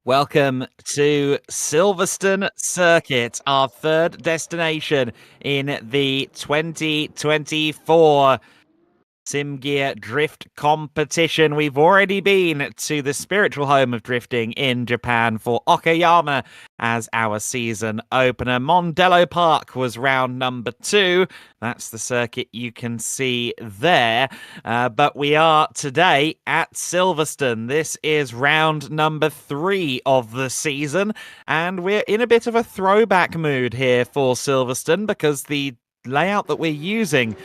Welcome to Silverstone Circuit, our third destination in the 2024 SIMGEAR drift competition. We've already been to the spiritual home of drifting in Japan for Okayama as our season opener. Mondello Park was round number 2. That's the circuit you can see there. But we are today at Silverstone. This is round number 3 of the season, and we're in a bit of a throwback mood here for Silverstone because the layout that we're using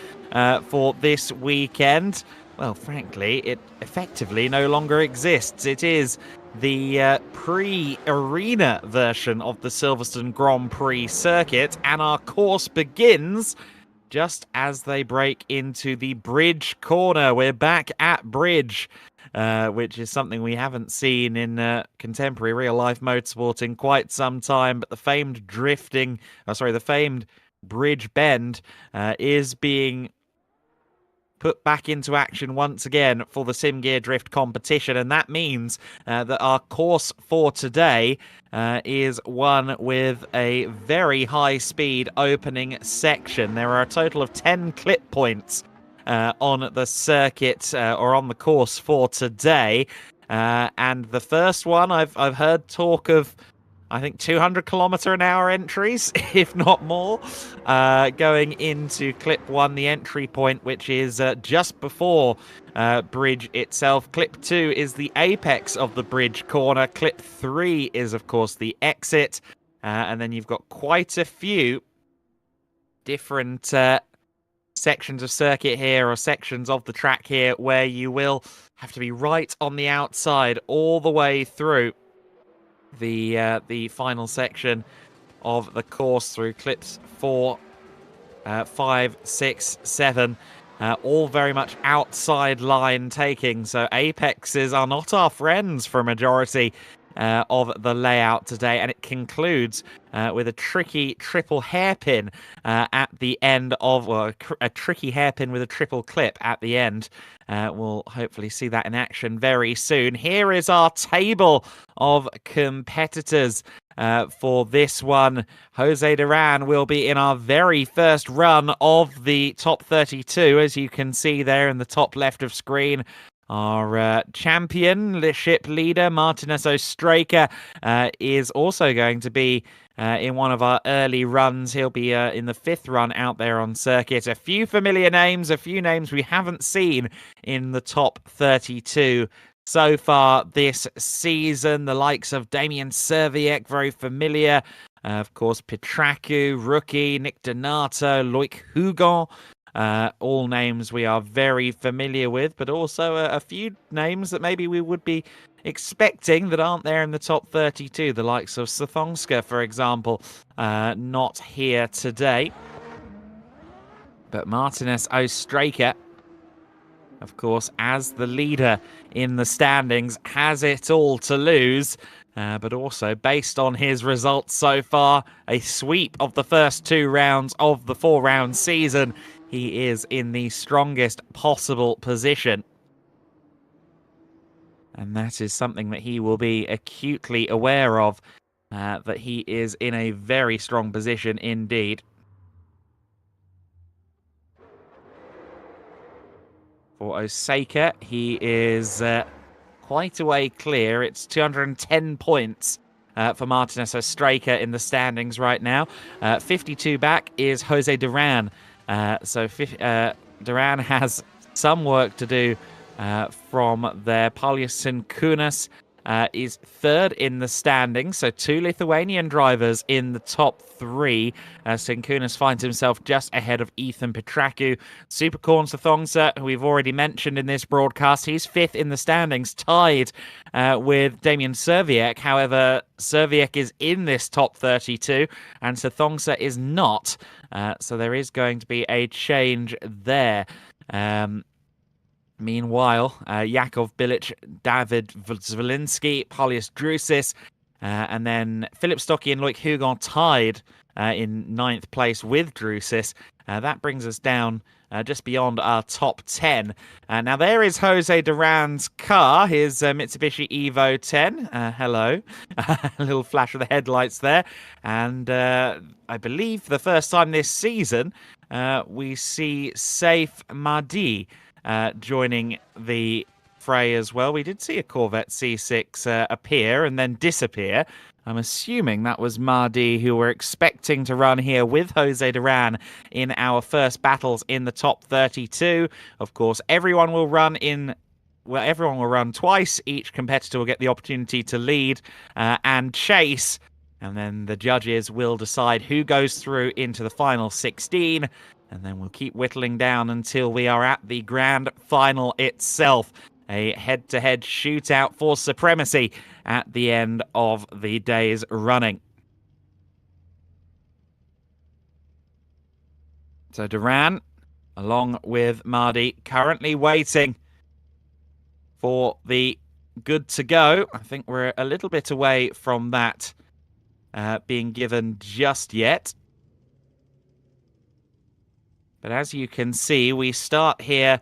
for this weekend, well, frankly, it effectively no longer exists. It is the pre-arena version of the Silverstone Grand Prix circuit, and our course begins just as they break into the bridge corner. We're back at bridge, which is something we haven't seen in contemporary real-life motorsport in quite some time, but the famed bridge bend is being put back into action once again for the SIMGEAR drift competition, and that means that our course for today is one with a very high speed opening section. There are a total of 10 clip points on the circuit or on the course for today, and the first one I've heard talk of, I think, 200-kilometer-an-hour entries, if not more, going into clip 1, the entry point, which is just before bridge itself. Clip 2 is the apex of the bridge corner. Clip 3 is, of course, the exit. And then you've got quite a few different sections of circuit here, or sections of the track here, where you will have to be right on the outside all the way through the final section of the course, through clips 4, 5, 6, 7, all very much outside line taking. So apexes are not our friends for a majority of the layout today, and it concludes with a tricky triple hairpin at the end of, well, a tricky hairpin with a triple clip at the end. We'll hopefully see that in action very soon. Here is our table of competitors for this one. Jose Duran will be in our very first run of the top 32, as you can see there in the top left of screen. Our championship leader, Martinez Ostraker, is also going to be in one of our early runs. He'll be in the 5th run out there on circuit. A few familiar names, a few names we haven't seen in the top 32 so far this season. The likes of Damien Serviek, very familiar. Of course, Petraku, rookie, Nick Donato, Loic Hugon. All names we are very familiar with, but also a few names that maybe we would be expecting that aren't there in the top 32. The likes of Sathongska, for example, not here today. But Martinez Ostraker, of course, as the leader in the standings, has it all to lose. But also, based on his results so far, a sweep of the first 2 rounds of the 4-round season, he is in the strongest possible position. And that is something that he will be acutely aware of, that he is in a very strong position indeed. For Osaka, he is quite a way clear. It's 210 points for Martinez Ostraker in the standings right now. 52 back is Jose Duran. So Duran has some work to do from there. Paulus Cunas is 3rd in the standings, so 2 Lithuanian drivers in the top 3. Sinkunas finds himself just ahead of Ethan Petraku. Supercorn Sathongsa, who we've already mentioned in this broadcast, he's 5th in the standings, tied with Damien Serviek. However, Serviek is in this top 32, and Sathongsa is not. So there is going to be a change there. Meanwhile, Yakov Bilic, David Zvolinski, Polius Jucys, and then Philip Stocky and Loic Hugon tied in ninth place with Jucys. That brings us down just beyond our top 10. Now, there is Jose Duran's car, his Mitsubishi Evo 10. Hello. A little flash of the headlights there. And I believe for the first time this season, we see Saif Mahdi joining the fray as well. We did see a Corvette C6 appear and then disappear. I'm assuming that was Mahdi, who we're expecting to run here with Jose Duran in our first battles in the top 32. Of course, everyone will run twice. Each competitor will get the opportunity to lead and chase. And then the judges will decide who goes through into the final 16. And then we'll keep whittling down until we are at the grand final itself. A head-to-head shootout for supremacy at the end of the day's running. So Duran, along with Mahdi, currently waiting for the good to go. I think we're a little bit away from that being given just yet. But as you can see, we start here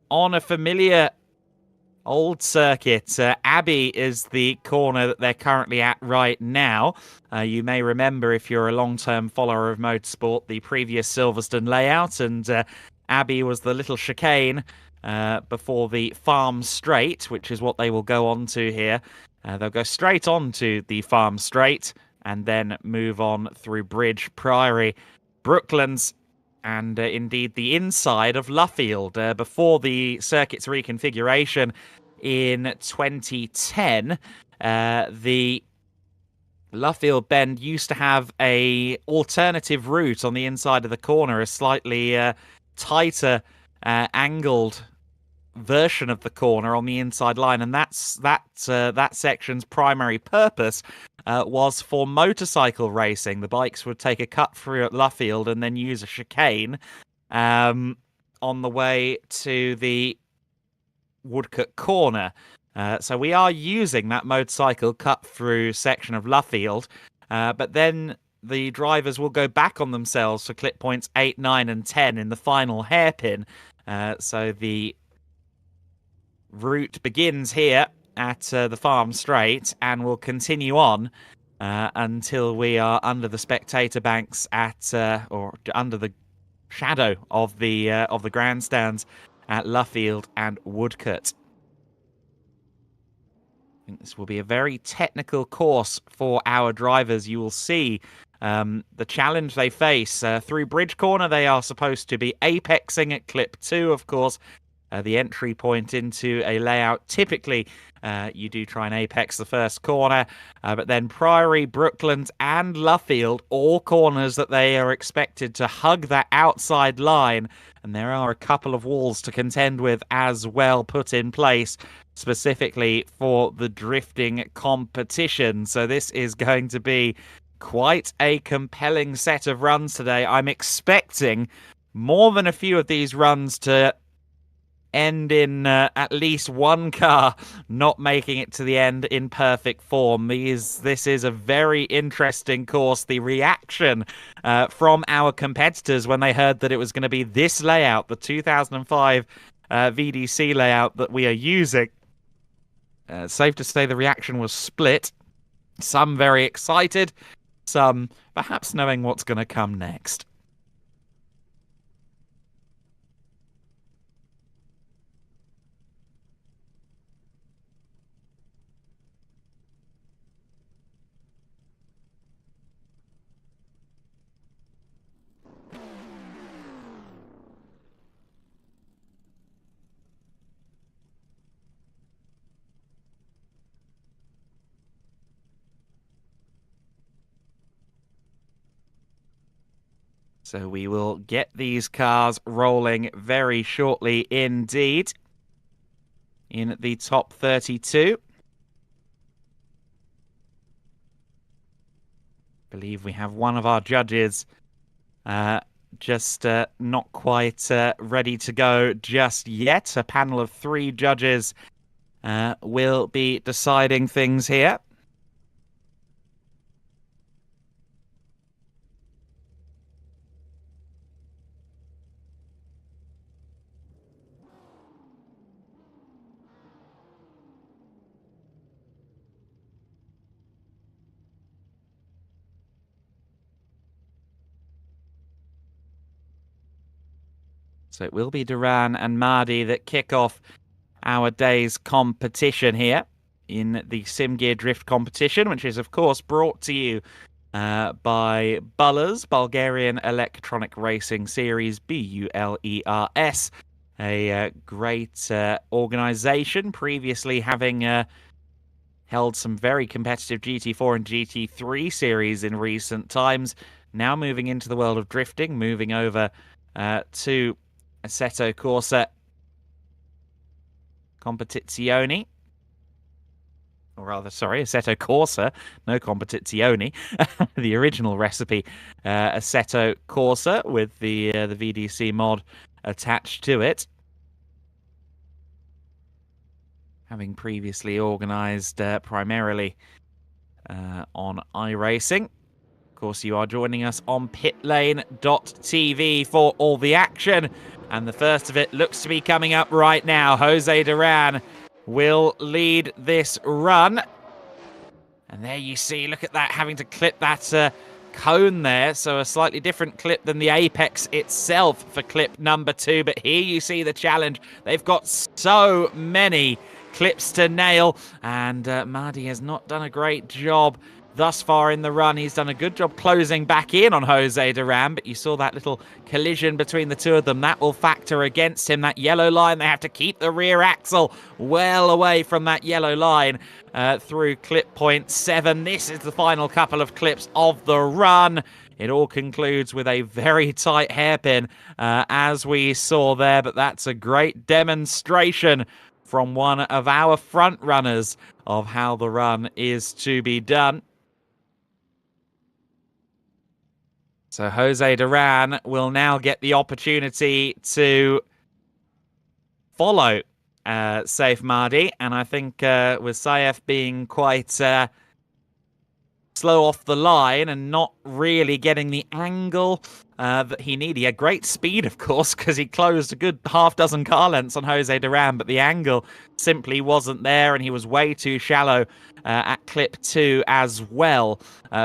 on a familiar old circuit. Abbey is the corner that they're currently at right now. You may remember, if you're a long-term follower of motorsport, the previous Silverstone layout, and Abbey was the little chicane before the Farm Straight, which is what they will go on to here. They'll go straight on to the Farm Straight and then move on through Bridge, Priory, Brooklands, and indeed the inside of Luffield. Before the circuit's reconfiguration in 2010, the Luffield bend used to have a alternative route on the inside of the corner, a slightly tighter angled version of the corner on the inside line, and that section's primary purpose was for motorcycle racing. The bikes would take a cut through at Luffield and then use a chicane on the way to the Woodcut corner. So we are using that motorcycle cut through section of Luffield, but then the drivers will go back on themselves for clip points 8, 9, and 10 in the final hairpin. So the route begins here at the Farm Straight and will continue on until we are under the spectator banks at or under the shadow of the grandstands at Luffield and Woodcut. I think this will be a very technical course for our drivers. You will see the challenge they face through Bridge Corner. They are supposed to be apexing at clip 2, of course. The entry point into a layout. Typically, you do try and apex the first corner, but then Priory, Brooklands, and Luffield, all corners that they are expected to hug that outside line, and there are a couple of walls to contend with as well put in place, specifically for the drifting competition. So this is going to be quite a compelling set of runs today. I'm expecting more than a few of these runs to end in at least one car not making it to the end in perfect form. This is a very interesting course. The reaction from our competitors when they heard that it was going to be this layout, the 2005 VDC layout that we are using, safe to say the reaction was split. Some very excited, some perhaps knowing what's going to come next. So we will get these cars rolling very shortly indeed in the top 32. I believe we have one of our judges just not quite ready to go just yet. A panel of 3 judges will be deciding things here. So it will be Duran and Mardi that kick off our day's competition here in the SIMGEAR Drift competition, which is, of course, brought to you by Bullers, Bulgarian Electronic Racing Series, BULERS, a great organisation, previously having held some very competitive GT4 and GT3 series in recent times. Now moving into the world of drifting, moving over to Assetto Corsa Competizione. Or rather, sorry, Assetto Corsa, no Competizione. The original recipe, Assetto Corsa with the VDC mod attached to it. Having previously organised primarily on iRacing. Of course, you are joining us on Pitlane.TV for all the action. And the first of it looks to be coming up right now. Jose Duran will lead this run. And there you see, look at that, having to clip that cone there. So a slightly different clip than the apex itself for clip number 2. But here you see the challenge. They've got so many clips to nail. And Mardi has not done a great job thus far in the run. He's done a good job closing back in on Jose Duran, but you saw that little collision between the two of them. That will factor against him. That yellow line, they have to keep the rear axle well away from that yellow line through clip point 7. This is the final couple of clips of the run. It all concludes with a very tight hairpin, as we saw there, but that's a great demonstration from one of our front runners of how the run is to be done. So Jose Duran will now get the opportunity to follow Saif Mardi. And I think with Saif being quite slow off the line and not really getting the angle that he needed. He had great speed, of course, because he closed a good half-dozen car lengths on Jose Duran, but the angle simply wasn't there, and he was way too shallow at clip 2 as well.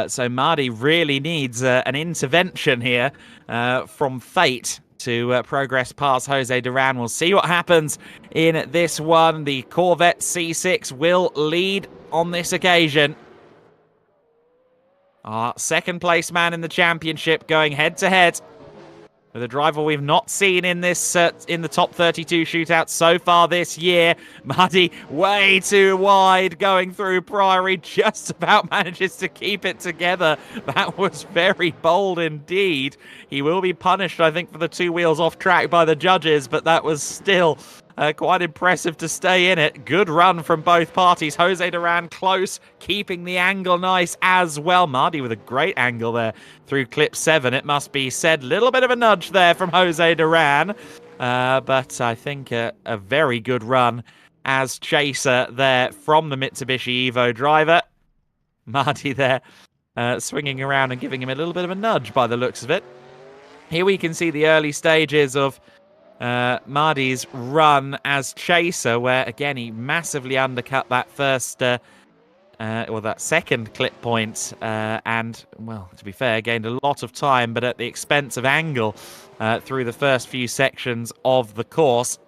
So Mardi really needs an intervention here from fate to progress past Jose Duran. We'll see what happens in this one. The Corvette C6 will lead on this occasion. Our second place man in the championship going head-to-head with a driver we've not seen in this in the top 32 shootout so far this year. Mardi way too wide going through Priory, just about manages to keep it together. That was very bold indeed. He will be punished, I think, for the 2 wheels off track by the judges, but that was still quite impressive to stay in it. Good run from both parties. Jose Duran close, keeping the angle nice as well. Mardi with a great angle there through clip 7, it must be said. Little bit of a nudge there from Jose Duran, but I think a very good run as chaser there from the Mitsubishi Evo driver. Mardi there swinging around and giving him a little bit of a nudge by the looks of it. Here we can see the early stages of Mardi's run as chaser, where again he massively undercut that first that second clip point, and well, to be fair, gained a lot of time, but at the expense of angle through the first few sections of the course.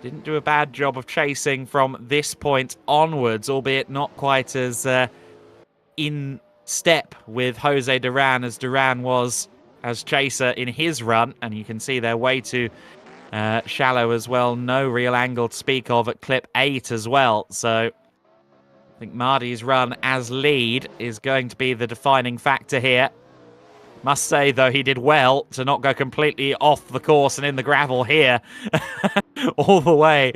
Didn't do a bad job of chasing from this point onwards, albeit not quite as in step with Jose Duran as Duran was as chaser in his run, and you can see they're way too shallow as well. No real angle to speak of at clip 8 as well. So I think Mardi's run as lead is going to be the defining factor here. Must say, though, he did well to not go completely off the course and in the gravel here. All the way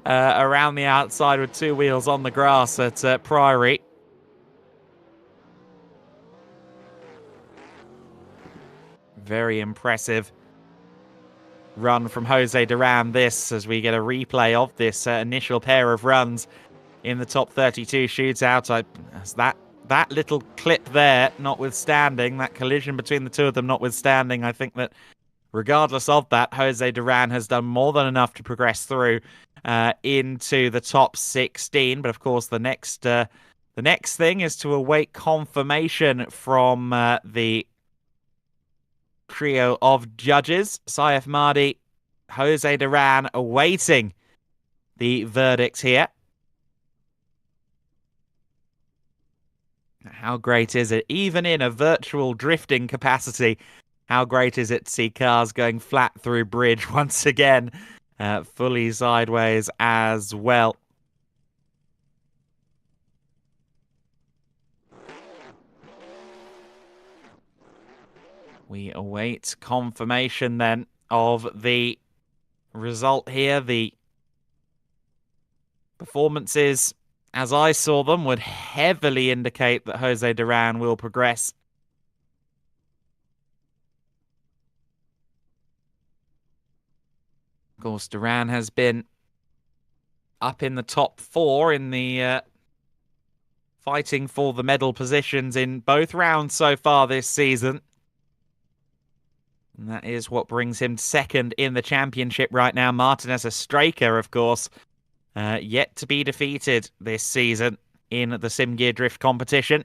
around the outside with 2 wheels on the grass at Priory. Very impressive run from Jose Duran, this, as we get a replay of this initial pair of runs in the top 32 shootout. That little clip there notwithstanding, that collision between the two of them notwithstanding, I think that regardless of that, Jose Duran has done more than enough to progress through into the top 16. But of course, the next thing is to await confirmation from the trio of judges. Saif Mahdi, Jose Duran awaiting the verdict here. How great is it, even in a virtual drifting capacity, how great is it to see cars going flat through bridge once again, fully sideways as well. We await confirmation then of the result here. The performances, as I saw them, would heavily indicate that Jose Duran will progress. Of course, Duran has been up in the top 4 in the fighting for the medal positions in both rounds so far this season. And that is what brings him second in the championship right now. Martinez Straker, of course, yet to be defeated this season in the SIMGEAR Drift competition.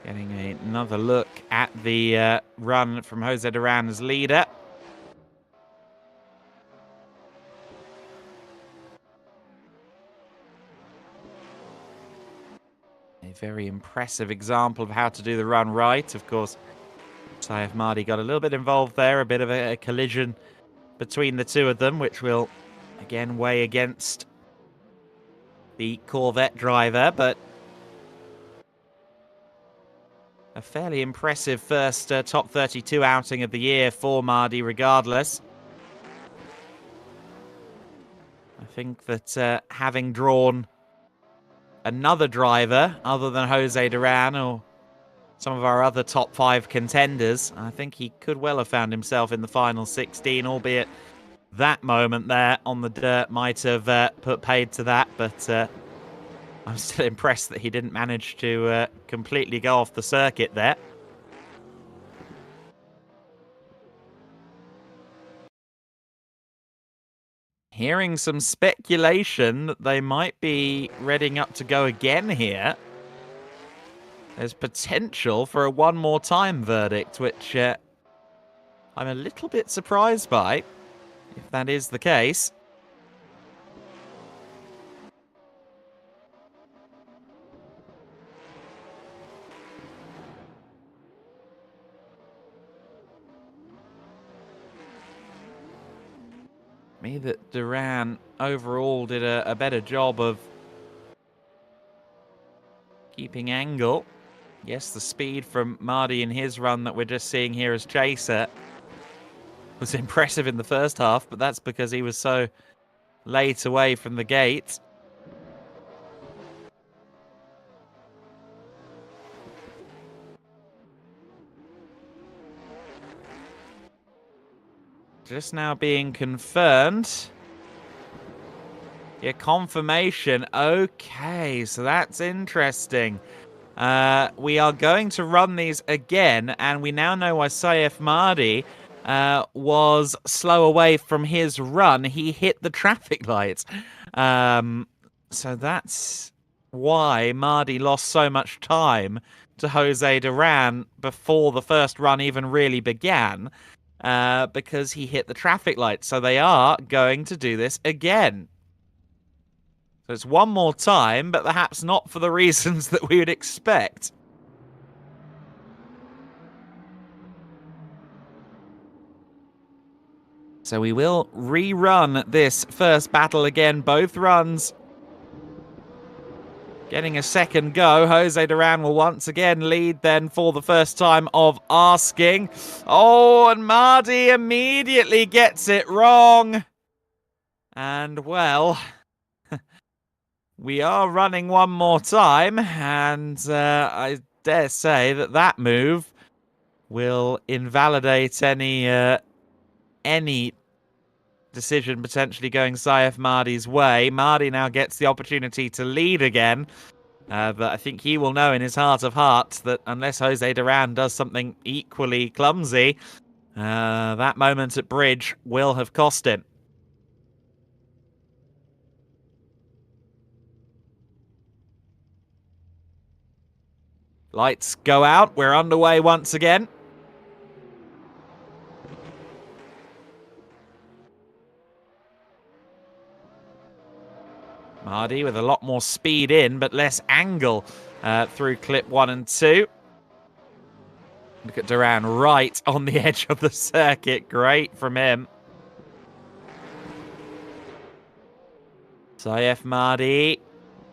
Getting another look at the run from Jose Duran as leader. A very impressive example of how to do the run right. Of course, Saif Mahdi got a little bit involved there, a bit of a collision between the two of them, which will again weigh against the Corvette driver, but a fairly impressive first top 32 outing of the year for Mahdi regardless. I think that having drawn another driver other than Jose Duran or some of our other top 5 contenders, I think he could well have found himself in the final 16, albeit that moment there on the dirt might have put paid to that, but I'm still impressed that he didn't manage to completely go off the circuit there. Hearing some speculation that they might be readying up to go again here. There's potential for a one more time verdict, which I'm a little bit surprised by, if that is the case. Me that Duran overall did a better job of keeping angle. Yes, the speed from Mahdi in his run that we're just seeing here as chaser was impressive in the first half, but that's because he was so late away from the gate. Just now being confirmed. Yeah, confirmation. Okay, so that's interesting. We are going to run these again, and we now know why Saif Mahdi was slow away from his run. He hit the traffic lights. So that's why Mahdi lost so much time to Jose Duran before the first run even really began. Because he hit the traffic light. So they are going to do this again. So it's one more time, but perhaps not for the reasons that we would expect. So we will rerun this first battle again. Both runs getting a second go. Jose Duran will once again lead then for the first time of asking. Oh, and Mahdi immediately gets it wrong. And, well, we are running one more time. And I dare say that that move will invalidate any decision potentially going Saif Mahdi's way. Mahdi now gets the opportunity to lead again. But I think he will know in his heart of hearts that unless Jose Duran does something equally clumsy, that moment at bridge will have cost him. Lights go out. We're underway once again. Mardy with a lot more speed in, but less angle through clip 1 and 2. Look at Duran right on the edge of the circuit. Great from him. Saif Mardy.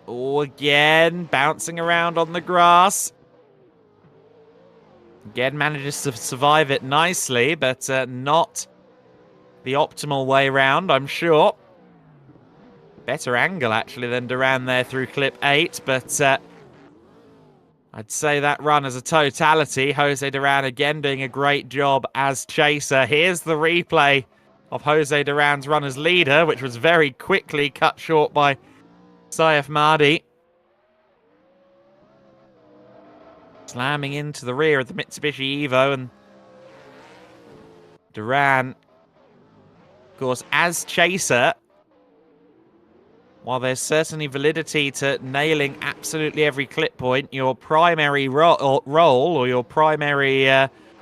Oh, again, bouncing around on the grass. Again, manages to survive it nicely, but not the optimal way round, I'm sure. Better angle, actually, than Duran there through clip 8, but I'd say that run as a totality. Jose Duran again doing a great job as chaser. Here's the replay of Jose Duran's run as leader, which was very quickly cut short by Saif Mardy. Slamming into the rear of the Mitsubishi Evo, and Duran, of course, as chaser, while there's certainly validity to nailing absolutely every clip point, your primary role or your primary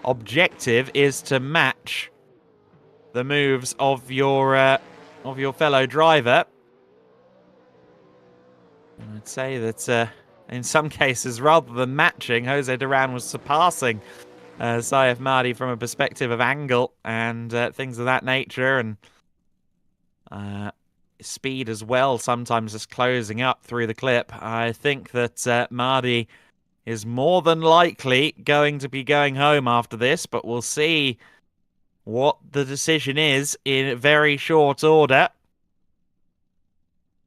objective is to match the moves of your fellow driver. And I'd say that in some cases, rather than matching, Jose Duran was surpassing Saif Mardy from a perspective of angle and things of that nature, and speed as well, sometimes just closing up through the clip. I think that Mardy is more than likely going to be going home after this, but we'll see what the decision is in very short order.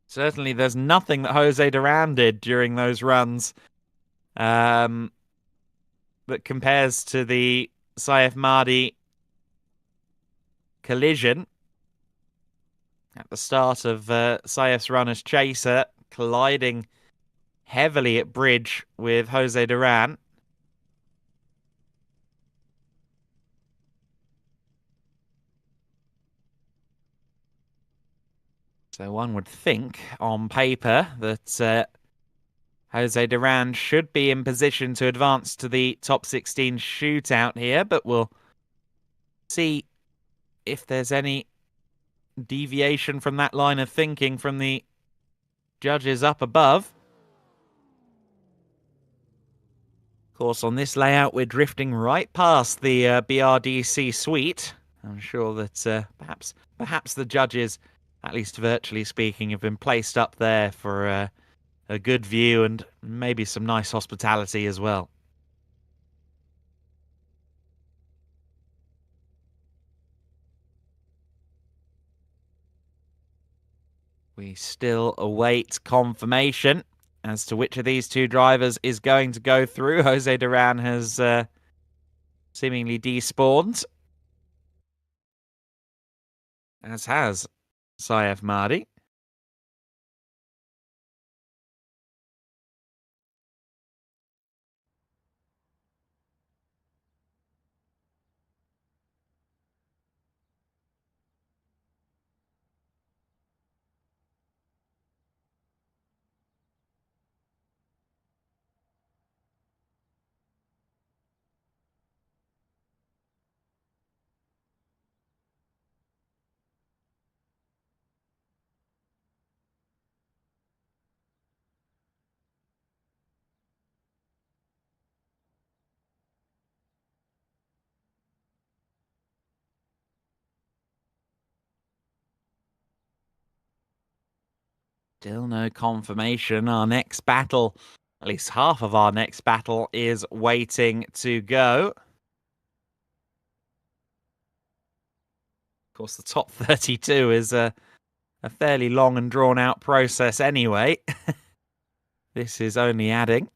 Certainly there's nothing that Jose Duran did during those runs that compares to the Saif Mardy collision at the start of Saif's run as chaser, colliding heavily at bridge with Jose Duran. So one would think, on paper, that Jose Duran should be in position to advance to the top 16 shootout here, but we'll see if there's any deviation from that line of thinking from the judges up above. Of course, on this layout, we're drifting right past the BRDC suite. I'm sure that perhaps the judges, at least virtually speaking, have been placed up there for a good view and maybe some nice hospitality as well. We still await confirmation as to which of these two drivers is going to go through. Jose Duran has seemingly despawned, as has Saif Mardy. Still no confirmation. Our next battle, at least half of our next battle, is waiting to go. Of course, the top 32 is a fairly long and drawn-out process anyway. This is only adding.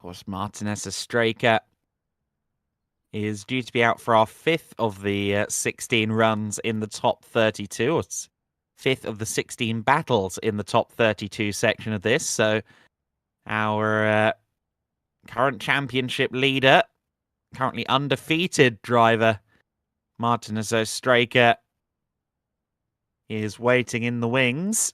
course, Martinez Straker is due to be out for our 5th of the 16 runs in the top 32. It's 5th of the 16 battles in the top 32 section of this. So our current championship leader, currently undefeated driver, Martinez Straker, is waiting in the wings.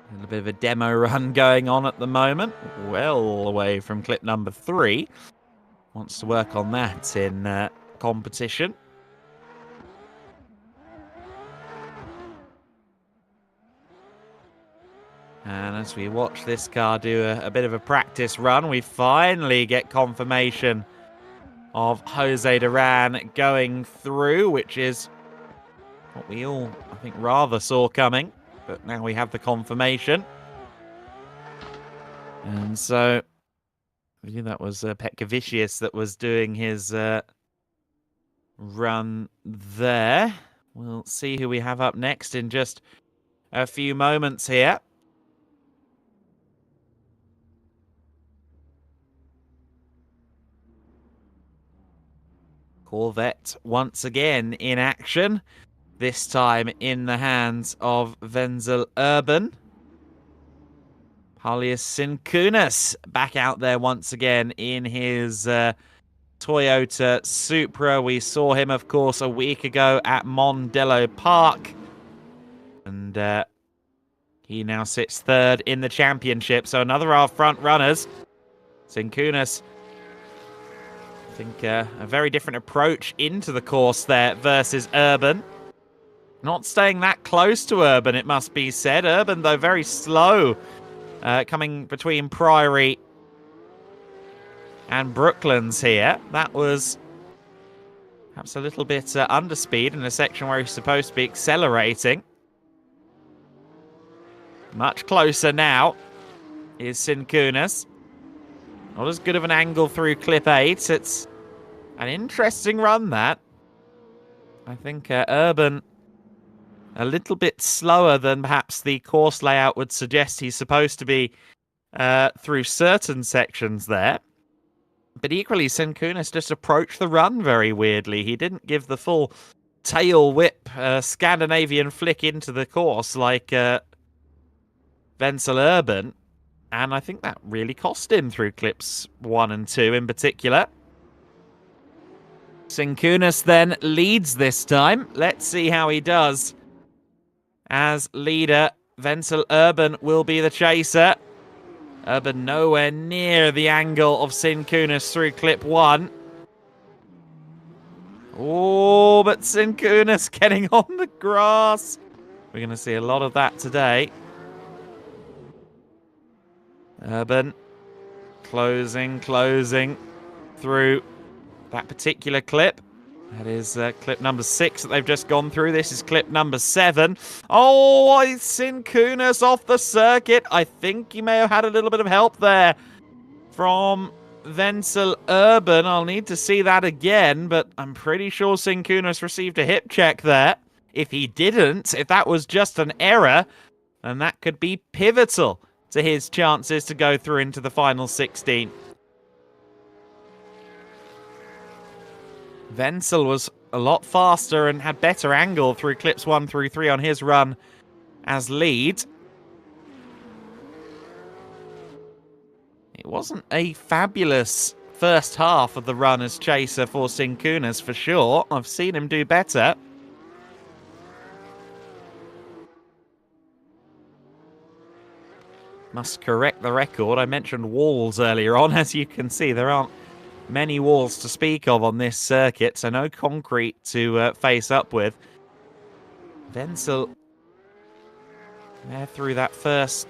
A little bit of a demo run going on at the moment. Well away from clip number 3. Wants to work on that in competition. And as we watch this car do a bit of a practice run, we finally get confirmation of Jose Duran going through, which is what we all, I think, rather saw coming. But now we have the confirmation. And so, I think that was Petkavicius that was doing his run there. We'll see who we have up next in just a few moments here. Corvette once again in action. This time in the hands of Wenzel Urban. Paulius Cunas back out there once again in his Toyota Supra. We saw him, of course, a week ago at Mondello Park. And he now sits 3rd in the championship. So another of our front runners. Cunas, I think a very different approach into the course there versus Urban. Not staying that close to Urban, it must be said. Urban, though, very slow. Coming between Priory and Brooklands here. That was perhaps a little bit underspeed in a section where he's supposed to be accelerating. Much closer now is Cunas. Not as good of an angle through clip 8. It's an interesting run, that. I think Urban a little bit slower than perhaps the course layout would suggest he's supposed to be through certain sections there. But equally, Cunas just approached the run very weirdly. He didn't give the full tail whip Scandinavian flick into the course like Wenzel Urban. And I think that really cost him through clips 1 and 2 in particular. Cunas then leads this time. Let's see how he does. As leader, Wenzel Urban will be the chaser. Urban nowhere near the angle of Cunas through clip 1. Oh, but Cunas getting on the grass. We're going to see a lot of that today. Urban closing through that particular clip. That is clip number 6 that they've just gone through. This is clip number 7. Oh, Cunas off the circuit. I think he may have had a little bit of help there from Wenzel Urban. I'll need to see that again, but I'm pretty sure Cunas received a hip check there. If he didn't, if that was just an error, then that could be pivotal to his chances to go through into the final 16. Wenzel was a lot faster and had better angle through clips 1 through 3 on his run as lead. It wasn't a fabulous first half of the run as chaser for Cunas for sure. I've seen him do better. Must correct the record. I mentioned walls earlier on. As you can see, there aren't many walls to speak of on this circuit, so no concrete to face up with. Wenzel there through that first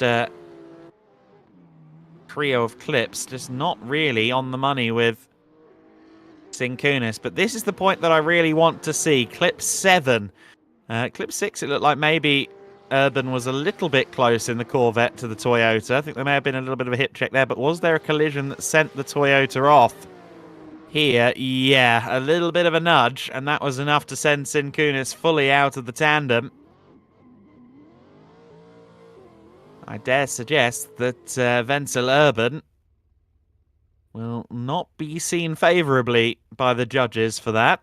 trio of clips, just not really on the money with Cunas. But this is the point that I really want to see. Clip 7. Clip 6, it looked like maybe Urban was a little bit close in the Corvette to the Toyota. I think there may have been a little bit of a hip check there, but was there a collision that sent the Toyota off? Here, yeah, a little bit of a nudge, and that was enough to send Cunas fully out of the tandem. I dare suggest that Wenzel Urban will not be seen favourably by the judges for that.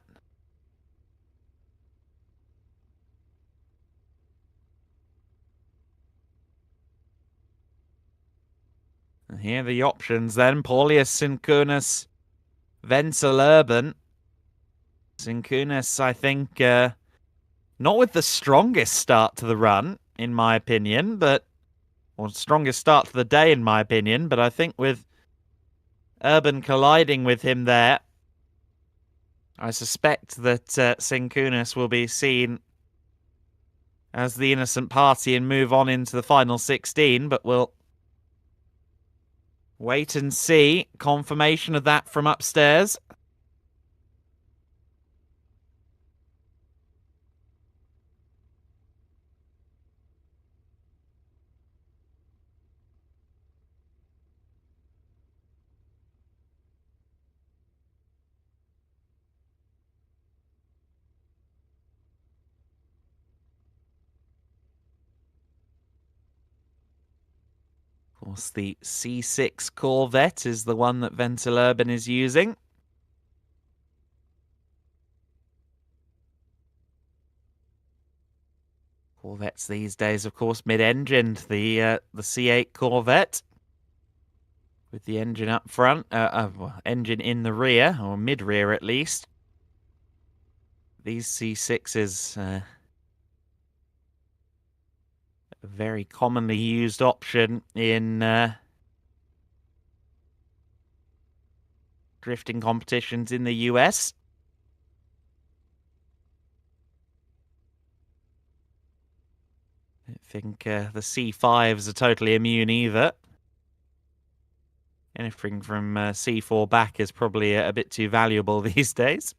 And here are the options then. Paulius Cunas, Wenzel Urban. Cunas, I think, not with the strongest start to the run, in my opinion, or strongest start to the day, in my opinion, but I think with Urban colliding with him there, I suspect that Cunas will be seen as the innocent party and move on into the final 16, but we'll wait and see. Confirmation of that from upstairs. Of course, the C6 Corvette is the one that Wenzel Urban is using. Corvettes these days, of course, mid-engined. The C8 Corvette with the engine up front, engine in the rear, or mid-rear at least. These C6s, a very commonly used option in drifting competitions in the US. I don't think the C5s are totally immune either. Anything from C4 back is probably a bit too valuable these days.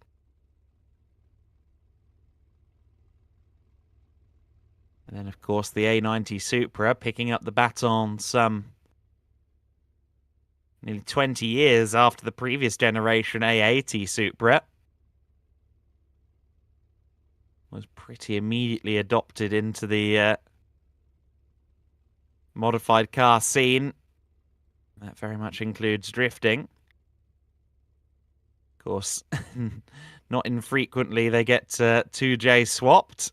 And then, of course, the A90 Supra picking up the baton some nearly 20 years after the previous generation A80 Supra was pretty immediately adopted into the modified car scene. That very much includes drifting. Of course, not infrequently they get 2J swapped.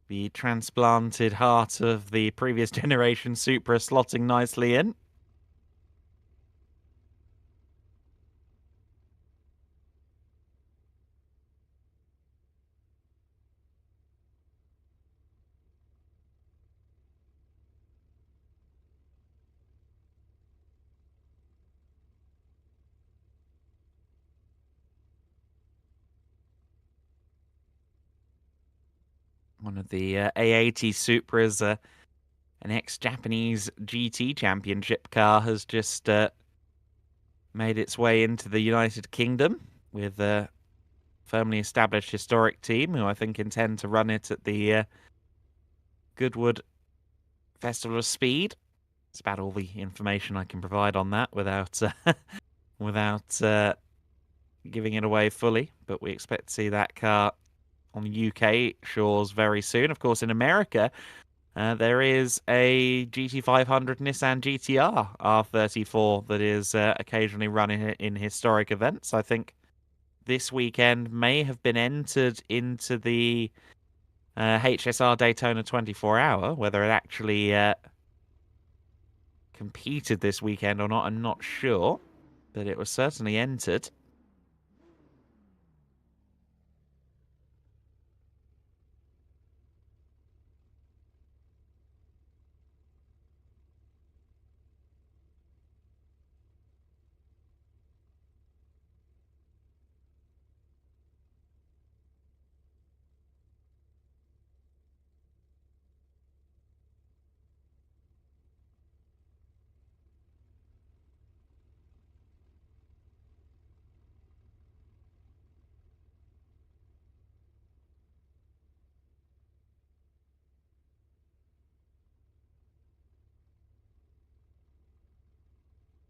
The transplanted heart of the previous generation Supra slotting nicely in. One of the A80 Supras, an ex-Japanese GT championship car, has just made its way into the United Kingdom with a firmly established historic team who I think intend to run it at the Goodwood Festival of Speed. It's about all the information I can provide on that without giving it away fully, but we expect to see that car on UK shores very soon. Of course, in America, there is a GT500 Nissan GTR R34 that is occasionally run in historic events. I think this weekend may have been entered into the HSR Daytona 24-hour. Whether it actually competed this weekend or not, I'm not sure, but it was certainly entered.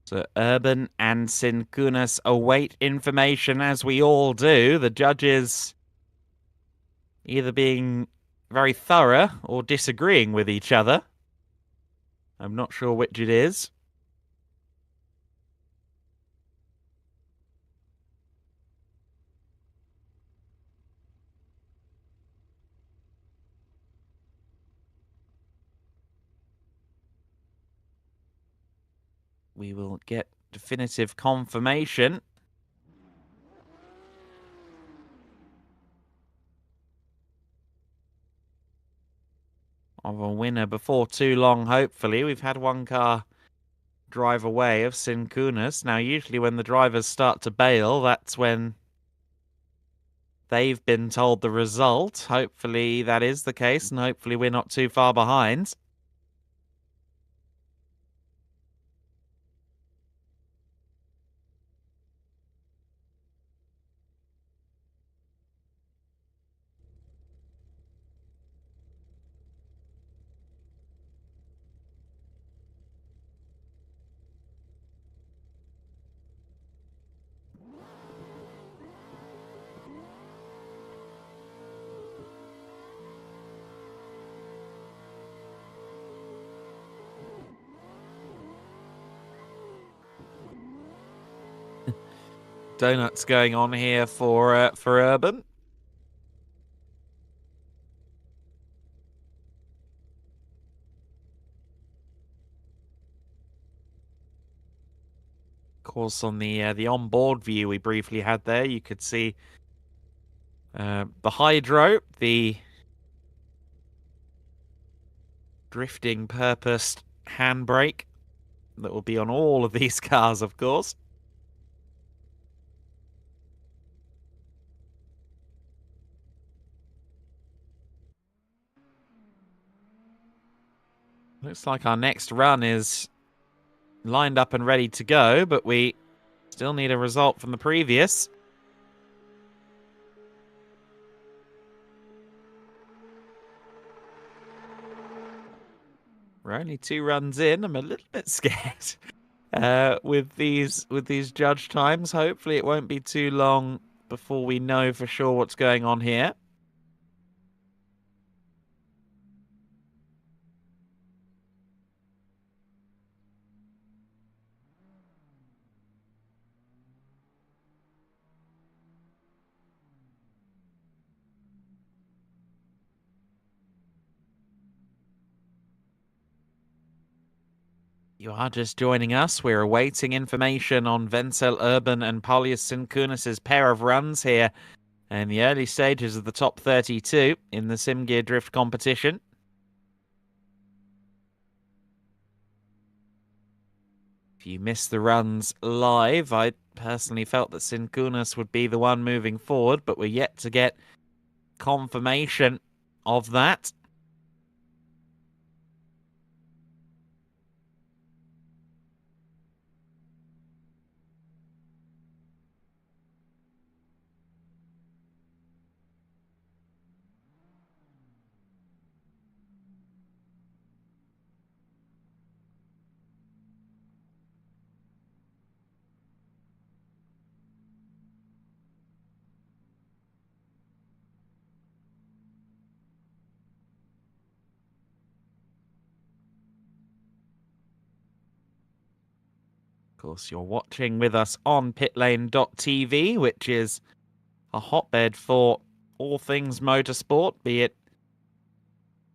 So Urban and Cunas await information, as we all do. The judges either being very thorough or disagreeing with each other. I'm not sure which it is. We will get definitive confirmation of a winner before too long, hopefully. We've had one car drive away of Cunas. Now, usually when the drivers start to bail, that's when they've been told the result. Hopefully that is the case, and hopefully we're not too far behind. Donuts going on here for Urban. Of course, on the onboard view we briefly had there, you could see the hydro, the drifting purposed handbrake that will be on all of these cars, of course. Looks like our next run is lined up and ready to go, but we still need a result from the previous. We're only 2 runs in. I'm a little bit scared with these judge times. Hopefully it won't be too long before we know for sure what's going on here. You are just joining us. We're awaiting information on Vencel Urban and Paulius Sinkunas' pair of runs here in the early stages of the top 32 in the SIMGEAR Drift competition. If you missed the runs live, I personally felt that Sinkunas would be the one moving forward, but we're yet to get confirmation of that. Of course, you're watching with us on Pitlane.TV, which is a hotbed for all things motorsport, be it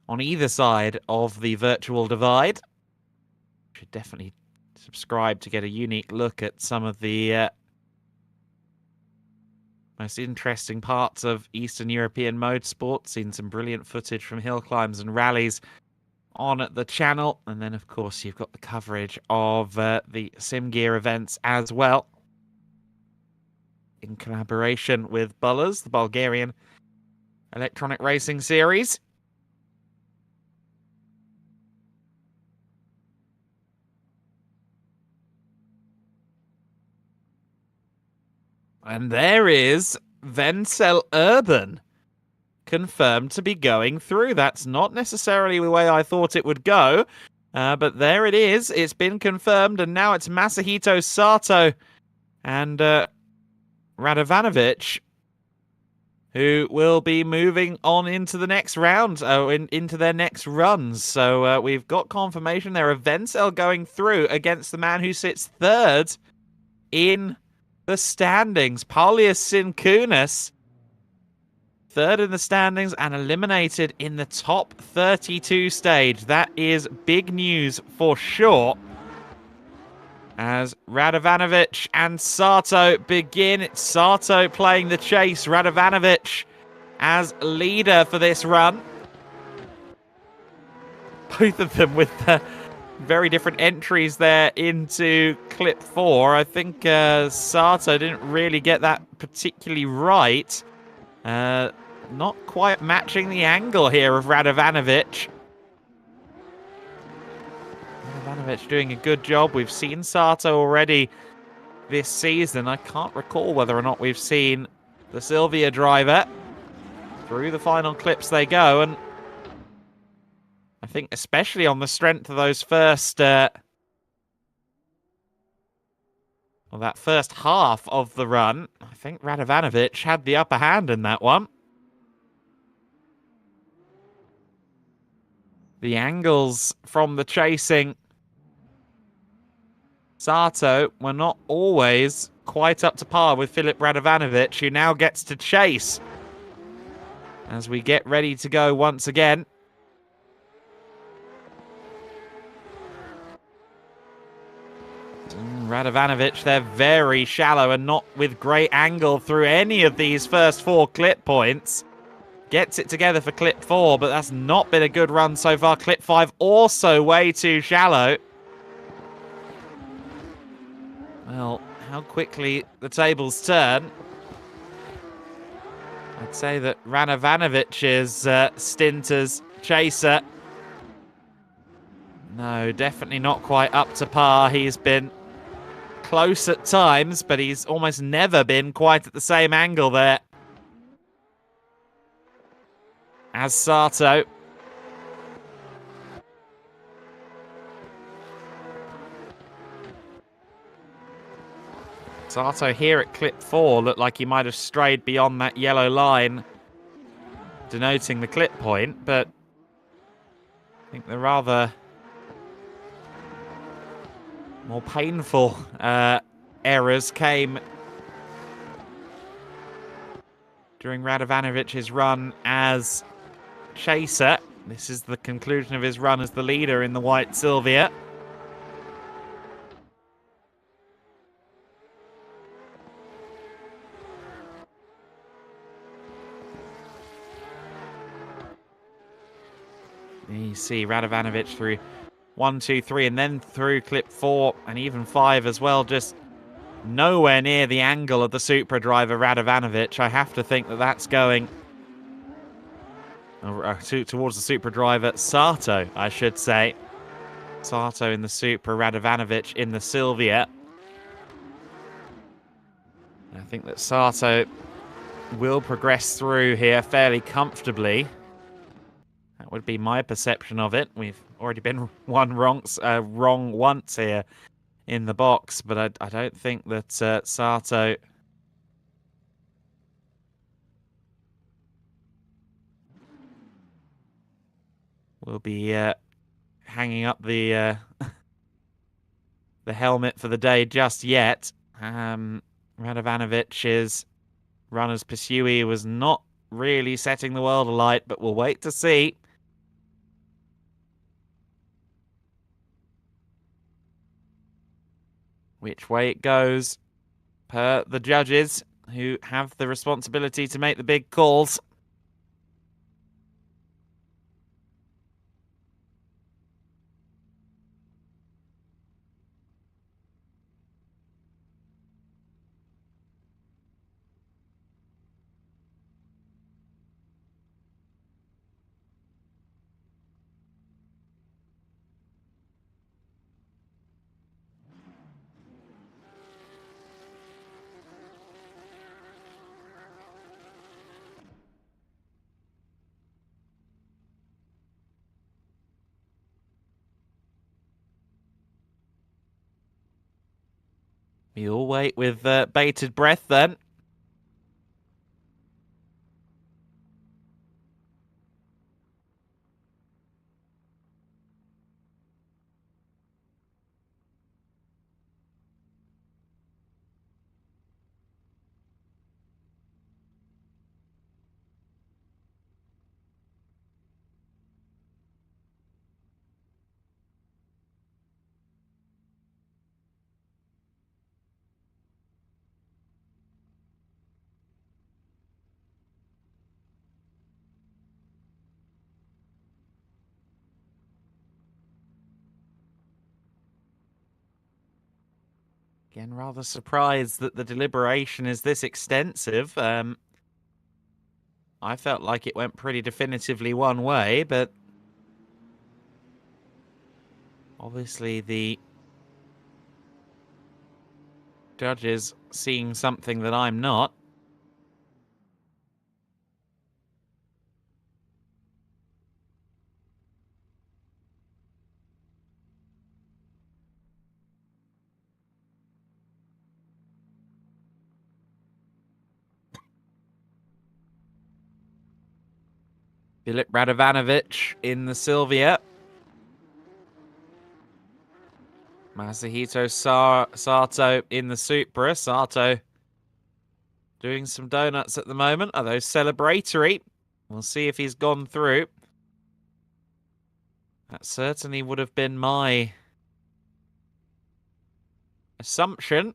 on either side of the virtual divide. You should definitely subscribe to get a unique look at some of the most interesting parts of Eastern European motorsport. Seen some brilliant footage from hill climbs and rallies on the channel. And then, of course, you've got the coverage of the SIMGEAR events as well, in collaboration with Bullers, the Bulgarian electronic racing series. And there is Vencel Urban confirmed to be going through. That's not necessarily the way I thought it would go. But there it is. It's been confirmed, and now it's Masahito Sato and Radovanovic who will be moving on into the next round, into their next runs. So we've got confirmation there of Wenzel going through against the man who sits third in the standings, Paulius Cunas. Third in the standings and eliminated in the top 32 stage. That is big news for sure. As Radovanovic and Sato begin. It's Sato playing the chase. Radovanovic as leader for this run. Both of them with very different entries there into clip 4. I think Sato didn't really get that particularly right. Not quite matching the angle here of Radovanovic. Radovanovic doing a good job. We've seen Sato already this season. I can't recall whether or not we've seen the Silvia driver. Through the final clips they go, and I think especially on the strength of those first... that first half of the run, I think Radovanovic had the upper hand in that one. The angles from the chasing Sato were not always quite up to par with Filip Radovanovic, who now gets to chase. As we get ready to go once again. Radovanovic, they're very shallow and not with great angle through any of these first 4 clip points. Gets it together for clip 4, but that's not been a good run so far. Clip 5 also way too shallow. Well, how quickly the tables turn. I'd say that Radovanovic's stint as chaser. No, definitely not quite up to par. He's been close at times, but he's almost never been quite at the same angle there as Sato. Sato here at clip 4 looked like he might have strayed beyond that yellow line denoting the clip point, but I think the rather more painful errors came during Radovanovic's run as chaser. This is the conclusion of his run as the leader in the white Silvia. You see Radovanovic through 1, 2, 3, and then through clip 4 and even 5 as well. Just nowhere near the angle of the Supra driver Radovanovic. I have to think that that's going towards the Supra driver Sato, I should say. Sato in the Supra, Radovanovic in the Silvia. I think that Sato will progress through here fairly comfortably. That would be my perception of it. We've already been wrong once here in the box, but I don't think that Sato will be hanging up the the helmet for the day just yet. Radovanovic's run as pursuee was not really setting the world alight, but we'll wait to see. Which way it goes per the judges who have the responsibility to make the big calls. We'll wait with bated breath then. Again, rather surprised that the deliberation is this extensive. I felt like it went pretty definitively one way, but obviously the judges seeing something that I'm not. Radovanovic in the Silvia. Masahito Sato in the Supra. Sato doing some donuts at the moment. Are those celebratory? We'll see if he's gone through. That certainly would have been my assumption.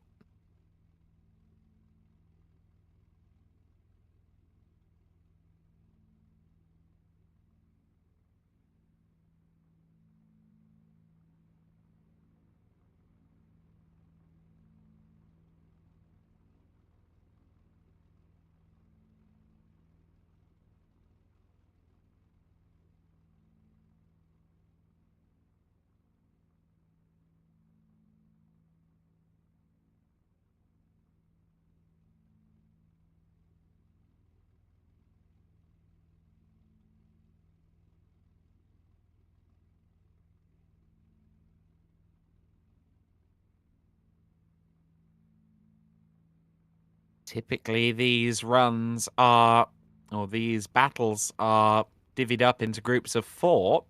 Typically, these runs are, or these battles are divvied up into groups of 4.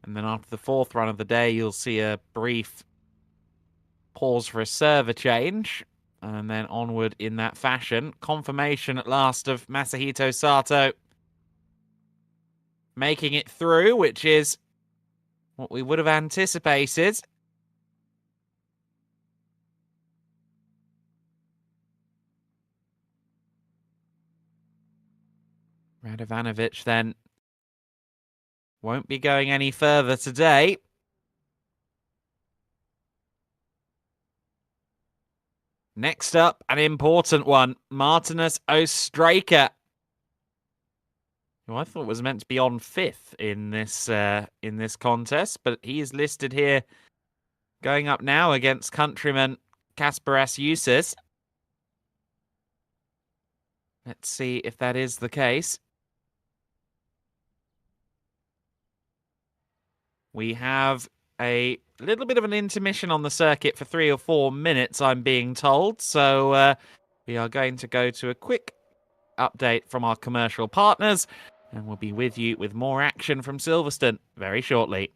And then after the 4th run of the day, you'll see a brief pause for a server change. And then onward in that fashion. Confirmation at last of Masahito Sato making it through, which is what we would have anticipated. Radovanovic then won't be going any further today. Next up, an important one. Martinus Ostraker, who I thought was meant to be on 5th in this contest, but he is listed here going up now against countryman Kasparas Jucys. Let's see if that is the case. We have a little bit of an intermission on the circuit for 3 or 4 minutes, I'm being told. So we are going to go to a quick update from our commercial partners, and we'll be with you with more action from Silverstone very shortly.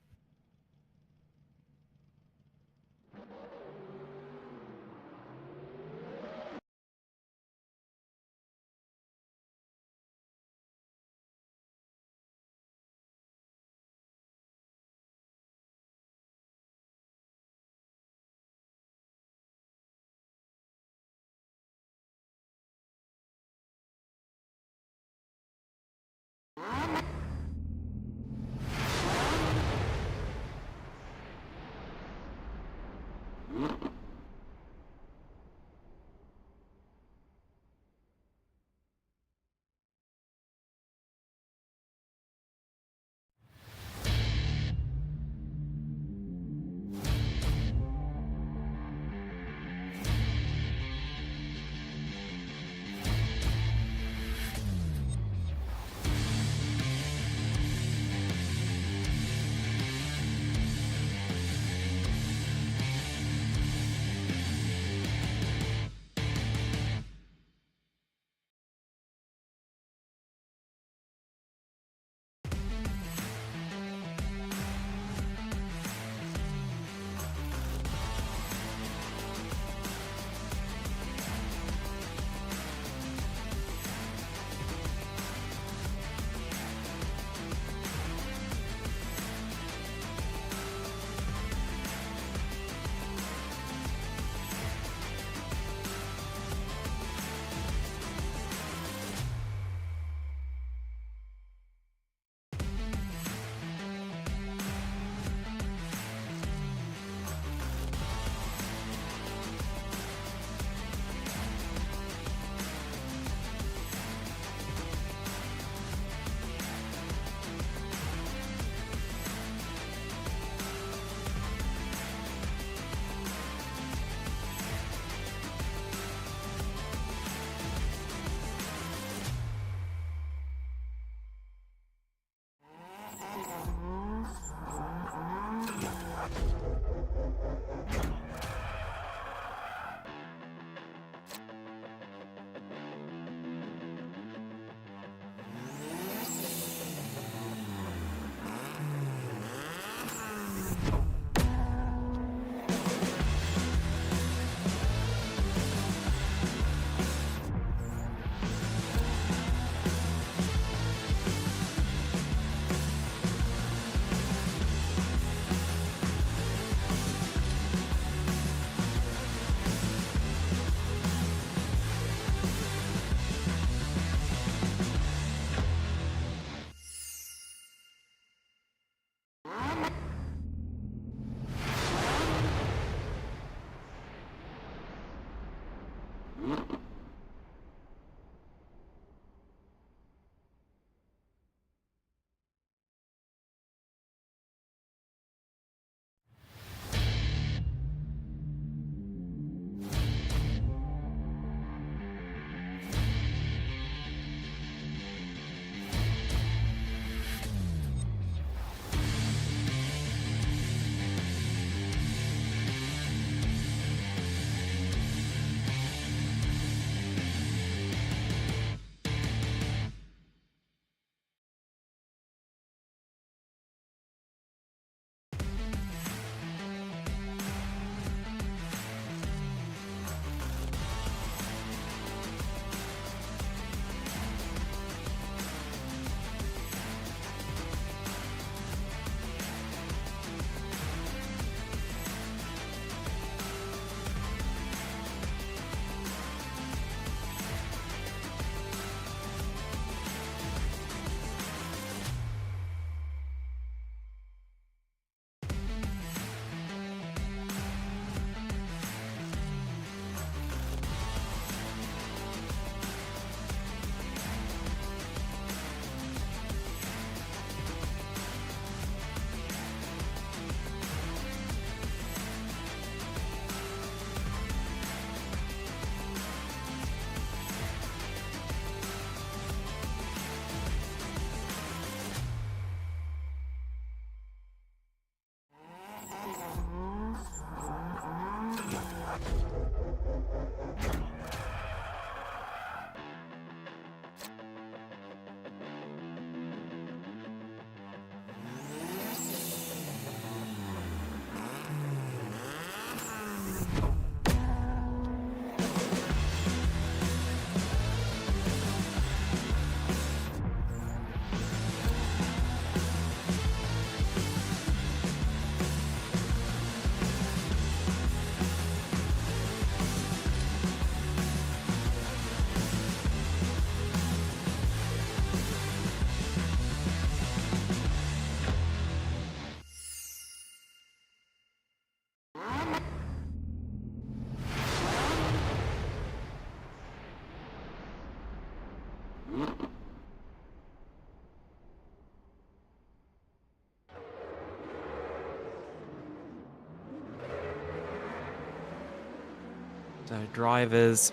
So drivers,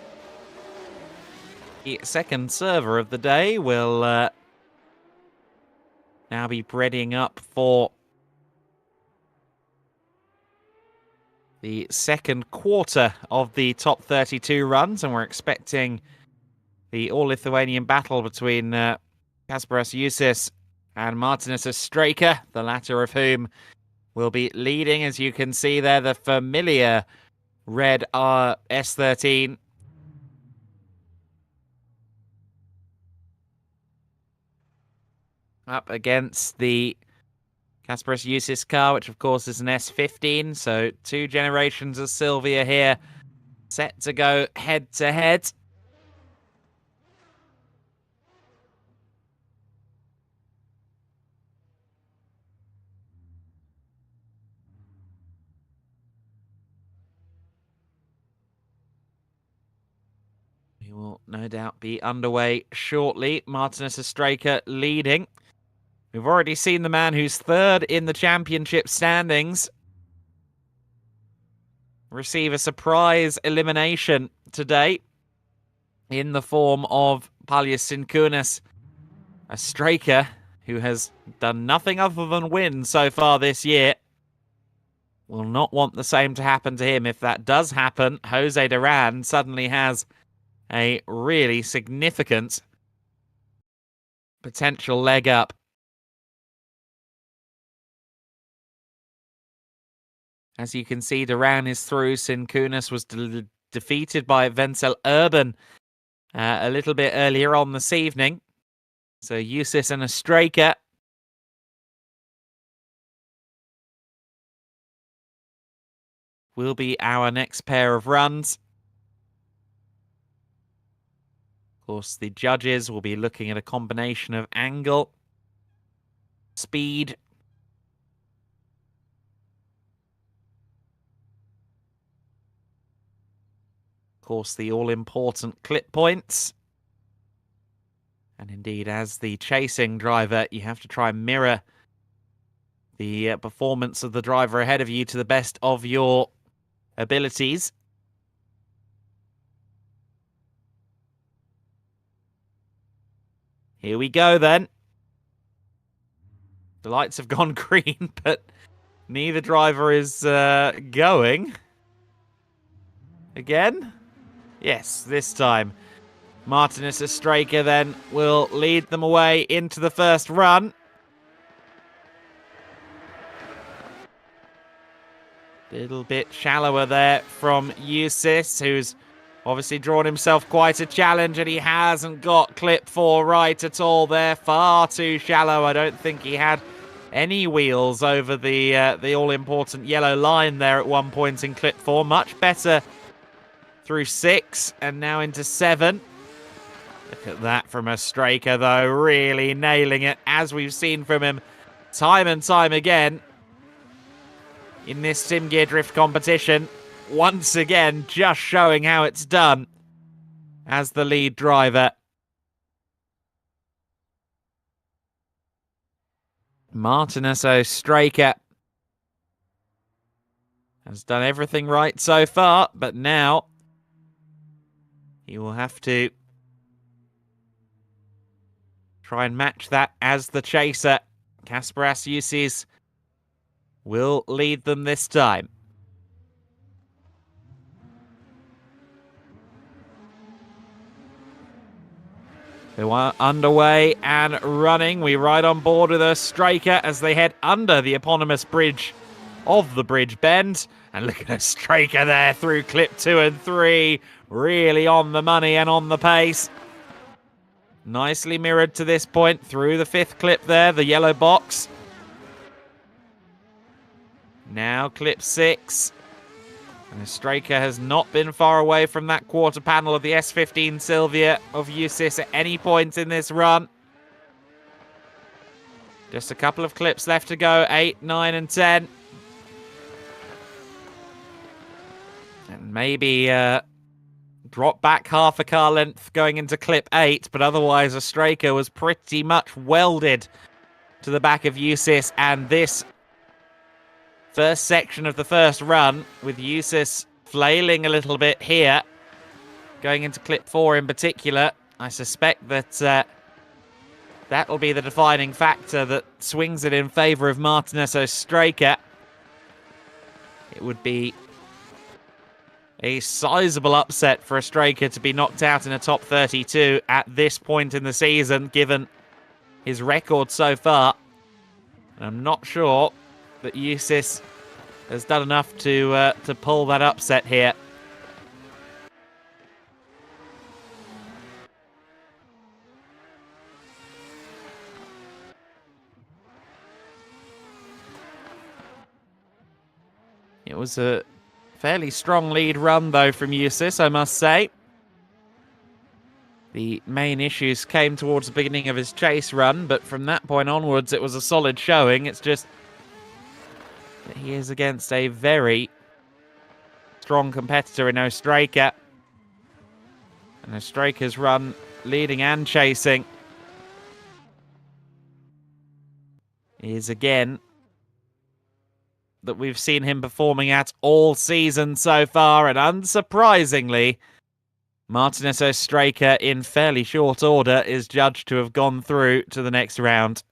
the second server of the day will now be breading up for the second quarter of the top 32 runs, and we're expecting the all-Lithuanian battle between Kasparas Jucys and Martinas Astraka, the latter of whom will be leading. As you can see there, the familiar red S13. Up against the Kasparas Jucys car, which of course is an S15. So 2 generations of Silvia here, set to go head-to-head. We will no doubt be underway shortly. Martinas Astraka leading. We've already seen the man who's third in the championship standings receive a surprise elimination today in the form of Cunas. Astraka, who has done nothing other than win so far this year, will not want the same to happen to him. If that does happen, Jose Duran suddenly has a really significant potential leg up. As you can see, Duran is through. Cunas was defeated by Wenzel Urban a little bit earlier on this evening. So Jucys and Astraka will be our next pair of runs. Of course, the judges will be looking at a combination of angle, speed, of course, the all-important clip points. And indeed, as the chasing driver, you have to try and mirror the performance of the driver ahead of you to the best of your abilities. Here we go then. The lights have gone green, but neither driver is going. Again? Yes, this time. Martinas Astraka then will lead them away into the first run. Little bit shallower there from Jucys, who's obviously drawn himself quite a challenge, and he hasn't got clip 4 right at all there. Far too shallow. I don't think he had any wheels over the all-important yellow line there at one point in clip 4. Much better through 6 and now into 7. Look at that from Astraka, though, really nailing it, as we've seen from him time and time again in this SimGear Drift competition. Once again, just showing how it's done as the lead driver. Martinas Astraka has done everything right so far, but now he will have to try and match that as the chaser. Kasparas Jucys will lead them this time. They are underway and running. We ride on board with Astraka as they head under the eponymous bridge of the Bridge Bend. And look at Astraka there through clip 2 and 3. Really on the money and on the pace. Nicely mirrored to this point through the 5th clip there, the yellow box. Now clip 6. And Astraka has not been far away from that quarter panel of the S15 Silvia of Jucys at any point in this run. Just a couple of clips left to go, 8, 9 and 10. And maybe drop back half a car length going into clip 8, but otherwise Astraka was pretty much welded to the back of Jucys, and this first section of the first run, with Jucys flailing a little bit here. Going into clip 4 in particular, I suspect that that will be the defining factor that swings it in favour of Martinez Ostraka. It would be a sizable upset for Ostraka to be knocked out in a top 32 at this point in the season, given his record so far. And I'm not sure that Jucys has done enough to pull that upset here. It was a fairly strong lead run, though, from Jucys, I must say. The main issues came towards the beginning of his chase run, but from that point onwards, it was a solid showing. It's just that he is against a very strong competitor in Ostraka. And Ostraka's run leading and chasing is again that we've seen him performing at all season so far, and unsurprisingly, Martinez Ostraka, in fairly short order, is judged to have gone through to the next round.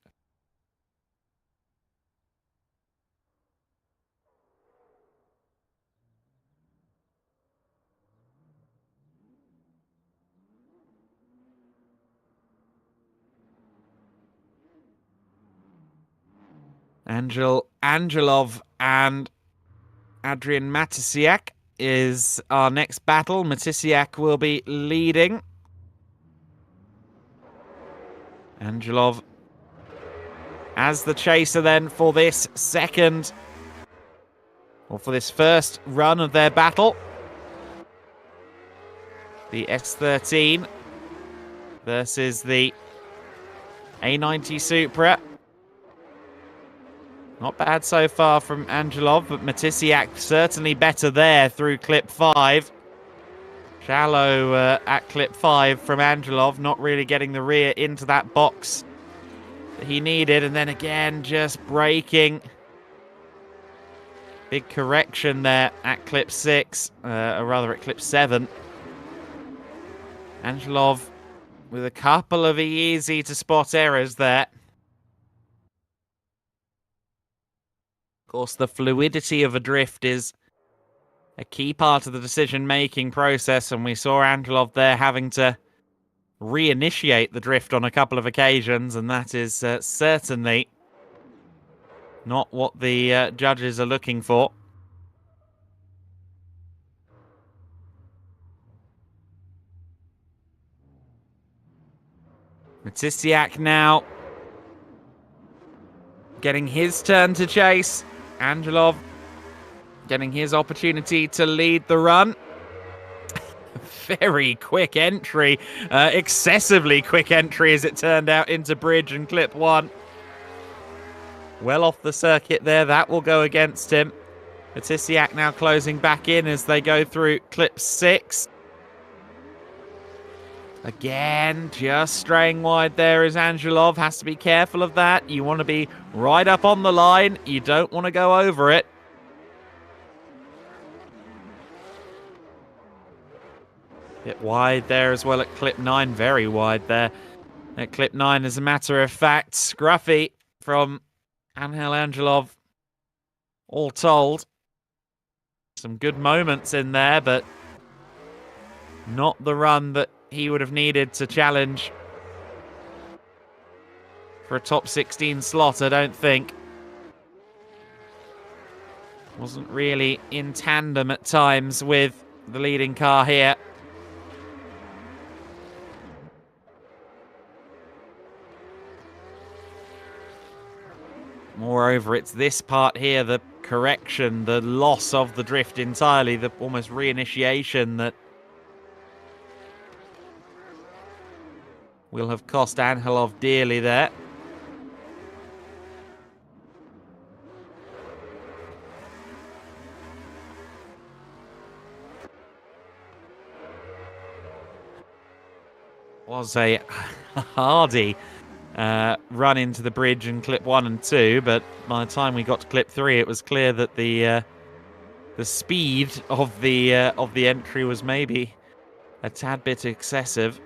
Angelov and Adrian Matisyak is our next battle. Matisyak will be leading. Angelov as the chaser then for this second, or for this first run of their battle. The S13 versus the A90 Supra. Not bad so far from Angelov, but Matisyak certainly better there through clip 5. Shallow at clip 5 from Angelov, not really getting the rear into that box that he needed. And then again, just braking. Big correction there at clip 6, or rather at clip 7. Angelov with a couple of easy to spot errors there. Of course, the fluidity of a drift is a key part of the decision-making process, and we saw Angelov there having to reinitiate the drift on a couple of occasions, and that is certainly not what the judges are looking for. Matisyak now getting his turn to chase. Angelov getting his opportunity to lead the run. Very quick entry, excessively quick entry as it turned out into bridge and clip 1. Well off the circuit there, that will go against him. Matisyak now closing back in as they go through clip 6. Again, just straying wide there is Angelov. Has to be careful of that. You want to be right up on the line. You don't want to go over it. Bit wide there as well at clip 9. Very wide there at clip 9, as a matter of fact. Scruffy from Angel Angelov, all told. Some good moments in there, but not the run that he would have needed to challenge for a top 16 slot, I don't think. Wasn't really in tandem at times with the leading car here. Moreover, it's this part here, the correction, the loss of the drift entirely, the almost reinitiation that will have cost Angelov dearly there. Was a hardy run into the bridge in clip 1 and 2, but by the time we got to clip 3, it was clear that the the speed of the entry was maybe a tad bit excessive.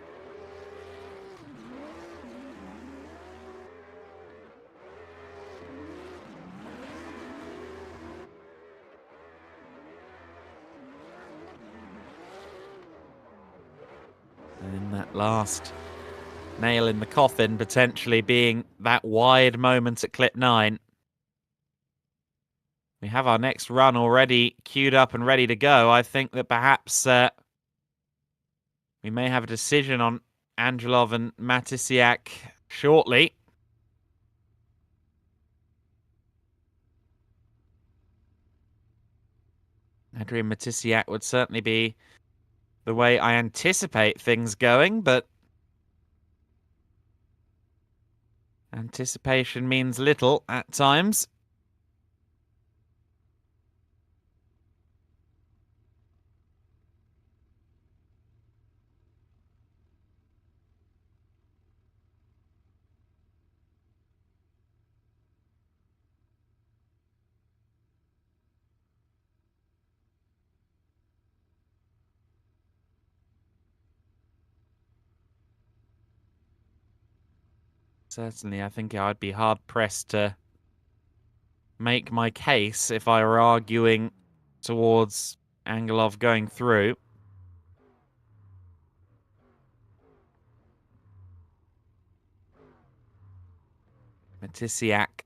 And in that last nail in the coffin, potentially being that wide moment at clip 9. We have our next run already queued up and ready to go. I think that perhaps we may have a decision on Angelov and Matisyak shortly. Adrian Matisyak would certainly be the way I anticipate things going, but anticipation means little at times. Certainly, I think I'd be hard-pressed to make my case if I were arguing towards Angelov going through. Matisyak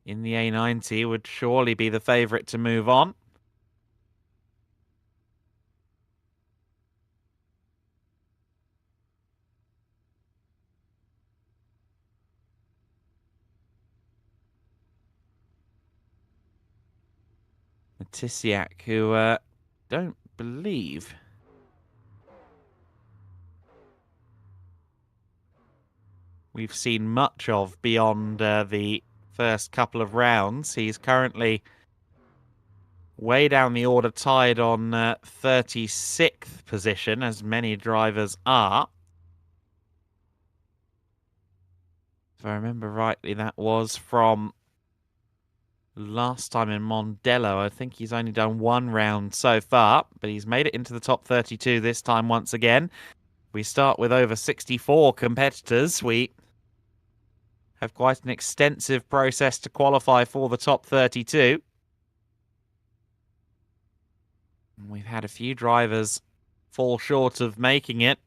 in the A90 would surely be the favourite to move on. Matisyak, who don't believe we've seen much of beyond the first couple of rounds. He's currently way down the order, tied on 36th position, as many drivers are. If I remember rightly, that was from last time in Mondello. I think he's only done one round so far, but he's made it into the top 32 this time once again. We start with over 64 competitors. We have quite an extensive process to qualify for the top 32. We've had a few drivers fall short of making it.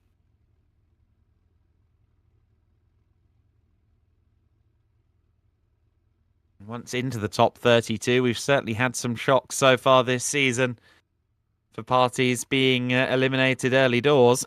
Once into the top 32, we've certainly had some shocks so far this season for parties being eliminated early doors.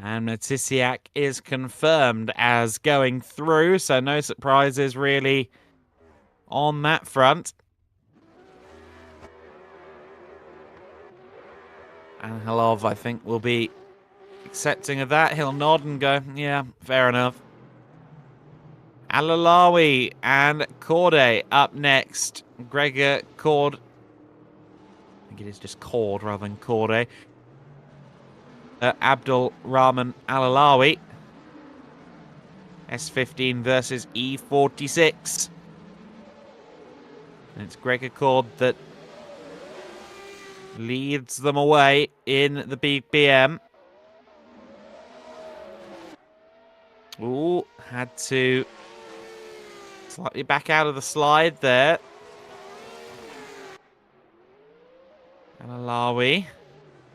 And Matisyak is confirmed as going through, so no surprises really on that front. Angelov, I think, will be accepting of that. He'll nod and go, yeah, fair enough. Alawi and Korde up next. Gregor Korde. I think it is just Korde rather than Korde. Abdul Rahman Alawi. S15 versus E46. And it's Gregor Korde that leads them away in the BBM. Ooh, had to slightly back out of the slide there. And Alawi.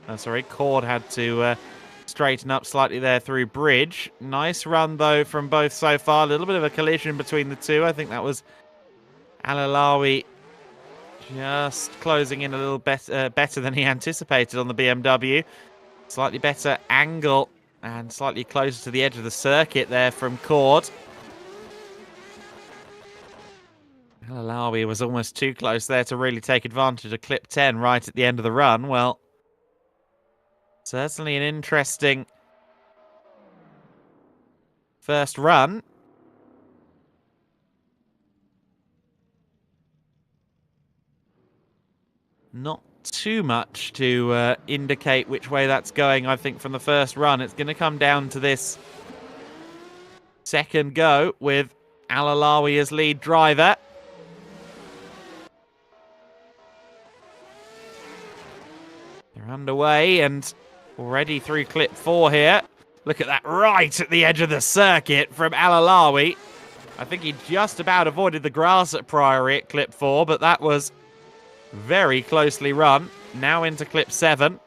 Oh, sorry, Korde had to straighten up slightly there through bridge. Nice run, though, from both so far. A little bit of a collision between the two. I think that was Alawi just closing in a little better than he anticipated on the BMW. Slightly better angle and slightly closer to the edge of the circuit there from Korde. Alawi was almost too close there to really take advantage of clip 10 right at the end of the run. Well, certainly an interesting first run. Not too much to indicate which way that's going, I think, from the first run. It's going to come down to this second go with Alawi as lead driver. They're underway and already through clip 4 here. Look at that, right at the edge of the circuit from Alawi. I think he just about avoided the grass at Priory at clip 4, but that was very closely run. Now into clip 7.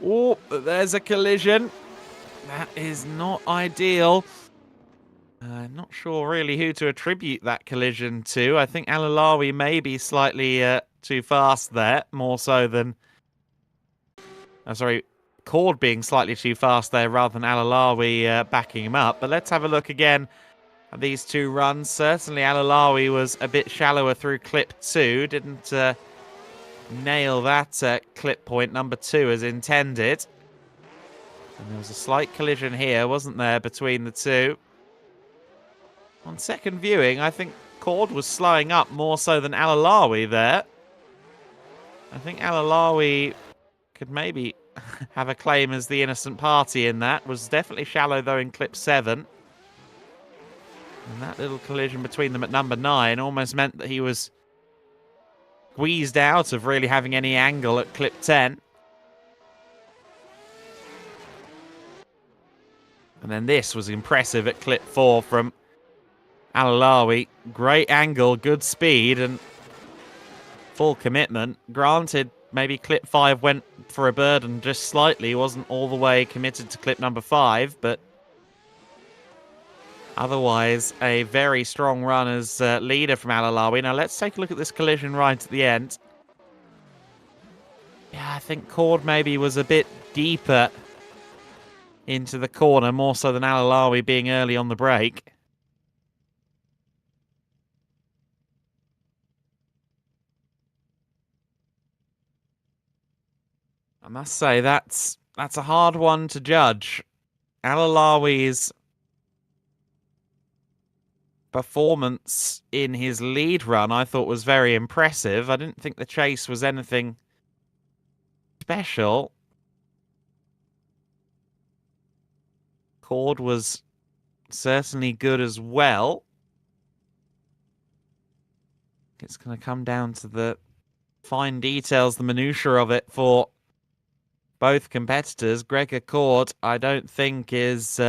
Oh, there's a collision. That is not ideal. Not sure really who to attribute that collision to. I think Alawi may be slightly too fast there, more so than... Korde being slightly too fast there rather than Alawi backing him up. But let's have a look again at these two runs. Certainly Alawi was a bit shallower through clip 2. Didn't nail that clip point number 2 as intended. And there was a slight collision here, wasn't there, between the two. On second viewing, I think Korde was slowing up more so than Alawi there. I think Alawi could maybe have a claim as the innocent party in that. Was definitely shallow, though, in clip 7. And that little collision between them at number 9 almost meant that he was squeezed out of really having any angle at clip 10. And then this was impressive at clip 4 from Alawi. Great angle, good speed, and full commitment. Granted, maybe clip 5 went for a burden just slightly, wasn't all the way committed to clip number 5, but otherwise a very strong run as leader from Alawi. Now let's take a look at this collision right at the end. Yeah, I think Korde maybe was a bit deeper into the corner, more so than Alawi being early on the break. I must say, that's a hard one to judge. Alawi's performance in his lead run, I thought, was very impressive. I didn't think the chase was anything special. Korde was certainly good as well. It's going to come down to the fine details, the minutiae of it for both competitors. Gregor Korde, I don't think is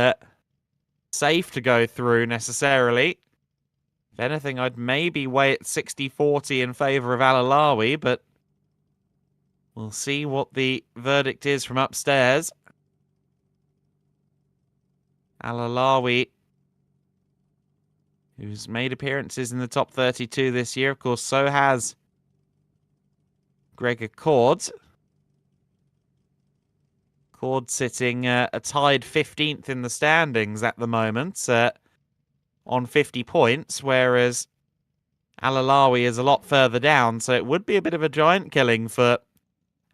safe to go through necessarily. If anything, I'd maybe weigh it 60-40 in favour of Alawi, but we'll see what the verdict is from upstairs. Alawi, who's made appearances in the top 32 this year, of course, so has Gregor Korde. Korde sitting a tied 15th in the standings at the moment on 50 points, whereas Alawi is a lot further down, so it would be a bit of a giant killing for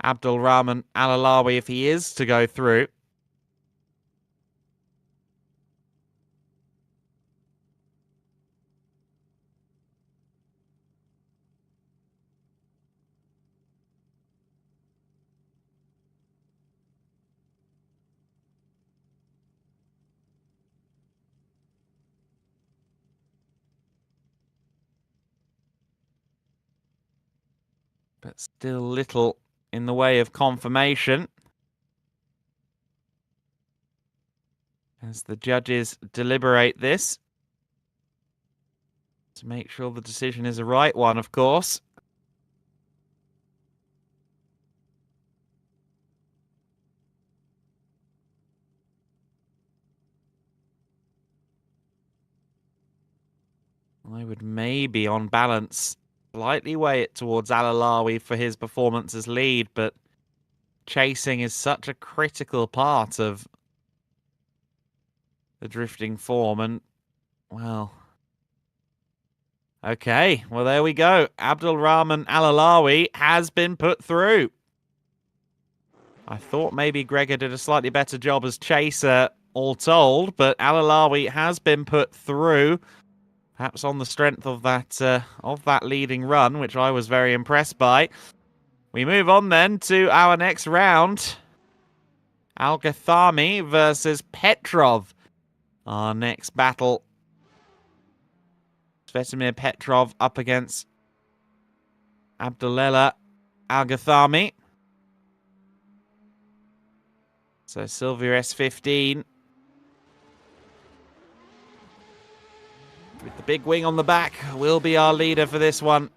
Abdul Rahman Alawi if he is to go through. But still little in the way of confirmation as the judges deliberate this to make sure the decision is a right one, of course. I would maybe, on balance, slightly weigh it towards Alawi for his performance as lead, but chasing is such a critical part of the drifting form, and, well... Okay, well, there we go. Abdulrahman Alawi has been put through. I thought maybe Gregor did a slightly better job as chaser, all told, but Alawi has been put through. Perhaps on the strength of that leading run, which I was very impressed by. We move on then to our next round. Al-Ghathami versus Petrov. Our next battle. Svetomir Petrov up against Abdullela Al-Ghathami. So Silvia S15. With the big wing on the back, will be our leader for this one.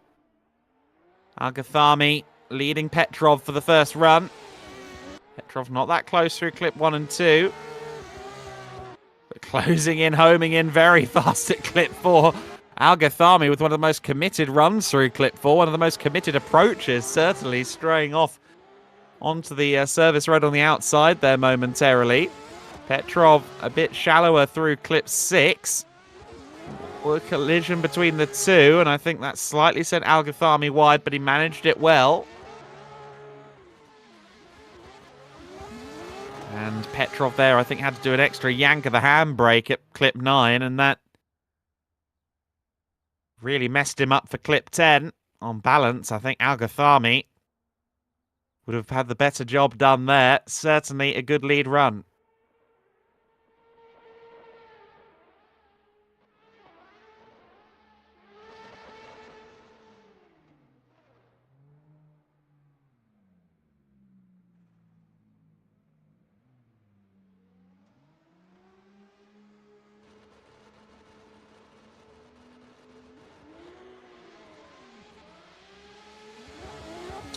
Al-Ghathami leading Petrov for the first run. Petrov not that close through clip 1 and 2. But closing in, homing in very fast at clip 4. Al-Ghathami with one of the most committed runs through clip 4. One of the most committed approaches, certainly straying off onto the service road on the outside there momentarily. Petrov a bit shallower through clip 6. A collision between the two, and I think that slightly sent Al-Ghathami wide, but he managed it well. And Petrov there, I think, had to do an extra yank of the handbrake at clip 9, and that really messed him up for clip 10. On balance, I think Al-Ghathami would have had the better job done there. Certainly a good lead run.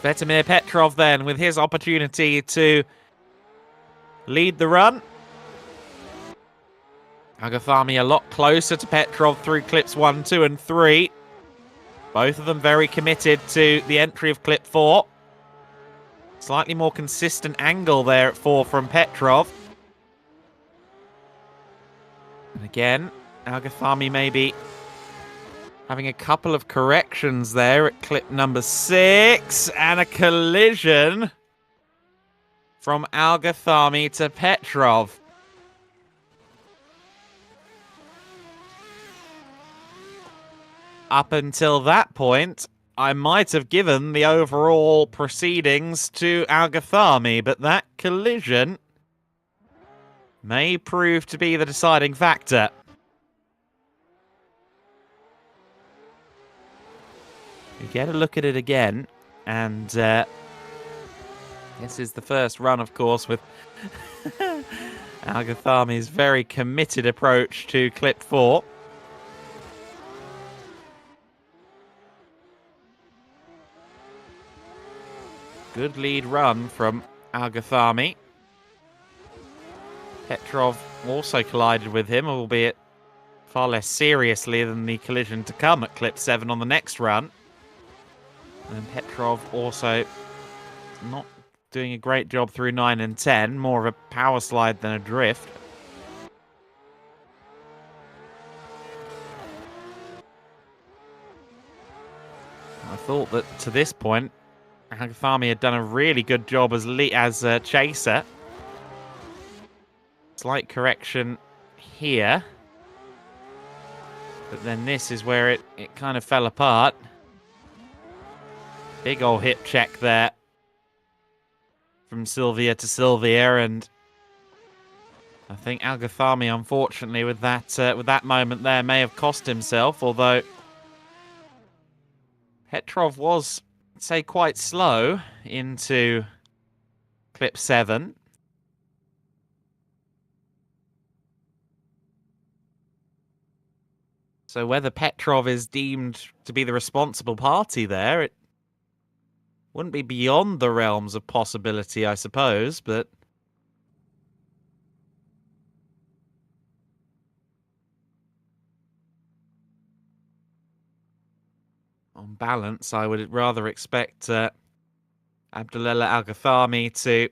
Svetomir Petrov then with his opportunity to lead the run. Al-Ghathami a lot closer to Petrov through clips 1, 2 and 3. Both of them very committed to the entry of clip 4. Slightly more consistent angle there at 4 from Petrov. And again, Al-Ghathami maybe having a couple of corrections there at clip number 6. And a collision from Al-Ghathami to Petrov. Up until that point, I might have given the overall proceedings to Al-Ghathami, but that collision may prove to be the deciding factor. You get a look at it again, and this is the first run, of course, with Al-Ghathami's very committed approach to clip 4. Good lead run from Al-Ghathami. Petrov also collided with him, albeit far less seriously than the collision to come at clip 7 on the next run. And Petrov also not doing a great job through 9 and 10. More of a power slide than a drift. I thought that to this point, Al-Ghathami had done a really good job as chaser. Slight correction here. But then this is where it kind of fell apart. Big old hip check there from Silvia to Silvia, and I think Al-Ghathami, unfortunately, with that moment there, may have cost himself. Although Petrov was, I'd say, quite slow into clip 7. So whether Petrov is deemed to be the responsible party there, it wouldn't be beyond the realms of possibility, I suppose, but on balance, I would rather expect Abdullah Al-Ghathami to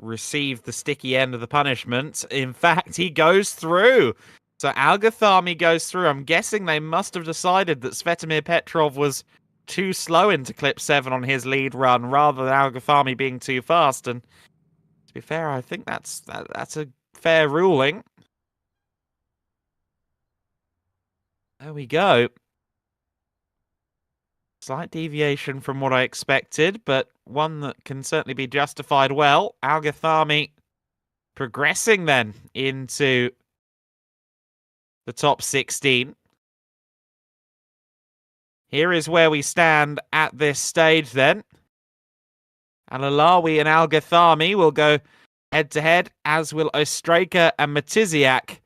receive the sticky end of the punishment. In fact, he goes through. So Al-Ghathami goes through. I'm guessing they must have decided that Svetomir Petrov was too slow into clip 7 on his lead run, rather than Al-Ghathami being too fast. And to be fair, I think that's a fair ruling. There we go. Slight deviation from what I expected, but one that can certainly be justified well. Al-Ghathami progressing then into the top 16. Here is where we stand at this stage then. Alawi and Al-Ghathami will go head-to-head, as will Ostraka and Matisyak.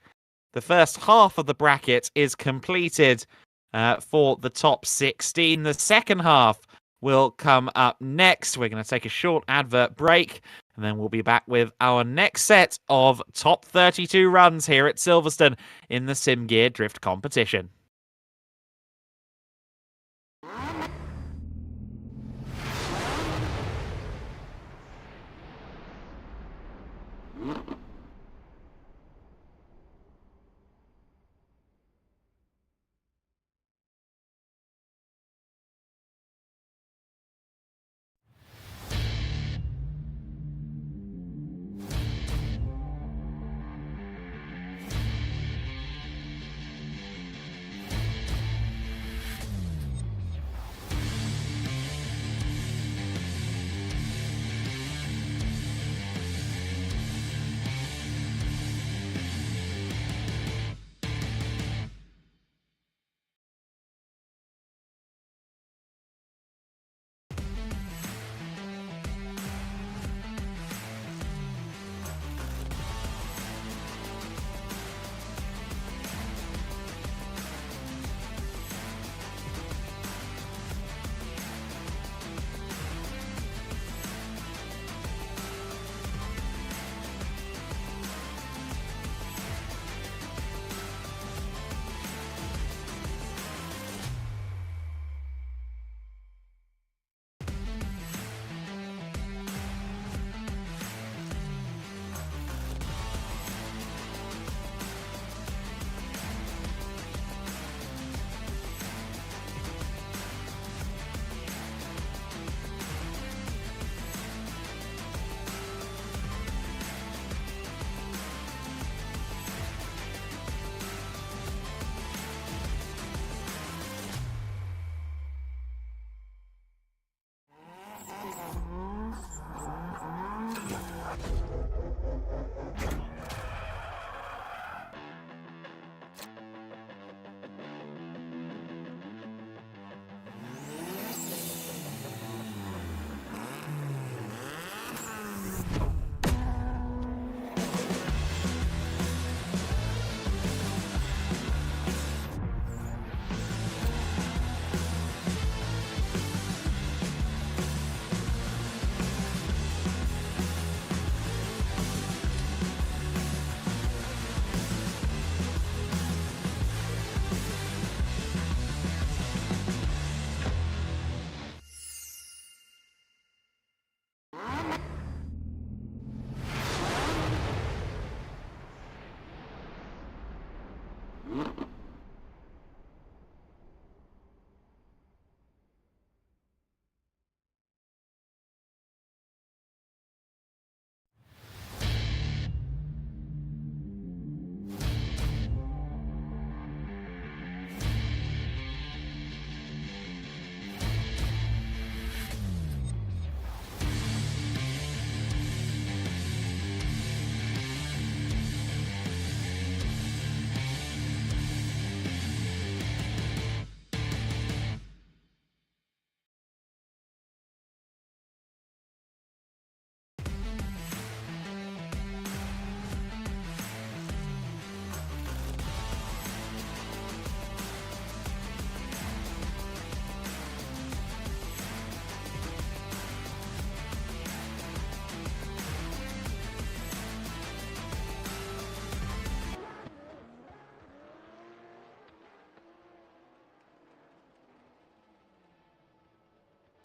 The first half of the bracket is completed for the top 16. The second half will come up next. We're going to take a short advert break, and then we'll be back with our next set of top 32 runs here at Silverstone in the SIMGEAR Drift competition.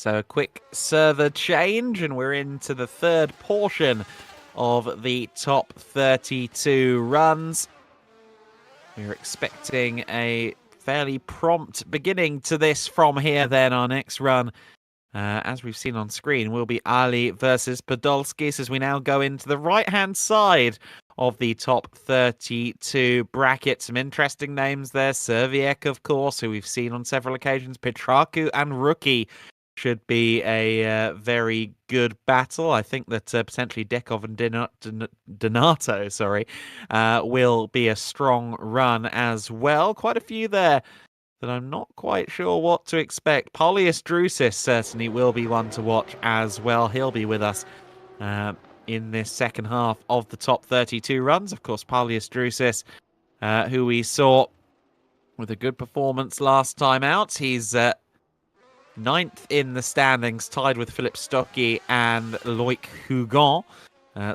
So a quick server change, and we're into the third portion of the top 32 runs. We're expecting a fairly prompt beginning to this from here then. Our next run, as we've seen on screen, will be Ali versus Podolskis as we now go into the right-hand side of the top 32 bracket. Some interesting names there. Serviek, of course, who we've seen on several occasions. Petraku and Rookie should be a very good battle. I think that potentially Dekov and Donato, will be a strong run as well. Quite a few there that I'm not quite sure what to expect. Jucys Jucys certainly will be one to watch as well. He'll be with us in this second half of the top 32 runs. Of course, Jucys Jucys, who we saw with a good performance last time out. He's ninth in the standings, tied with Philippe Stocky and Loic Hugon.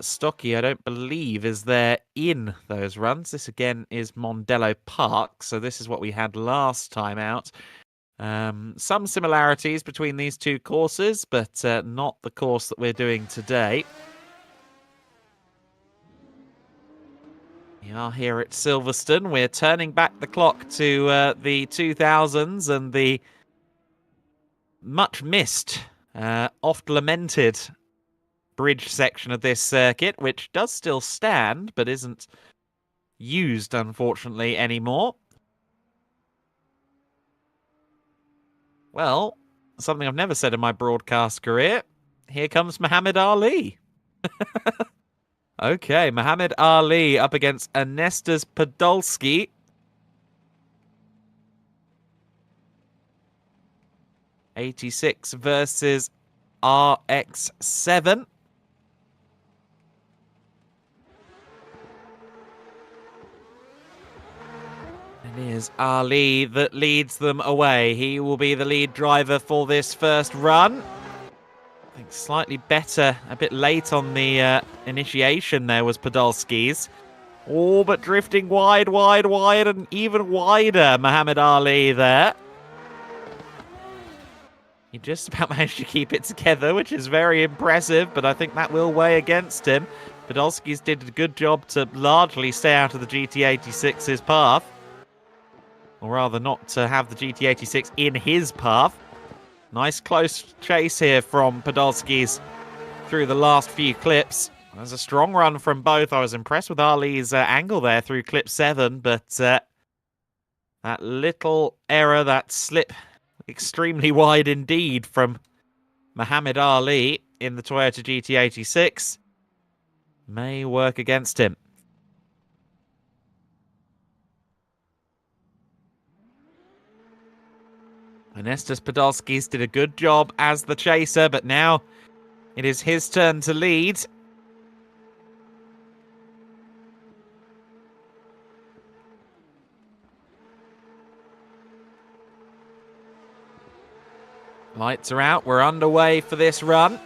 Stocky, I don't believe, is there in those runs. This again is Mondello Park, so this is what we had last time out. Some similarities between these two courses, but not the course that we're doing today. We are here at Silverstone. We're turning back the clock to the 2000s and the much missed, oft lamented bridge section of this circuit, which does still stand but isn't used, unfortunately, anymore. Well, something I've never said in my broadcast career. Here comes Muhammad Ali. Okay, Muhammad Ali up against Ernestas Podolski. 86 versus RX7. It is Ali that leads them away. He will be the lead driver for this first run. I think slightly better, a bit late on the initiation there was Podolski's. Oh, but drifting wide, and even wider, Muhammad Ali there. He just about managed to keep it together, which is very impressive, but I think that will weigh against him. Podolski's did a good job to largely stay out of the GT86's path. Or rather, not to have the GT86 in his path. Nice close chase here from Podolski's through the last few clips. There's a strong run from both. I was impressed with Ali's angle there through clip 7, but that little error, that slip, extremely wide indeed from Muhammad Ali in the Toyota GT86, may work against him. Ernestas Podolskis did a good job as the chaser, but now it is his turn to lead. Lights are out. We're underway for this run.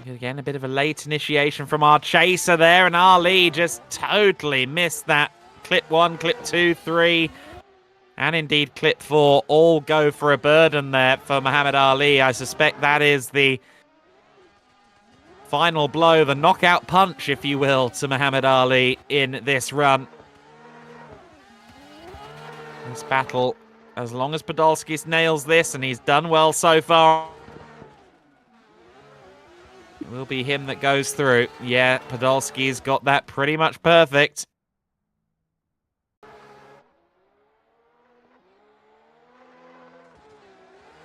Again, a bit of a late initiation from our chaser there, and Ali just totally missed that. Clip 1, clip 2, 3, and indeed clip 4 all go for a burden there for Muhammad Ali. I suspect that is the final blow, the knockout punch, if you will, to Muhammad Ali in this run. This battle, as long as Podolskis nails this, and he's done well so far, it will be him that goes through. Yeah, Podolski's got that pretty much perfect.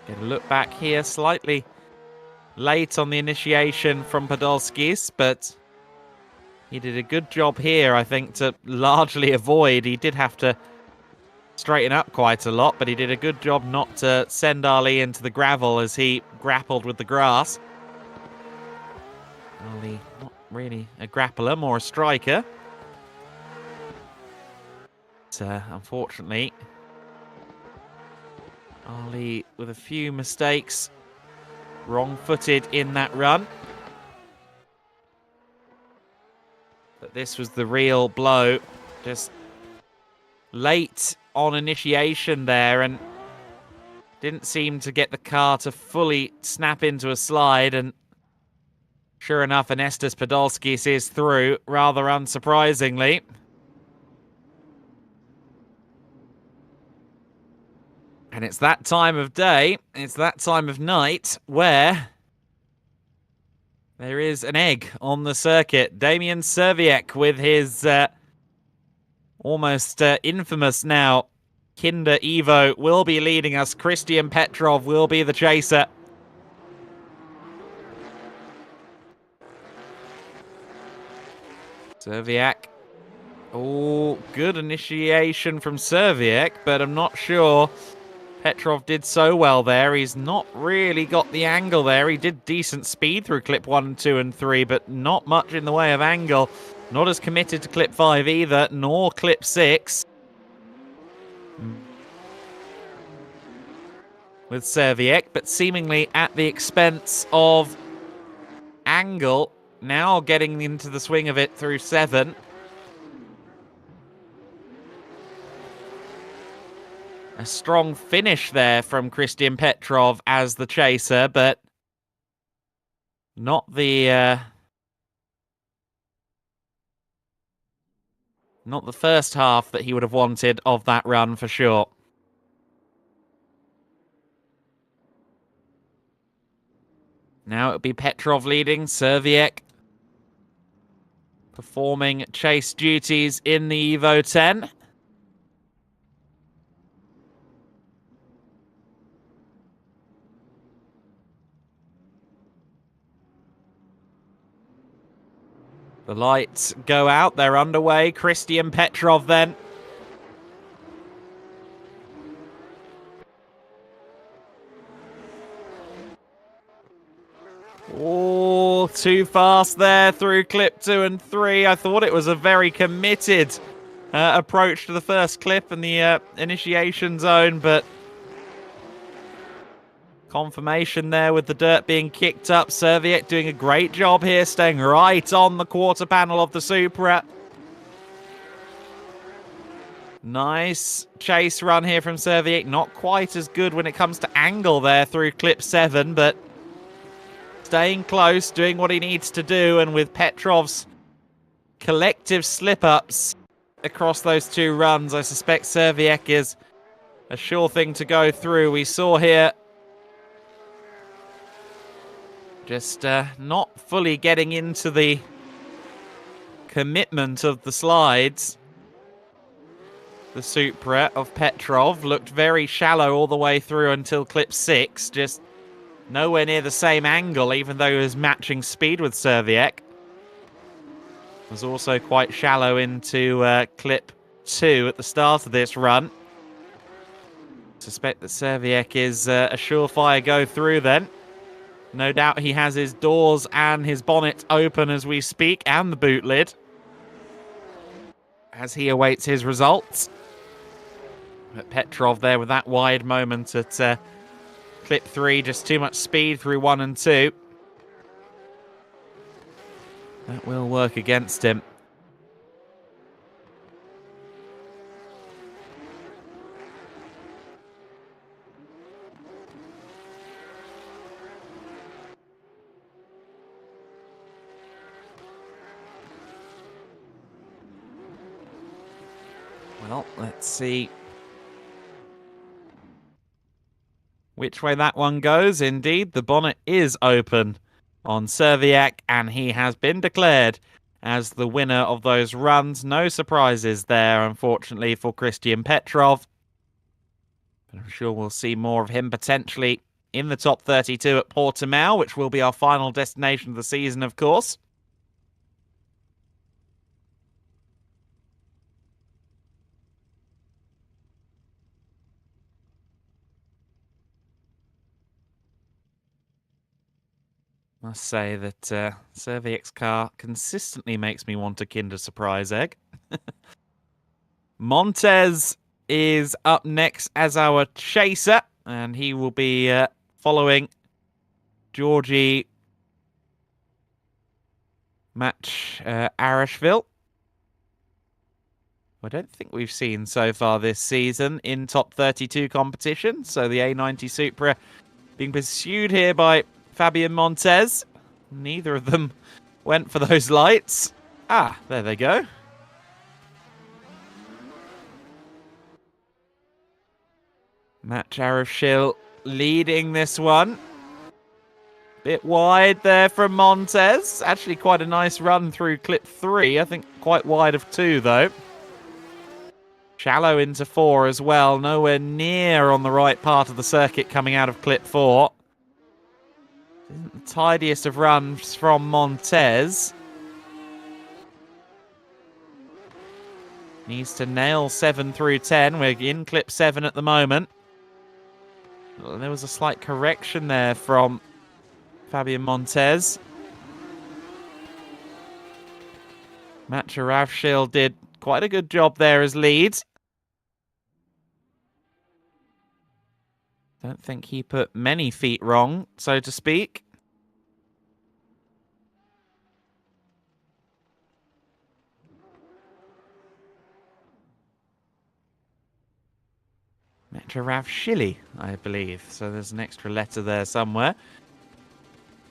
Get a look back here, slightly late on the initiation from Podolskis, but he did a good job here, I think, to largely avoid. He did have to straighten up quite a lot, but he did a good job not to send Ali into the gravel as he grappled with the grass. Ali, not really a grappler, more a striker. But, unfortunately, Ali with a few mistakes, wrong-footed in that run. But this was the real blow, just late on initiation there and didn't seem to get the car to fully snap into a slide, and sure enough, Anestas Podolskis is through, rather unsurprisingly. And it's that time of day, it's that time of night where there is an egg on the circuit. Damian Serviek with his almost infamous now Kinder Evo will be leading us. Christian Petrov will be the chaser. Serviek. Oh, good initiation from Serviek, but I'm not sure Petrov did so well there. He's not really got the angle there. He did decent speed through clip 1, 2, and 3, but not much in the way of angle. Not as committed to clip 5 either, nor clip 6. With Serviek, but seemingly at the expense of angle. Now getting into the swing of it through 7. A strong finish there from Christian Petrov as the chaser, but not the first half that he would have wanted of that run for sure. Now it'll be Petrov leading, Serviek performing chase duties in the Evo 10. The lights go out, they're underway. Christian Petrov then. Oh, too fast there through clip 2 and 3. I thought it was a very committed approach to the first clip and the initiation zone, but confirmation there with the dirt being kicked up. Serviek doing a great job here, staying right on the quarter panel of the Supra. Nice chase run here from Serviek. Not quite as good when it comes to angle there through clip 7, but staying close, doing what he needs to do, and with Petrov's collective slip-ups across those 2 runs, I suspect Serviek is a sure thing to go through. We saw here just not fully getting into the commitment of the slides. The Supra of Petrov looked very shallow all the way through until clip 6, just nowhere near the same angle, even though he was matching speed with Serviek. Was also quite shallow into clip 2 at the start of this run. Suspect that Serviek is a surefire go through then. No doubt he has his doors and his bonnet open as we speak, and the boot lid, as he awaits his results. But Petrov there with that wide moment at clip 3, just too much speed through 1 and 2. That will work against him. Well, let's see which way that one goes. Indeed, the bonnet is open on Serviek, and he has been declared as the winner of those runs. No surprises there, unfortunately, for Christian Petrov. But I'm sure we'll see more of him potentially in the top 32 at Portimao, which will be our final destination of the season, of course. Must say that Serviek's car consistently makes me want a Kinder Surprise egg. Montez is up next as our chaser, and he will be following Georgi Arashvili. I don't think we've seen so far this season in top 32 competition. So the A90 Supra being pursued here by Fabian Montez. Neither of them went for those lights. Ah, there they go. Matt Jarashil leading this one. Bit wide there from Montez. Actually quite a nice run through clip 3. I think quite wide of 2 though. Shallow into 4 as well. Nowhere near on the right part of the circuit coming out of clip 4. Isn't the tidiest of runs from Montez. Needs to nail 7 through 10. We're in clip 7 at the moment. There was a slight correction there from Fabian Montez. Matt Jarashil did quite a good job there as lead. Don't think he put many feet wrong, so to speak. Matarashvili, I believe. So there's an extra letter there somewhere.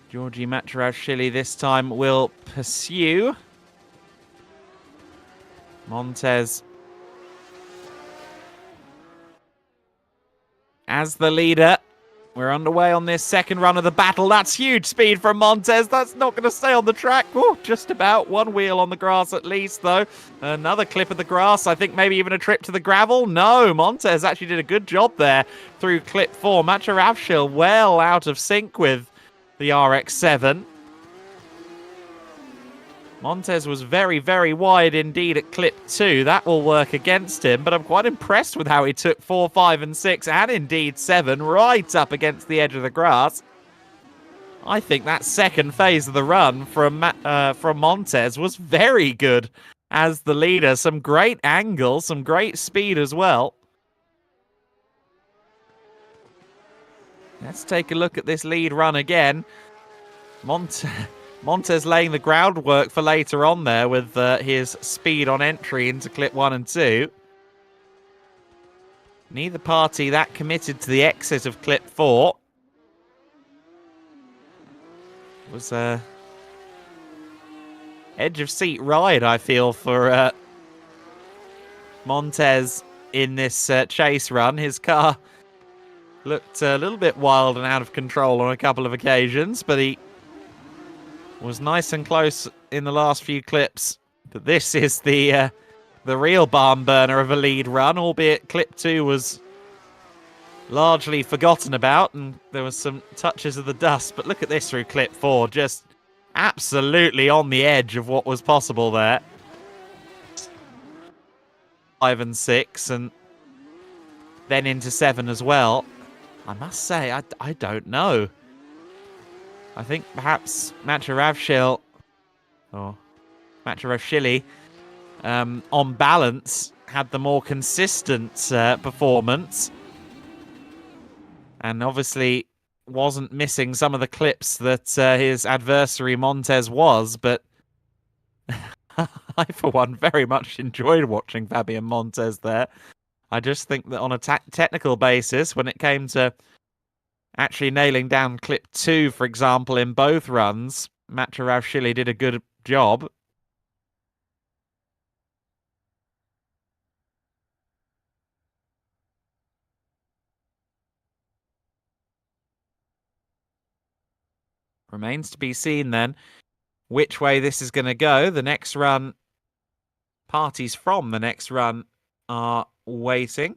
Georgi Matarashvili this time will pursue. Montez as the leader. We're underway on this second run of the battle. That's huge speed from Montez. That's not going to stay on the track. Ooh, just about one wheel on the grass at least, though. Another clip of the grass. I think maybe even a trip to the gravel. No, Montez actually did a good job there through clip 4. Matarashvili well out of sync with the RX-7. Montez was very, very wide indeed at clip 2. That will work against him, but I'm quite impressed with how he took 4, 5, and 6, and indeed 7, right up against the edge of the grass. I think that second phase of the run from Montez was very good as the leader. Some great angles, some great speed as well. Let's take a look at this lead run again. Montez laying the groundwork for later on there with his speed on entry into clip 1 and 2. Neither party that committed to the exit of clip 4. It was a edge of seat ride, I feel, for Montez in this chase run. His car looked a little bit wild and out of control on a couple of occasions, but he was nice and close in the last few clips. But this is the real barn burner of a lead run, albeit clip 2 was largely forgotten about and there was some touches of the dust. But look at this through clip 4, just absolutely on the edge of what was possible there. 5 and 6 and then into 7 as well. I must say, I don't know. I think perhaps Matarashvili, on balance, had the more consistent performance. And obviously wasn't missing some of the clips that his adversary Montez was. But I, for one, very much enjoyed watching Fabian Montez there. I just think that on a technical basis, when it came to actually nailing down clip 2, for example, in both runs, Matarashvili did a good job. Remains to be seen then which way this is going to go. The next run, parties from the next run are waiting.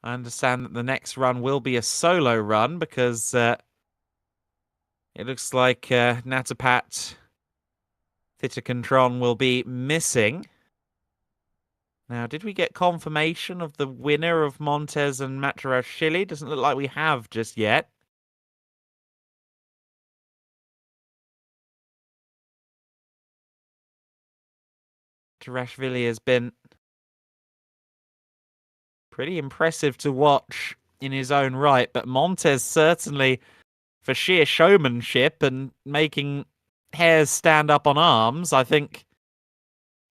I understand that the next run will be a solo run because it looks like Natapat Thittakantron will be missing. Now, did we get confirmation of the winner of Montez and Matarashvili? Doesn't look like we have just yet. Matarashvili has been pretty impressive to watch in his own right, but Montez certainly, for sheer showmanship and making hairs stand up on arms, I think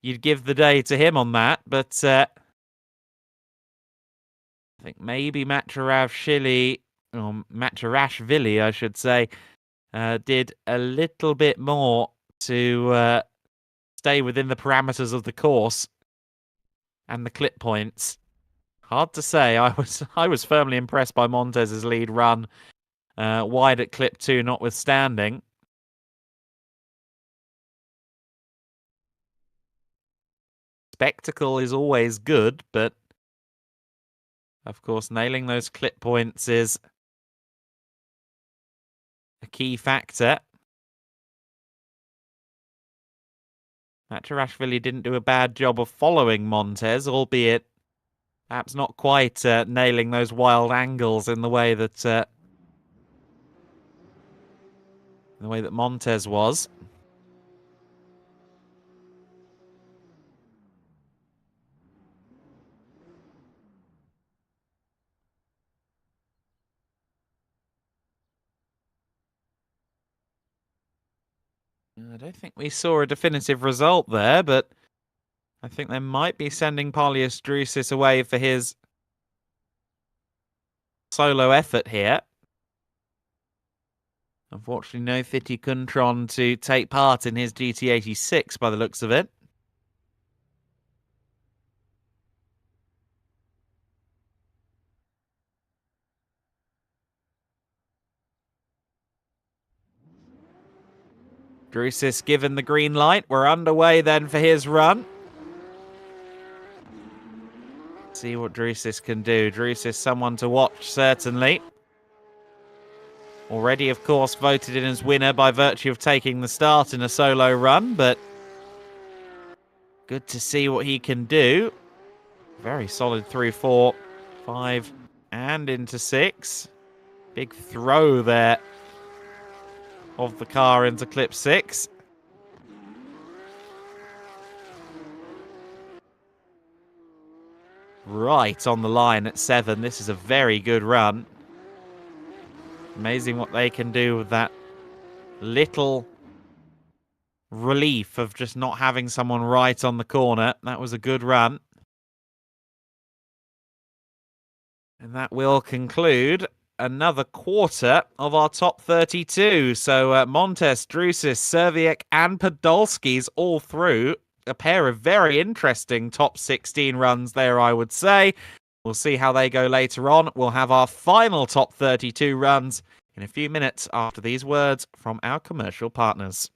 you'd give the day to him on that, but I think maybe Matarashvili, I should say, did a little bit more to stay within the parameters of the course and the clip points. Hard to say. I was firmly impressed by Montez's lead run, wide at clip 2 notwithstanding. Spectacle is always good, but of course nailing those clip points is a key factor. Matarashvili didn't do a bad job of following Montez, albeit perhaps not quite nailing those wild angles in the way that Montez was. I don't think we saw a definitive result there, but I think they might be sending Paulius Jucys away for his solo effort here. Unfortunately, no Thiti Kuntron to take part in his GT86 by the looks of it. Jucys given the green light. We're underway then for his run. See what Jucys can do. Jucys, someone to watch, certainly. Already, of course, voted in as winner by virtue of taking the start in a solo run, but good to see what he can do. Very solid through 4, 5, and into 6. Big throw there of the car into clip 6. Right on the line at 7. This is a very good run. Amazing what they can do with that little relief of just not having someone right on the corner. That was a good run. And that will conclude another quarter of our top 32. So Montes, Jucys, Serviek and Podolski's all through. A pair of very interesting top 16 runs there, I would say. We'll see how they go later on. We'll have our final top 32 runs in a few minutes after these words from our commercial partners.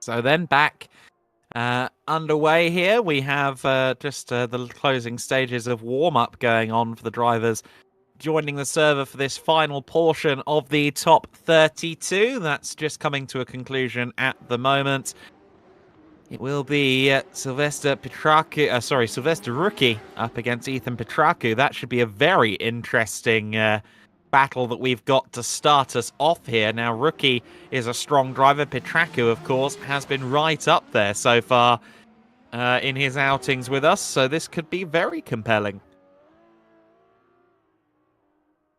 So then back underway here. We have just the closing stages of warm-up going on for the drivers joining the server for this final portion of the top 32. That's just coming to a conclusion at the moment. It will be Sylvester Rookie up against Ethan Petraku. That should be a very interesting battle that we've got to start us off here. Now, Rookie is a strong driver. Petraku, of course, has been right up there so far in his outings with us, so this could be very compelling.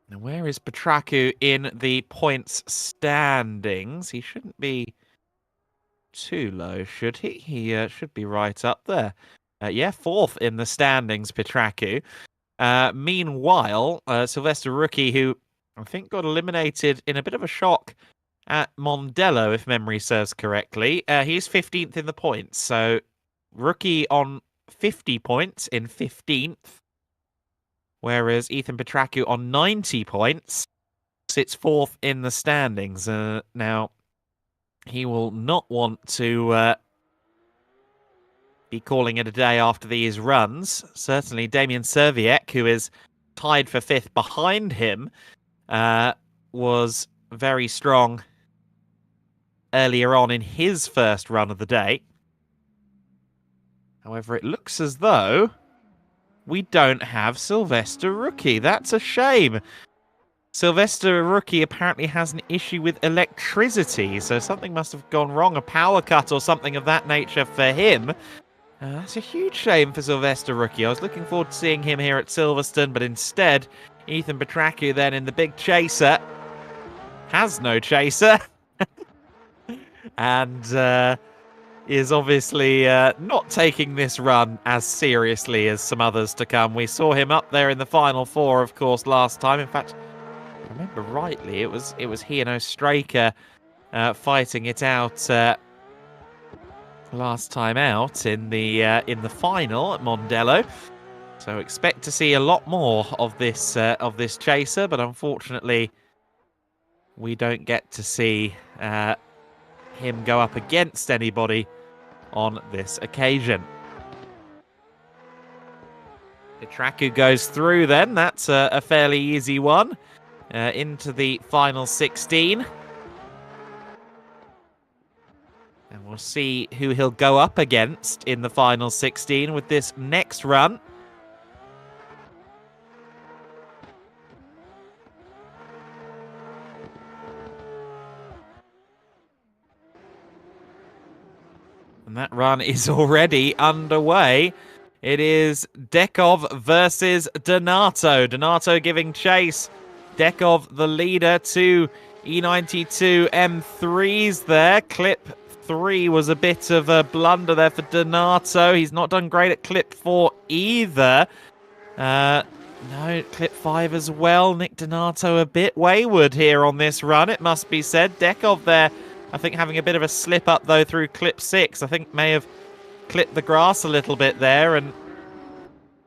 Now, where is Petraku in the points standings? He shouldn't be too low, should he? He should be right up there. Yeah, fourth in the standings, Petraku. Meanwhile, Sylvester Rookie, who I think got eliminated in a bit of a shock at Mondello, if memory serves correctly, he's 15th in the points. So Rookie on 50 points in 15th, whereas Ethan Petraku on 90 points sits fourth in the standings. Now, he will not want to be calling it a day after these runs. Certainly Damien Serviek, who is tied for fifth behind him, was very strong earlier on in his first run of the day. However, it looks as though we don't have Sylvester Rookie. That's a shame. Sylvester Rookie apparently has an issue with electricity, so something must have gone wrong, a power cut or something of that nature for him. That's a huge shame for Sylvester Rookie. I was looking forward to seeing him here at Silverstone, but instead, Ethan Petraku then in the big chaser has no chaser and is obviously not taking this run as seriously as some others to come. We saw him up there in the final four, of course, last time. In fact, if I remember rightly, it was he and Ostraker fighting it out last time out in the final at Mondello. So expect to see a lot more of this chaser, but unfortunately, we don't get to see him go up against anybody on this occasion. Petraku goes through then. That's a fairly easy one. Into the final 16. And we'll see who he'll go up against in the final 16 with this next run. And that run is already underway. It is Dekov versus Donato. Donato giving chase. Dekov the leader to E92 M3s there. Clip 3 was a bit of a blunder there for Donato. He's not done great at clip 4 either. No, clip 5 as well. Nick Donato a bit wayward here on this run, it must be said. Dekov there, I think, having a bit of a slip up, though, through clip 6. I think may have clipped the grass a little bit there and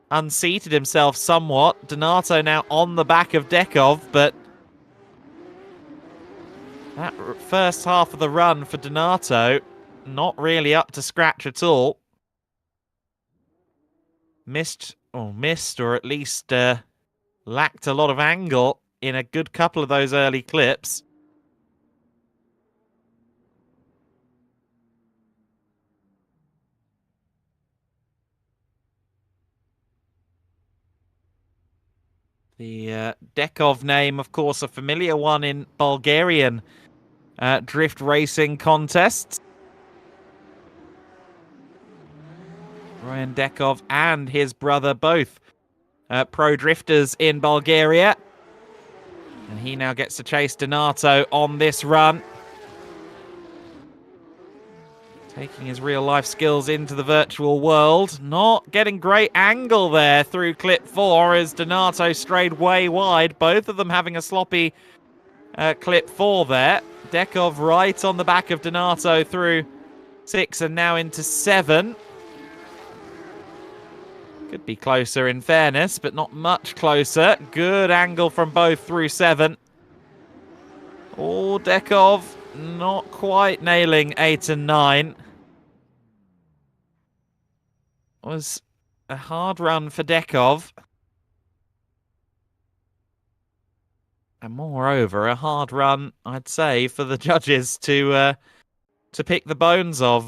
unseated himself somewhat. Donato now on the back of Dekov, but that first half of the run for Donato, not really up to scratch at all. Missed, or at least lacked a lot of angle in a good couple of those early clips. The Dekov name, of course, a familiar one in Bulgarian drift racing contests. Ryan Dekov and his brother both pro drifters in Bulgaria. And he now gets to chase Donato on this run. Taking his real-life skills into the virtual world. Not getting great angle there through clip 4 as Donato strayed way wide. Both of them having a sloppy clip 4 there. Dekov right on the back of Donato through 6 and now into 7. Could be closer in fairness, but not much closer. Good angle from both through 7. Oh, Dekov not quite nailing 8 and 9. Was a hard run for Dekov. And moreover, a hard run, I'd say, for the judges to pick the bones of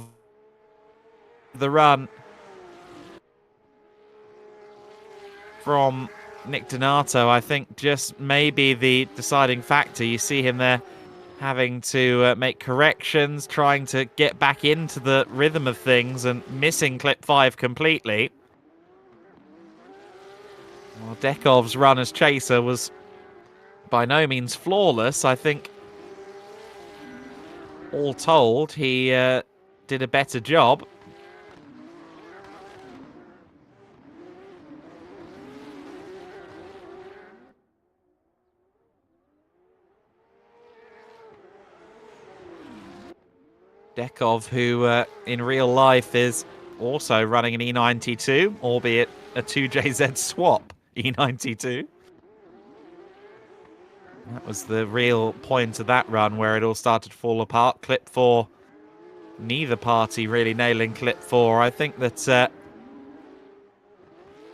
the run from Nick Donato. I think just maybe the deciding factor. You see him there having to make corrections, trying to get back into the rhythm of things and missing clip 5 completely. Well, Dekov's run as chaser was by no means flawless. I think all told, he did a better job. Dekov, who in real life is also running an E92, albeit a 2JZ swap E92. That was the real point of that run where it all started to fall apart. Clip 4, neither party really nailing clip 4. I think that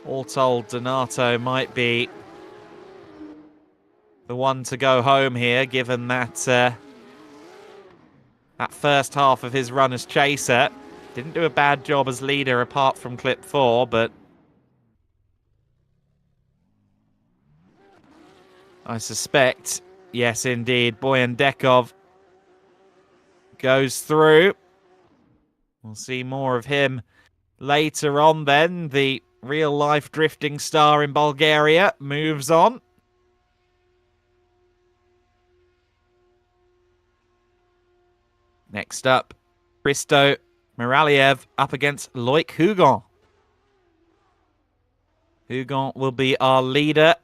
all told, Donato might be the one to go home here, given that that first half of his run as chaser. Didn't do a bad job as leader apart from clip 4, but I suspect, yes indeed, Boyan Dekov goes through. We'll see more of him later on then. The real-life drifting star in Bulgaria moves on. Next up, Hristo Miraliev up against Loic Hugon. Hugon will be our leader.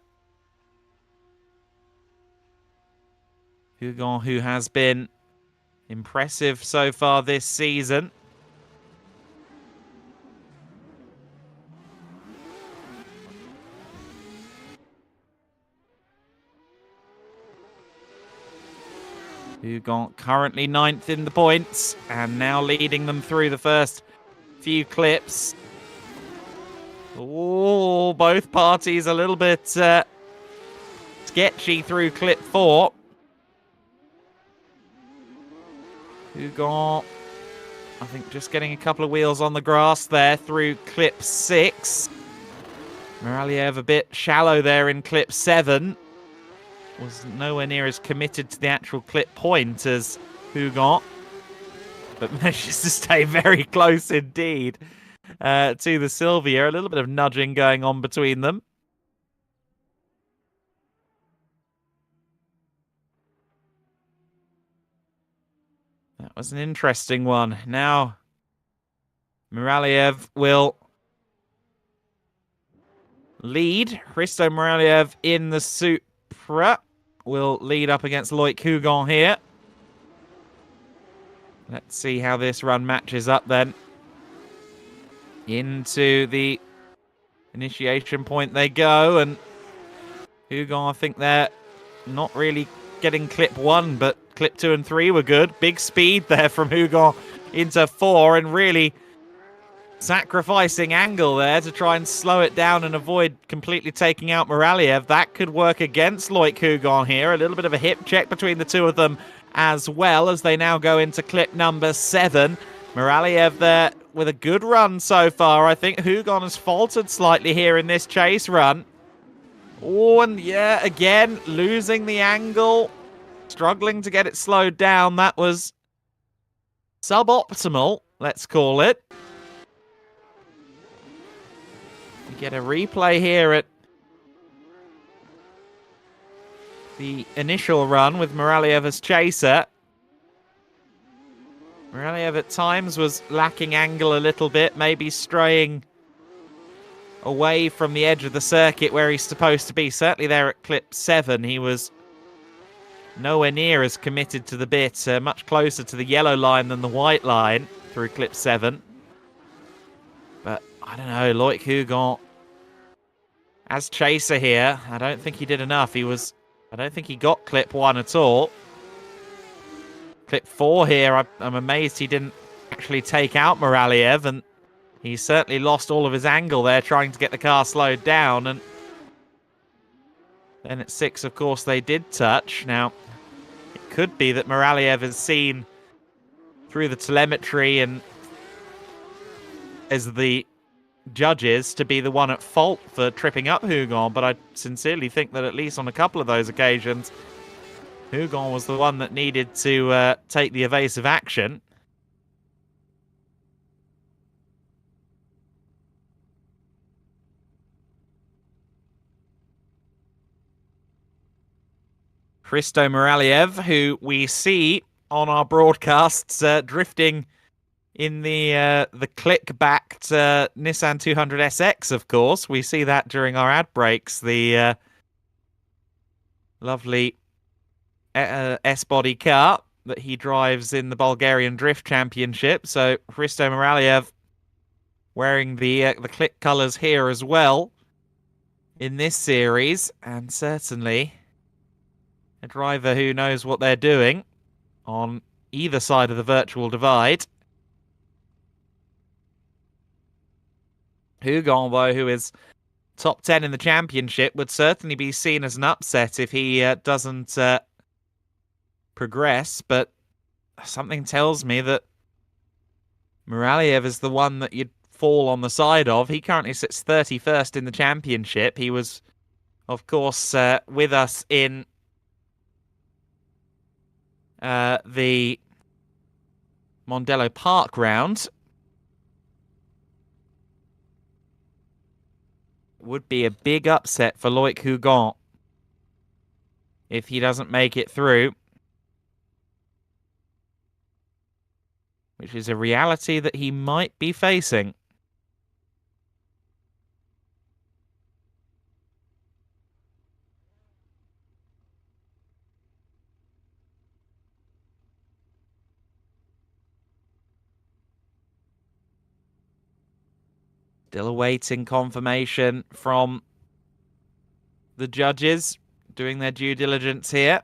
Hugon, who has been impressive so far this season. Hugon currently 9th in the points and now leading them through the first few clips. Oh, both parties a little bit sketchy through clip 4. Hugon, I think, just getting a couple of wheels on the grass there through clip 6. Miraliev a bit shallow there in clip 7. Was nowhere near as committed to the actual clip point as Hugon, but manages to stay very close indeed to the Sylvia. A little bit of nudging going on between them. That was an interesting one. Now, Miraliev will lead. Hristo Miraliev in the Supra will lead up against Loic Hugon here. Let's see how this run matches up then. Into the initiation point they go, and Hugon, I think they're not really getting clip 1, but clip 2 and 3 were good. Big speed there from Hugon into 4, and really sacrificing angle there to try and slow it down and avoid completely taking out Miraliev. That could work against Loic Hugon here. A little bit of a hip check between the two of them as well as they now go into clip number 7. Miraliev there with a good run so far. I think Hugon has faltered slightly here in this chase run. Oh, and yeah, again, losing the angle. Struggling to get it slowed down. That was suboptimal, let's call it. We get a replay here at the initial run with Moraliev as chaser. Moraliev at times was lacking angle a little bit, maybe straying away from the edge of the circuit where he's supposed to be. Certainly there at clip 7, he was nowhere near as committed to the bit, much closer to the yellow line than the white line through clip 7. But I don't know, Loic Hugon as chaser here, I don't think he did enough. I don't think he got clip 1 at all. Clip 4 here, I'm amazed he didn't actually take out Moraliev, and he certainly lost all of his angle there trying to get the car slowed down. And then at 6, of course, they did touch. Now, it could be that Moraliev has seen through the telemetry and as the judges to be the one at fault for tripping up Hugon, but I sincerely think that at least on a couple of those occasions, Hugon was the one that needed to take the evasive action. Hristo Moraliev, who we see on our broadcasts drifting in the click-backed Nissan 200SX, of course. We see that during our ad breaks. The lovely S-body car that he drives in the Bulgarian Drift Championship. So Hristo Moraliev wearing the click colours here as well in this series, and certainly a driver who knows what they're doing on either side of the virtual divide. Hugon, though, who is top 10 in the championship, would certainly be seen as an upset if he doesn't progress, but something tells me that Moraliev is the one that you'd fall on the side of. He currently sits 31st in the championship. He was, of course, with us in the Mondello Park round. Would be a big upset for Loic Hugon if he doesn't make it through, which is a reality that he might be facing. Still awaiting confirmation from the judges doing their due diligence here.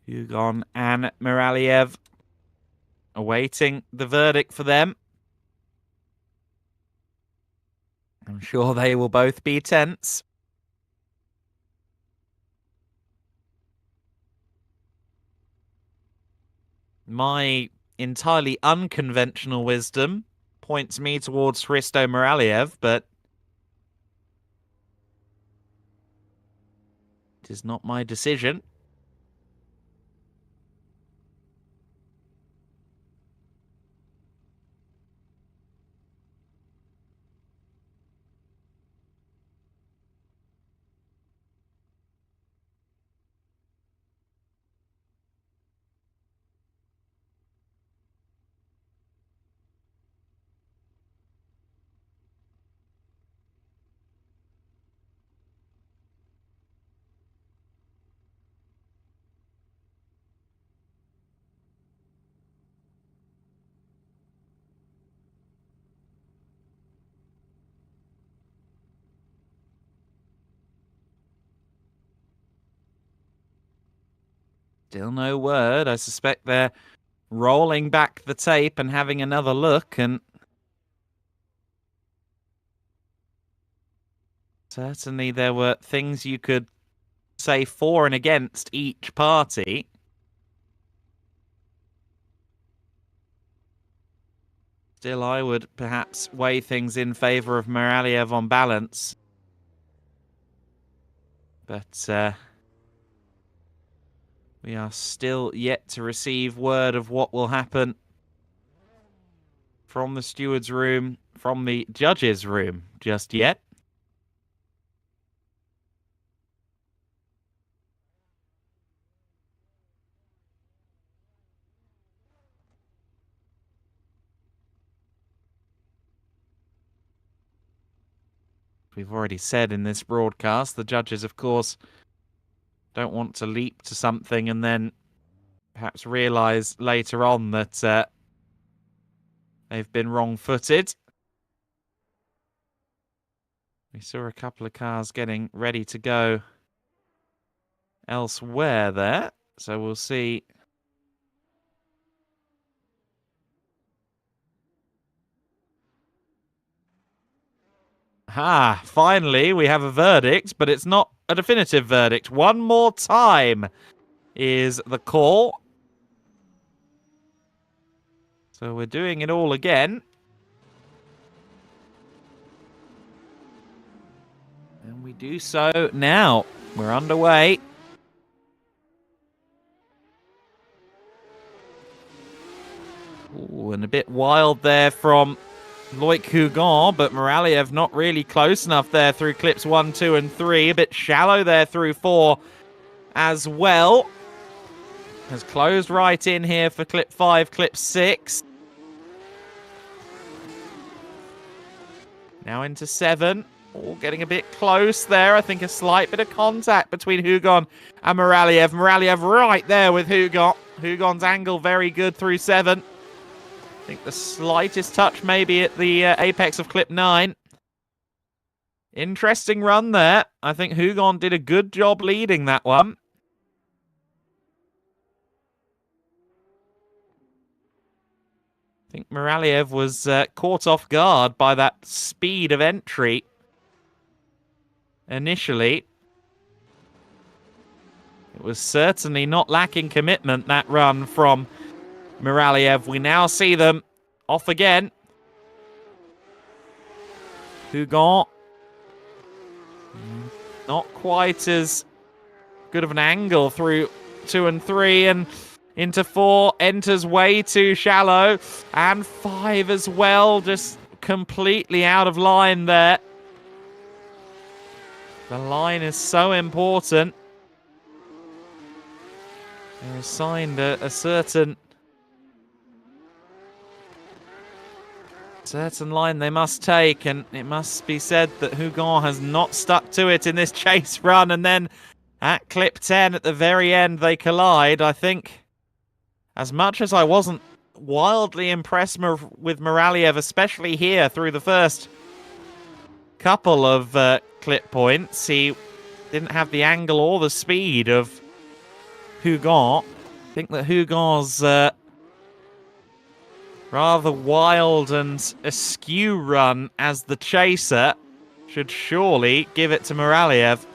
Hugon and Moraliev awaiting the verdict for them. I'm sure they will both be tense. My entirely unconventional wisdom points me towards Hristo Moraliev, but it is not my decision. Still no word. I suspect they're rolling back the tape and having another look, and certainly there were things you could say for and against each party. Still, I would perhaps weigh things in favour of Moraliev on balance. But we are still yet to receive word of what will happen from the steward's room, from the judge's room just yet. We've already said in this broadcast, the judges, of course, don't want to leap to something and then perhaps realise later on that they've been wrong-footed. We saw a couple of cars getting ready to go elsewhere there, so we'll see. Finally we have a verdict, but it's not a definitive verdict. One more time is the call. So we're doing it all again. And we do so now. We're underway. Ooh, and a bit wild there from Loic Hugon, but Moraliev not really close enough there through clips 1, 2, and 3. A bit shallow there through 4 as well. Has closed right in here for clip 5, clip 6. Now into 7. All getting a bit close there. I think a slight bit of contact between Hugon and Moraliev. Moraliev right there with Hugon. Hugon's angle very good through 7. I think the slightest touch maybe at the apex of clip 9. Interesting run there. I think Hugon did a good job leading that one. I think Moraliev was caught off guard by that speed of entry initially. It was certainly not lacking commitment, that run from Moraliev. We now see them off again. Hugon, not quite as good of an angle through 2 and 3, and into 4, enters way too shallow, and 5 as well, just completely out of line there. The line is so important. They're assigned a certain line they must take, and it must be said that Hugon has not stuck to it in this chase run, and then at clip 10 at the very end they collide. I think as much as I wasn't wildly impressed with Moraliev, especially here through the first couple of clip points, he didn't have the angle or the speed of Hugon. I think that Hugon's rather wild and askew run as the chaser should surely give it to Moraliev.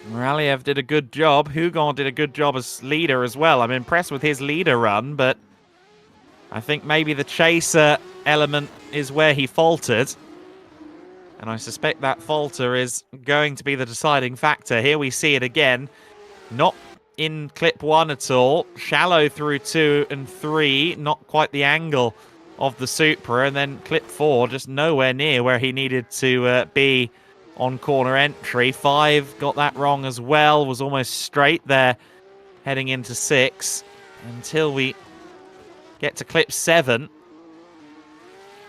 Moraliev did a good job. Hugon did a good job as leader as well. I'm impressed with his leader run, but I think maybe the chaser element is where he faltered. And I suspect that falter is going to be the deciding factor. Here we see it again. Not in clip 1 at all. Shallow through 2 and 3. Not quite the angle of the Supra. And then clip 4, just nowhere near where he needed to be on corner entry. 5 got that wrong as well. Was almost straight there heading into 6. Until we get to clip 7.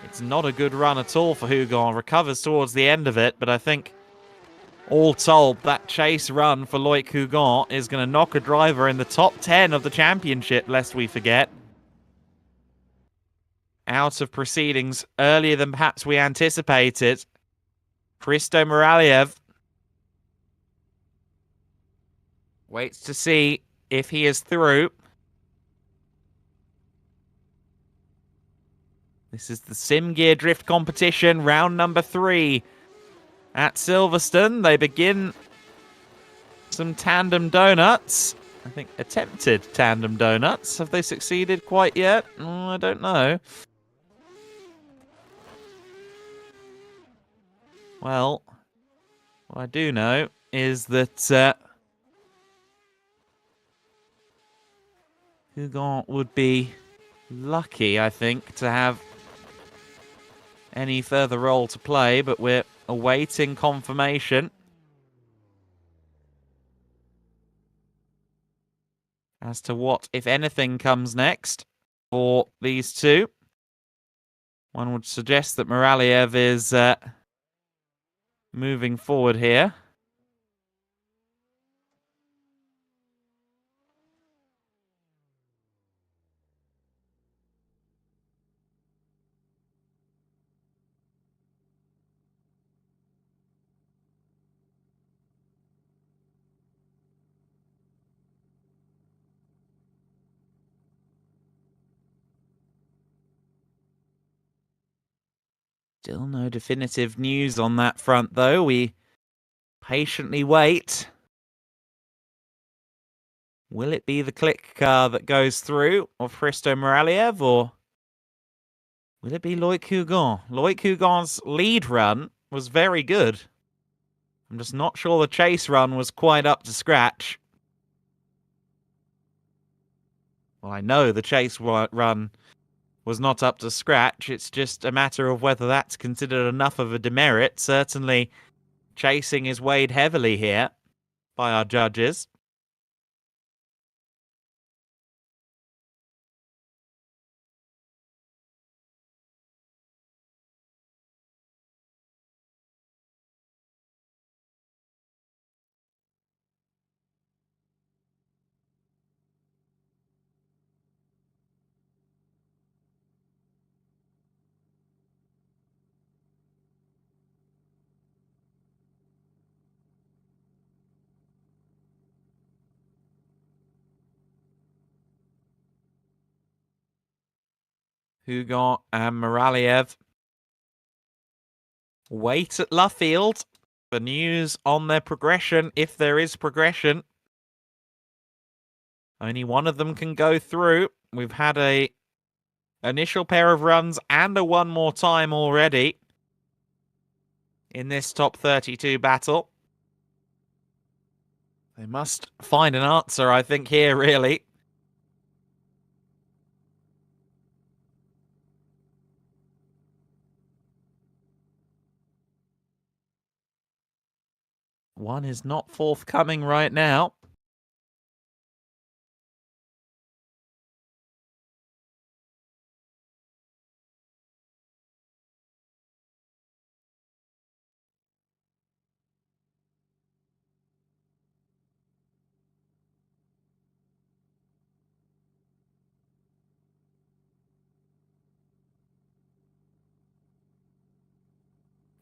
It's not a good run at all for Hugon. Recovers towards the end of it, but I think all told, that chase run for Loic Hugon is going to knock a driver in the top 10 of the championship, lest we forget. Out of proceedings earlier than perhaps we anticipated. Hristo Moraliev Waits to see if he is through. This is the SIMGEAR Drift competition, round number 3 at Silverstone. They begin some tandem donuts. I think attempted tandem donuts. Have they succeeded quite yet? I don't know. Well, what I do know is that Hugon would be lucky, I think, to have any further role to play, but we're awaiting confirmation as to what, if anything, comes next for these two. One would suggest that Moraliev is moving forward here. Still no definitive news on that front, though. We patiently wait. Will it be the click car that goes through of Hristo Moraliev, or will it be Loic Hugon? Loic Hugon's lead run was very good. I'm just not sure the chase run was quite up to scratch. Well, I know the chase run was not up to scratch. It's just a matter of whether that's considered enough of a demerit. Certainly, chasing is weighed heavily here by our judges. Hugon and Moraliev wait at Luffield for news on their progression, if there is progression. Only one of them can go through. We've had a initial pair of runs and a one more time already in this top 32 battle. They must find an answer, I think, here, really. One is not forthcoming right now.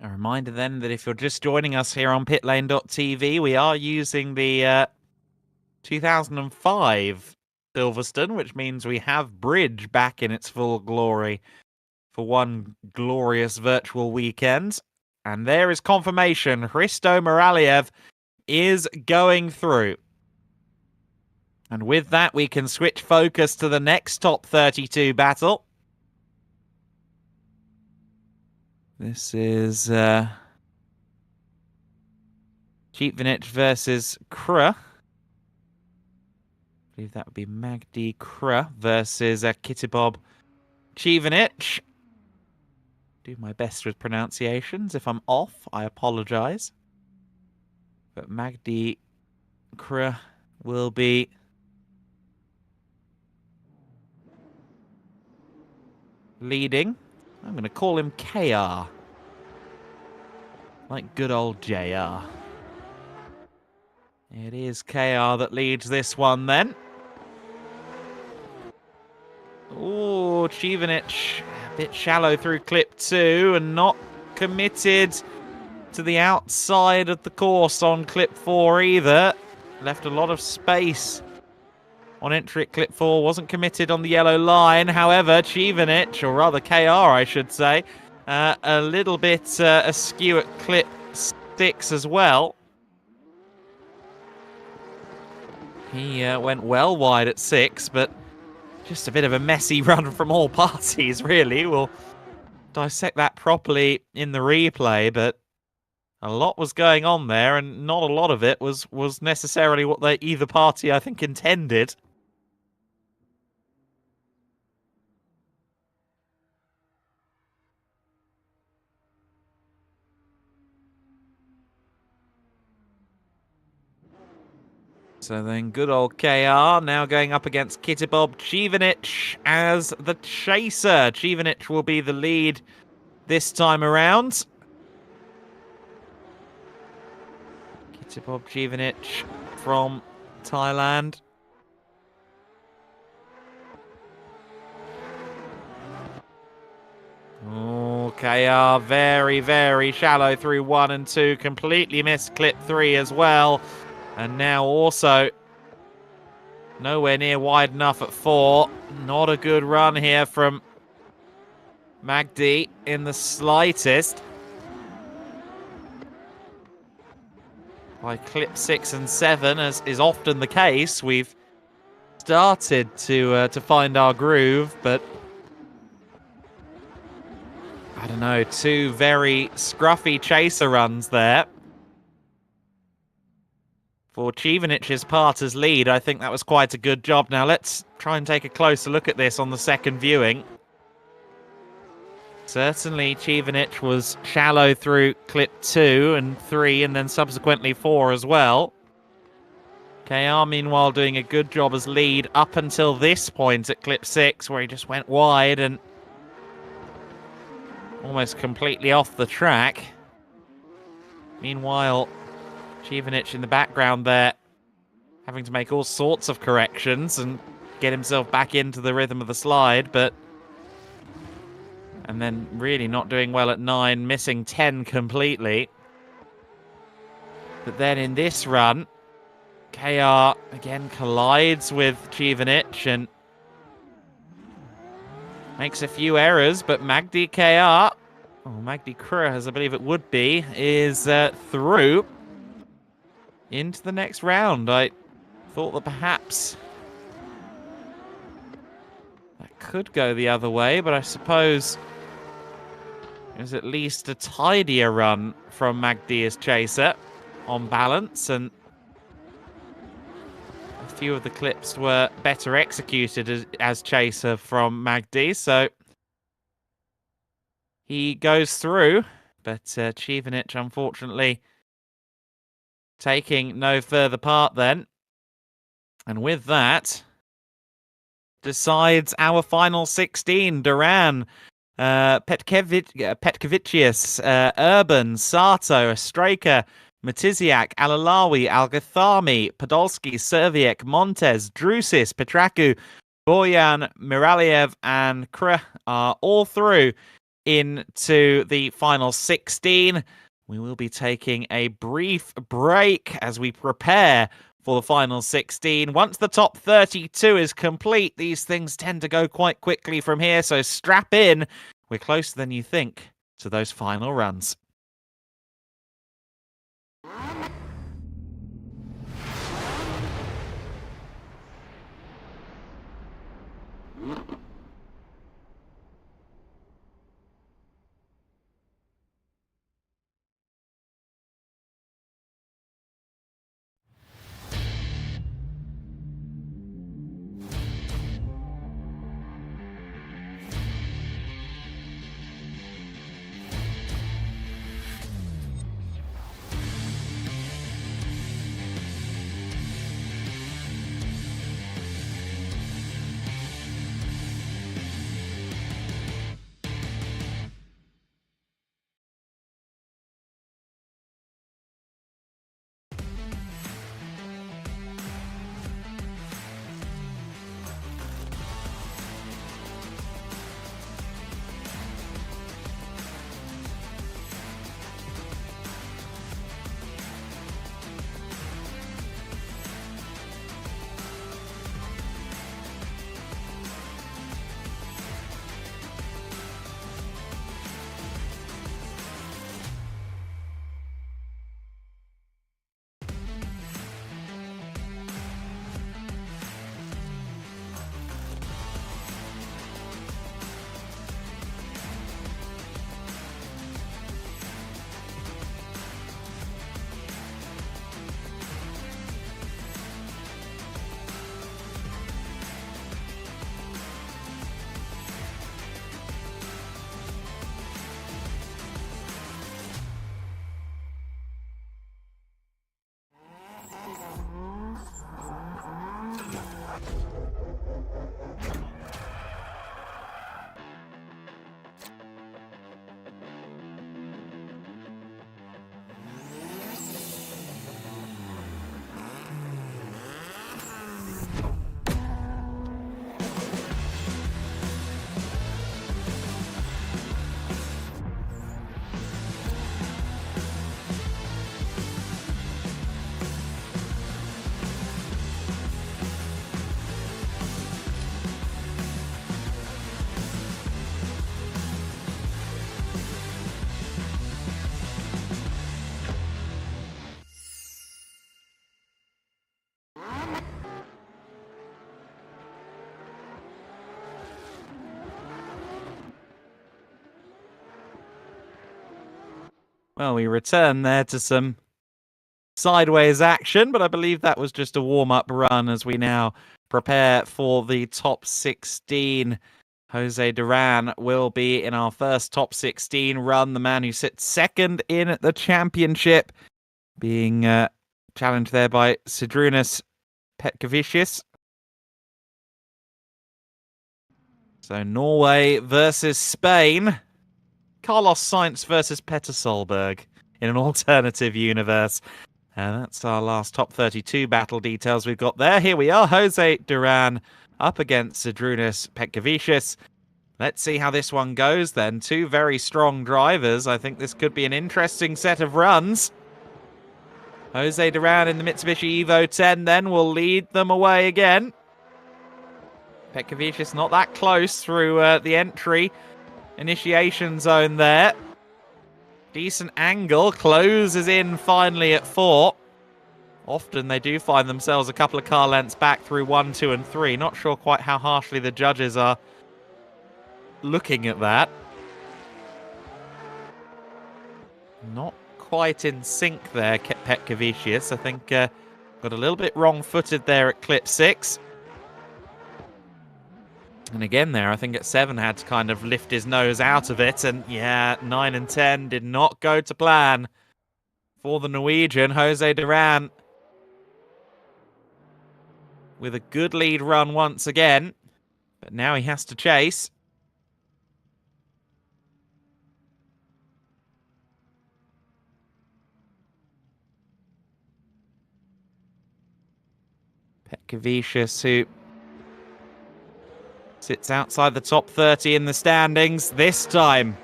A reminder then that if you're just joining us here on Pitlane.TV, we are using the 2005 Silverstone, which means we have Bridge back in its full glory for one glorious virtual weekend. And there is confirmation. Hristo Moraliev is going through. And with that, we can switch focus to the next top 32 battle. This is Cheapvinich versus Krua. I believe that would be Magdi Krua versus Kitibob Cheapvinich. Do my best with pronunciations. If I'm off, I apologize. But Magdi Krua will be leading. I'm going to call him KR. Like good old JR. It is KR that leads this one then. Oh, Cheapvinich a bit shallow through clip 2 and not committed to the outside of the course on clip 4 either. left a lot of space on entry at clip 4, wasn't committed on the yellow line. However, Chivinic, or rather KR I should say, a little bit askew at clip 6 as well. He went well wide at 6, but just a bit of a messy run from all parties, really. We'll dissect that properly in the replay, but a lot was going on there, and not a lot of it was necessarily what either party, I think, intended. So then good old KR now going up against Kitibob Chivinic as the chaser. Chivinic will be the lead this time around. Kitibob Chivinic from Thailand. Oh, KR very, very shallow through 1 and 2. Completely missed clip 3 as well. And now also nowhere near wide enough at 4. Not a good run here from Magdi in the slightest. By clip 6 and 7, as is often the case, we've started to find our groove, but I don't know, 2 very scruffy chaser runs there. For Chivinic's part as lead, I think that was quite a good job. Now let's try and take a closer look at this on the second viewing. Certainly Chivinic was shallow through clip 2 and 3 and then subsequently 4 as well. KR meanwhile doing a good job as lead up until this point at clip 6, where he just went wide and almost completely off the track. Meanwhile, Chivinic in the background there, having to make all sorts of corrections and get himself back into the rhythm of the slide, and then really not doing well at 9, missing 10 completely. But then in this run, KR again collides with Chivinic and makes a few errors, but Magdi KR, or Magdi Kure as I believe it would be, is through into the next round. I thought that perhaps that could go the other way, but I suppose it was at least a tidier run from Magdi as chaser on balance, and a few of the clips were better executed as chaser from Magdi, so he goes through, but Chivinic unfortunately taking no further part then. And with that, decides our final 16. Duran, Petkevicius, Urban, Sato, Straker, Matisyak, Alawi, Algathami, Podolski, Serviek, Montez, Jucys, Petraku, Boyan, Miraliev, and Kre are all through into the final 16. We will be taking a brief break as we prepare for the final 16. Once the top 32 is complete, these things tend to go quite quickly from here, so strap in. We're closer than you think to those final runs. Well, we return there to some sideways action, but I believe that was just a warm-up run as we now prepare for the top 16. Jose Duran will be in our first top 16 run, the man who sits second in the championship, being challenged there by Sidrunas Petkovicius. So Norway versus Spain. Carlos Sainz versus Petter Solberg in an alternative universe. That's our last top 32 battle details we've got there. Here we are, Jose Duran up against Sidrunas Petkovicius. Let's see how this one goes then. Two very strong drivers. I think this could be an interesting set of runs. Jose Duran in the Mitsubishi Evo 10 then will lead them away again. Petkovicius not that close through the entry initiation zone there. Decent angle, closes in finally at 4. Often they do find themselves a couple of car lengths back through 1, 2 and 3. Not sure quite how harshly the judges are looking at that. Not quite in sync there, Petkovicius. I think got a little bit wrong-footed there at clip 6. And again there, I think at 7 had to kind of lift his nose out of it. And yeah, 9 and 10 did not go to plan for the Norwegian. Jose Duran with a good lead run once again. But now he has to chase. Petkovicius, who sits outside the top 30 in the standings this time,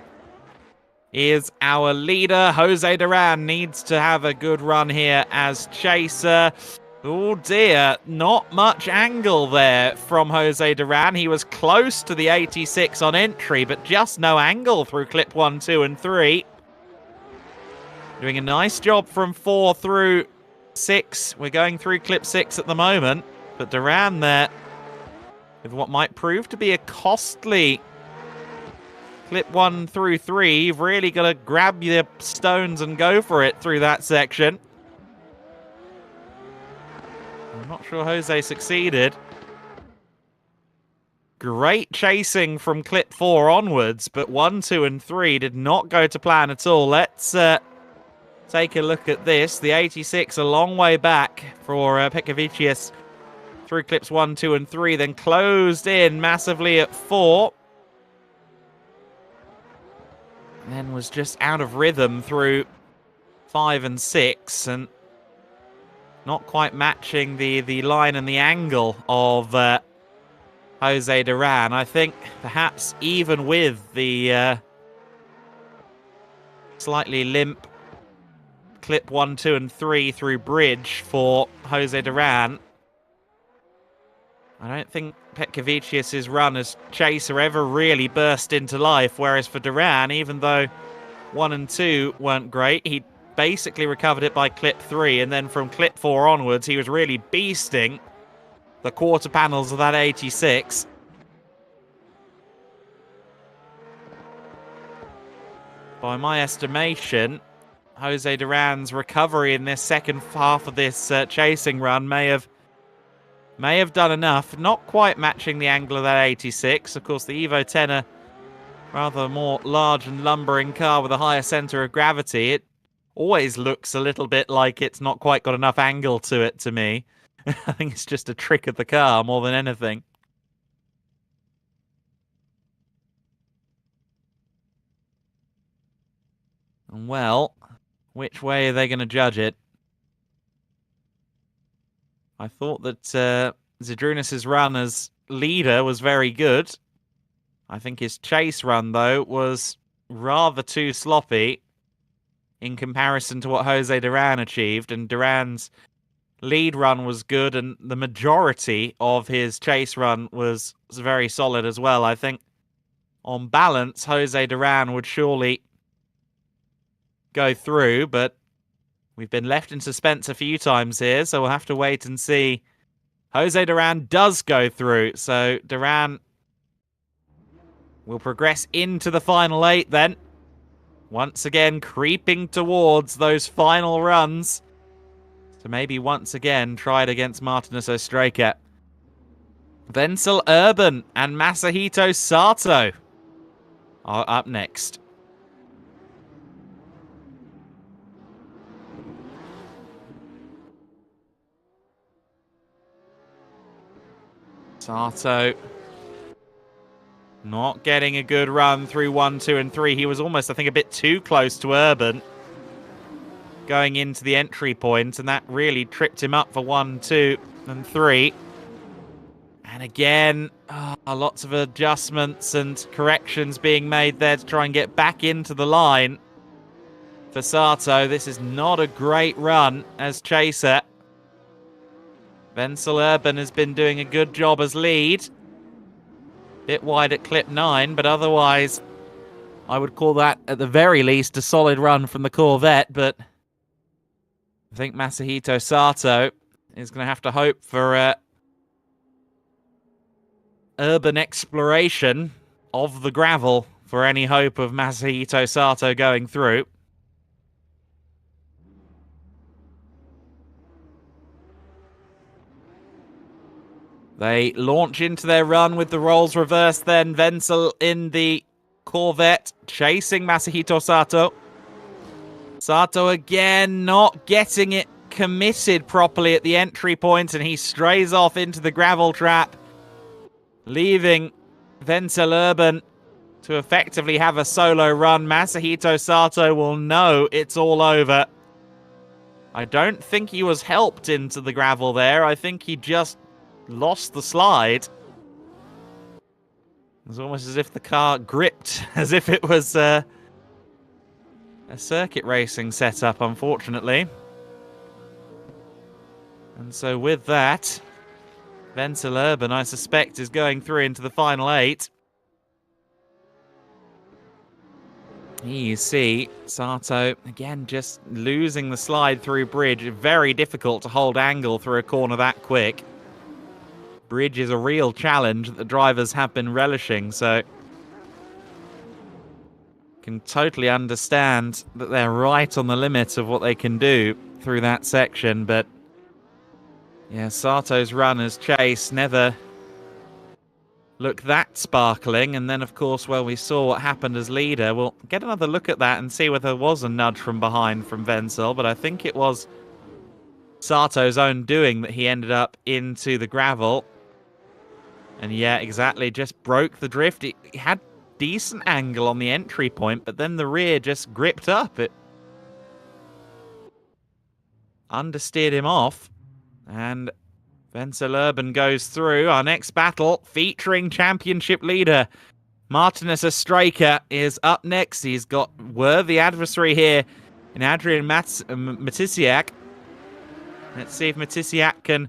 is our leader. Jose Duran needs to have a good run here as chaser. Oh dear, not much angle there from Jose Duran. He was close to the 86 on entry, but just no angle through clip 1, 2 and 3. Doing a nice job from 4 through 6. We're going through clip 6 at the moment, but Duran there with what might prove to be a costly clip 1 through 3. You've really got to grab your stones and go for it through that section. I'm not sure Jose succeeded. Great chasing from clip 4 onwards, but 1, 2 and 3 did not go to plan at all. Let's take a look at this. The 86 a long way back for Petkovicius through clips 1, 2 and 3, then closed in massively at 4. And then was just out of rhythm through 5 and 6, and not quite matching the line and the angle of Jose Duran. I think perhaps even with the slightly limp clip 1, 2 and 3 through bridge for Jose Duran, I don't think Petkovicius' run as chaser ever really burst into life, whereas for Duran, even though 1 and 2 weren't great, he basically recovered it by clip 3, and then from clip 4 onwards, he was really beasting the quarter panels of that 86. By my estimation, Jose Duran's recovery in this second half of this chasing run may have done enough. Not quite matching the angle of that 86. Of course, the Evo 10, a rather more large and lumbering car with a higher centre of gravity. It always looks a little bit like it's not quite got enough angle to it to me. I think it's just a trick of the car more than anything. And well, which way are they going to judge it? I thought that Zydrunas' run as leader was very good. I think his chase run, though, was rather too sloppy in comparison to what Jose Duran achieved. And Duran's lead run was good, and the majority of his chase run was very solid as well. I think, on balance, Jose Duran would surely go through, but we've been left in suspense a few times here, so we'll have to wait and see. Jose Duran does go through, so Duran will progress into the final 8 then. Once again, creeping towards those final runs to maybe once again try it against Martinez Ostraka. Wenzel Urban and Masahito Sato are up next. Sato not getting a good run through 1, 2, and 3. He was almost, I think, a bit too close to Urban going into the entry point, and that really tripped him up for 1, 2, and 3. And again, lots of adjustments and corrections being made there to try and get back into the line for Sato. This is not a great run as chaser. Wenzel Urban has been doing a good job as lead. Bit wide at clip 9, but otherwise I would call that, at the very least, a solid run from the Corvette. But I think Masahito Sato is going to have to hope for urban exploration of the gravel for any hope of Masahito Sato going through. They launch into their run with the roles reversed then. Wenzel in the Corvette chasing Masahito Sato. Sato again not getting it committed properly at the entry point, and he strays off into the gravel trap, leaving Wenzel Urban to effectively have a solo run. Masahito Sato will know it's all over. I don't think he was helped into the gravel there. I think he just lost the slide. It was almost as if the car gripped, as if it was a circuit racing setup, unfortunately. And so with that, Wenzel Urban, I suspect, is going through into the final 8. Here you see Sato, again, just losing the slide through bridge. Very difficult to hold angle through a corner that quick. Bridge is a real challenge that the drivers have been relishing, so can totally understand that they're right on the limit of what they can do through that section. But yeah, Sato's run as chase never looked that sparkling. And then, of course, well, we saw what happened as leader. We'll get another look at that and see whether there was a nudge from behind from Wenzel, but I think it was Sato's own doing that he ended up into the gravel. And yeah, exactly, just broke the drift. He had decent angle on the entry point, but then the rear just gripped up. It understeered him off. And Wenzel Urban goes through. Our next battle featuring championship leader Martinez Ostraka is up next. He's got worthy adversary here in Adrian Matisyak. Let's see if Matisyak can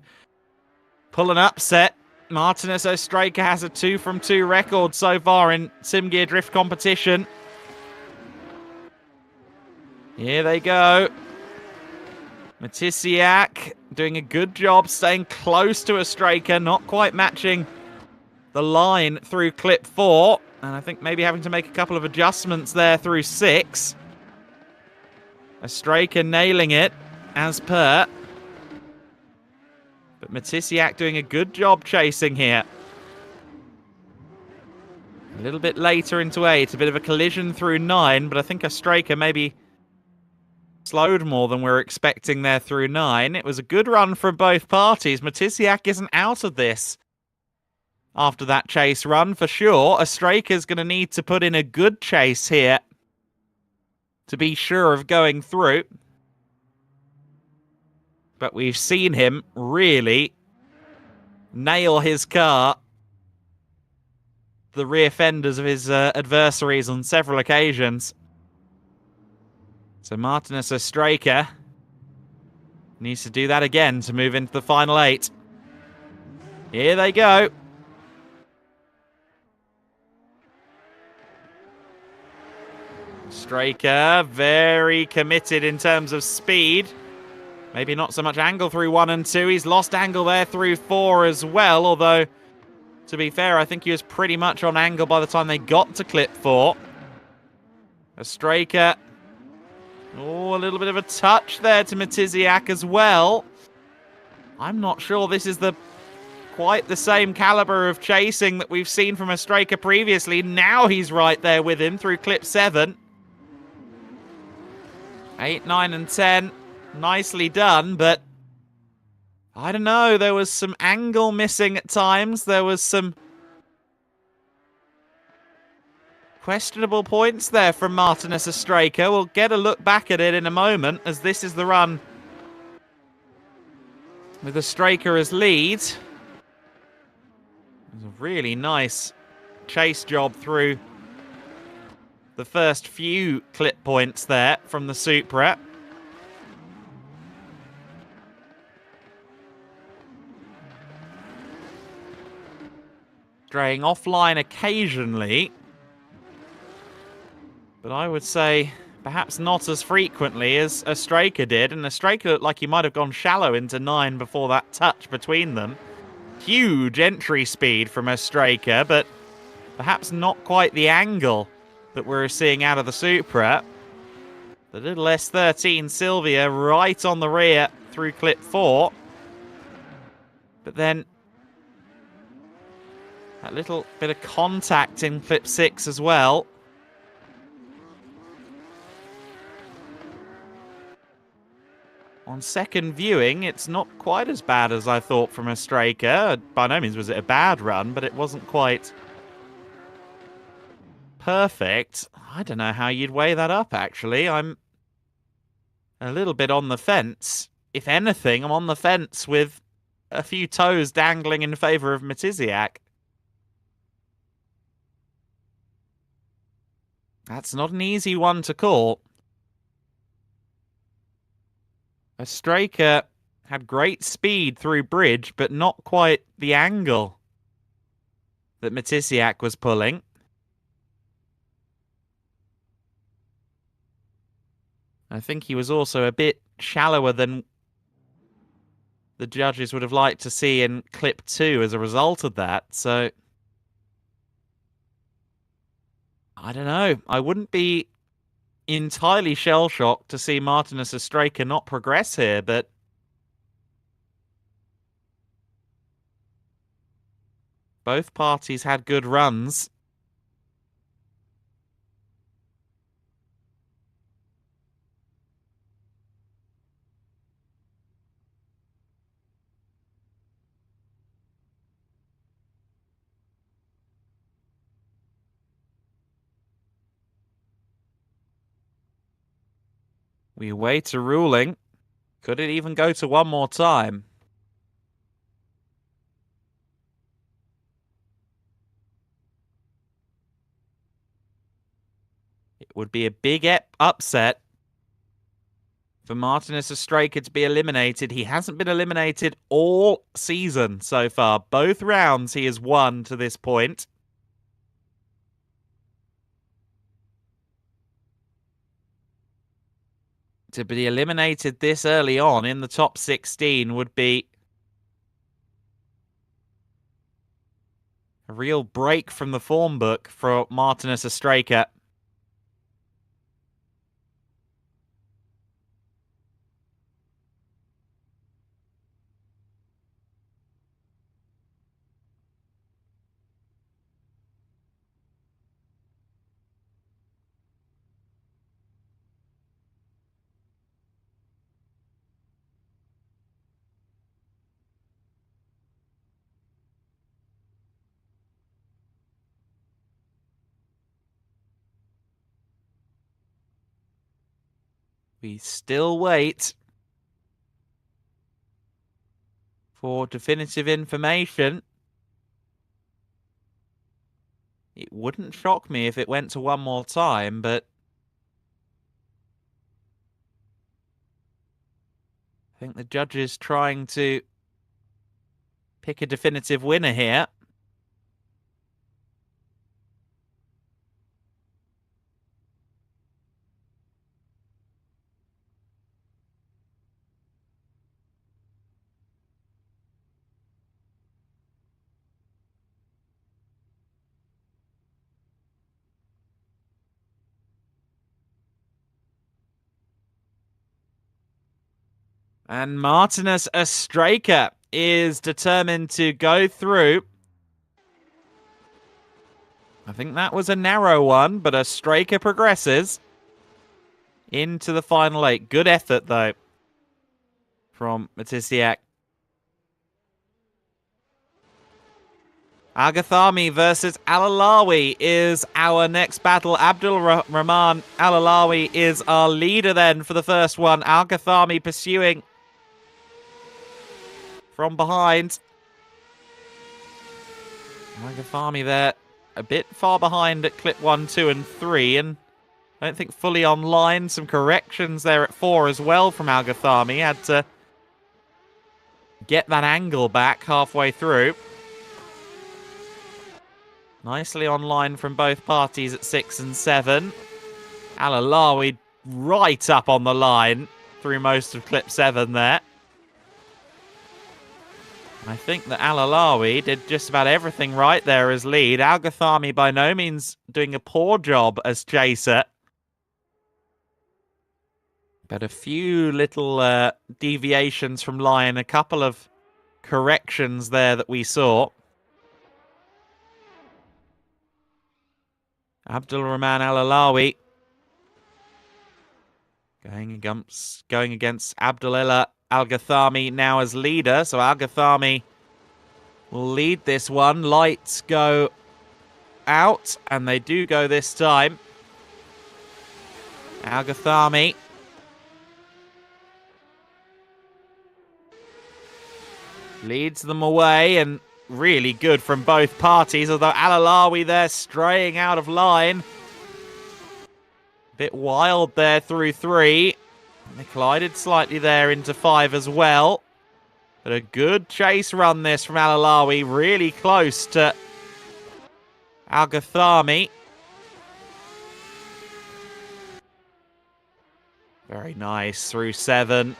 pull an upset. Martinez Ostraka has a 2 from 2 record so far in SimGear Drift competition. Here they go. Matisyak doing a good job staying close to Ostraka, not quite matching the line through clip 4. And I think maybe having to make a couple of adjustments there through 6. Ostraka nailing it as per. But Matisyak doing a good job chasing here. A little bit later into 8, a bit of a collision through 9, but I think Ostraka maybe slowed more than we're expecting there through 9. It was a good run from both parties. Matisyak isn't out of this after that chase run for sure. Ostraka's going to need to put in a good chase here to be sure of going through. But we've seen him really nail his car, the rear fenders of his adversaries on several occasions. So Martinez Ostraka needs to do that again to move into the final 8. Here they go. Ostraka very committed in terms of speed. Maybe not so much angle through 1 and 2. He's lost angle there through 4 as well, although, to be fair, I think he was pretty much on angle by the time they got to clip 4. Ostraka. Oh, a little bit of a touch there to Matisyak as well. I'm not sure this is quite the same caliber of chasing that we've seen from Ostraka previously. Now he's right there with him through clip 7. 8, 9 and 10. Nicely done, but I don't know. There was some angle missing at times. There was some questionable points there from Martinez Ostraka. We'll get a look back at it in a moment, as this is the run with Ostraka as lead. It was a really nice chase job through the first few clip points there from the Supra. Straying offline occasionally, but I would say perhaps not as frequently as Ostraka did, and Ostraka looked like he might have gone shallow into 9 before that touch between them. Huge entry speed from Ostraka, but perhaps not quite the angle that we're seeing out of the Supra. The little S13 Sylvia right on the rear through clip 4. But then that little bit of contact in clip 6 as well. On second viewing, it's not quite as bad as I thought from Ostraka. By no means was it a bad run, but it wasn't quite perfect. I don't know how you'd weigh that up, actually. I'm a little bit on the fence. If anything, I'm on the fence with a few toes dangling in favour of Matisyak. That's not an easy one to call. Ostraka had great speed through bridge, but not quite the angle that Matisyak was pulling. I think he was also a bit shallower than the judges would have liked to see in clip 2 as a result of that, so I don't know. I wouldn't be entirely shell-shocked to see Martinez Ostraka not progress here, but both parties had good runs. We await a ruling. Could it even go to one more time? It would be a big upset for Martinez Ostraka to be eliminated. He hasn't been eliminated all season so far. Both rounds he has won to this point. To be eliminated this early on in the top 16 would be a real break from the form book for Martinez Ostraka. We still wait for definitive information. It wouldn't shock me if it went to one more time, but I think the judges trying to pick a definitive winner here. And Martinus Astraka is determined to go through. I think that was a narrow one, but Astraka progresses into the final 8. Good effort, though, from Matisyak. Agathami versus Alawi is our next battle. Abdul Rahman Alawi is our leader then for the first one. Agathami pursuing from behind. Agathami there a bit far behind at clip 1, 2, and 3, and I don't think fully online. Some corrections there at 4 as well from Agathami. Had to get that angle back halfway through. Nicely online from both parties at 6 and 7. Alawi right up on the line through most of clip 7 there. I think that Alawi did just about everything right there as lead. Agathami by no means doing a poor job as chaser. But a few little deviations from line, a couple of corrections there that we saw. Abdul Rahman Alawi going against Abdulillah Al-Ghathami now as leader. So Al-Ghathami will lead this one. Lights go out, and they do go this time. Al-Ghathami leads them away, and really good from both parties, although Alawi there straying out of line. Bit wild there through 3. They collided slightly there into 5 as well. But a good chase run this from Alawi, really close to Al-Ghathami. Very nice through 7.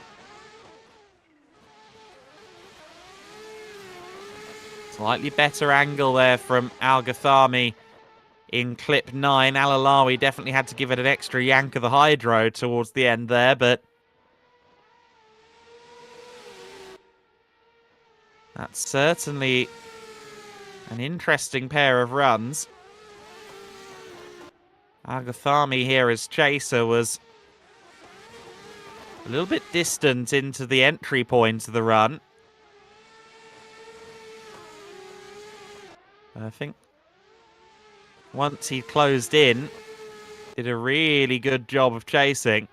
Slightly better angle there from Al-Ghathami in clip 9. Alawi definitely had to give it an extra yank of the hydro towards the end there, but that's certainly an interesting pair of runs. Al-Ghathami here as chaser was a little bit distant into the entry point of the run. I think once he closed in, did a really good job of chasing.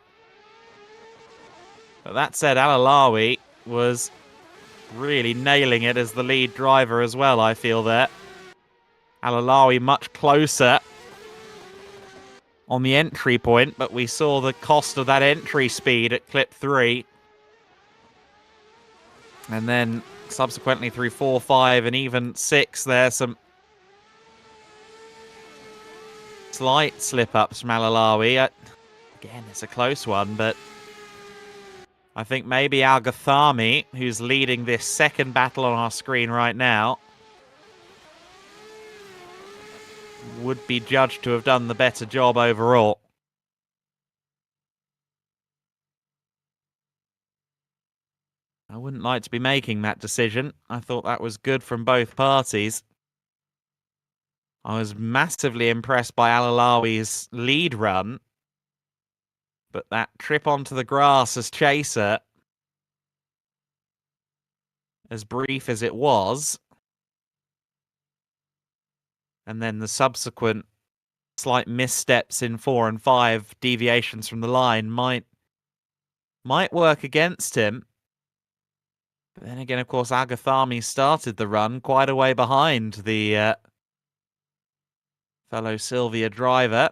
But that said, Alawi was really nailing it as the lead driver as well, I feel there. Alawi much closer on the entry point, but we saw the cost of that entry speed at clip 3. And then subsequently through 4, 5, and even 6, there's some slight slip-ups from Alawi. Again, it's a close one, but I think maybe Al-Ghathami, who's leading this second battle on our screen right now, would be judged to have done the better job overall. I wouldn't like to be making that decision. I thought that was good from both parties. I was massively impressed by Alawi's lead run. But that trip onto the grass as chaser, as brief as it was, and then the subsequent slight missteps in 4 and 5, deviations from the line, might might work against him. But then again, of course, Agathami started the run quite a way behind the fellow Sylvia driver.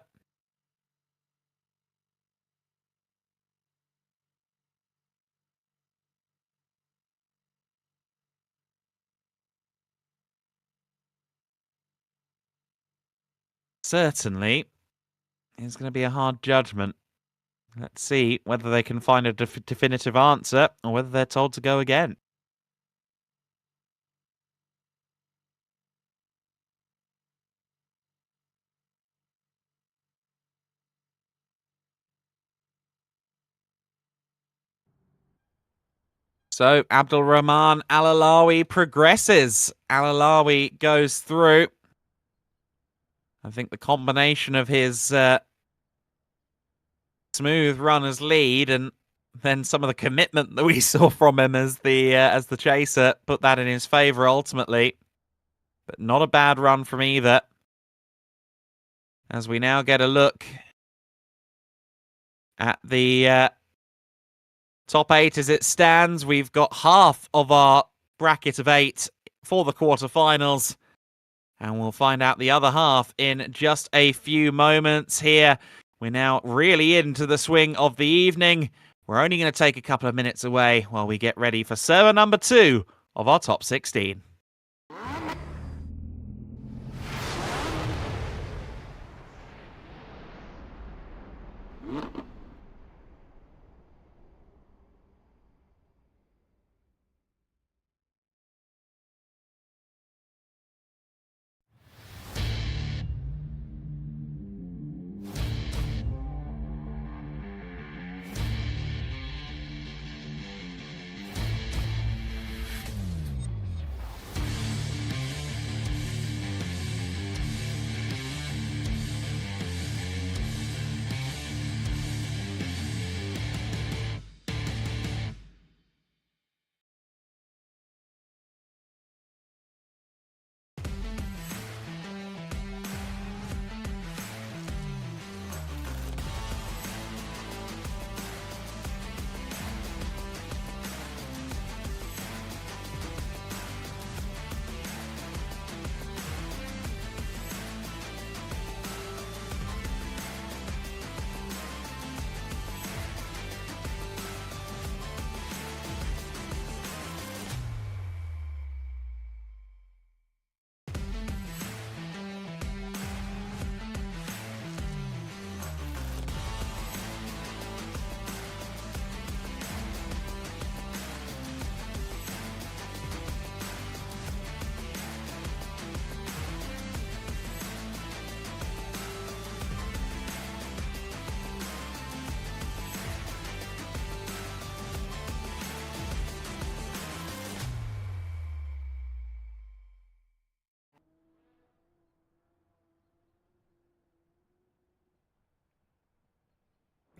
Certainly, it's going to be a hard judgment. Let's see whether they can find a definitive answer or whether they're told to go again. So, Abdulrahman Alawi progresses. Alawi goes through. I think the combination of his smooth runner's lead and then some of the commitment that we saw from him as the chaser put that in his favour ultimately. But not a bad run from either. As we now get a look at the top 8 as it stands, we've got half of our bracket of 8 for the quarterfinals. And we'll find out the other half in just a few moments here. We're now really into the swing of the evening. We're only going to take a couple of minutes away while we get ready for server number 2 of our top 16.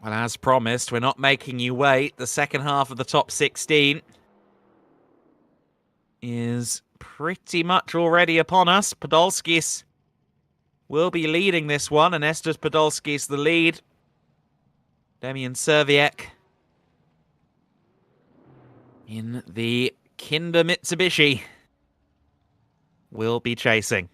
Well, as promised, we're not making you wait. The second half of the top 16 is pretty much already upon us. Podolskis will be leading this one, and Estes Podolskis the lead. Demian Serviek in the Kinder Mitsubishi will be chasing.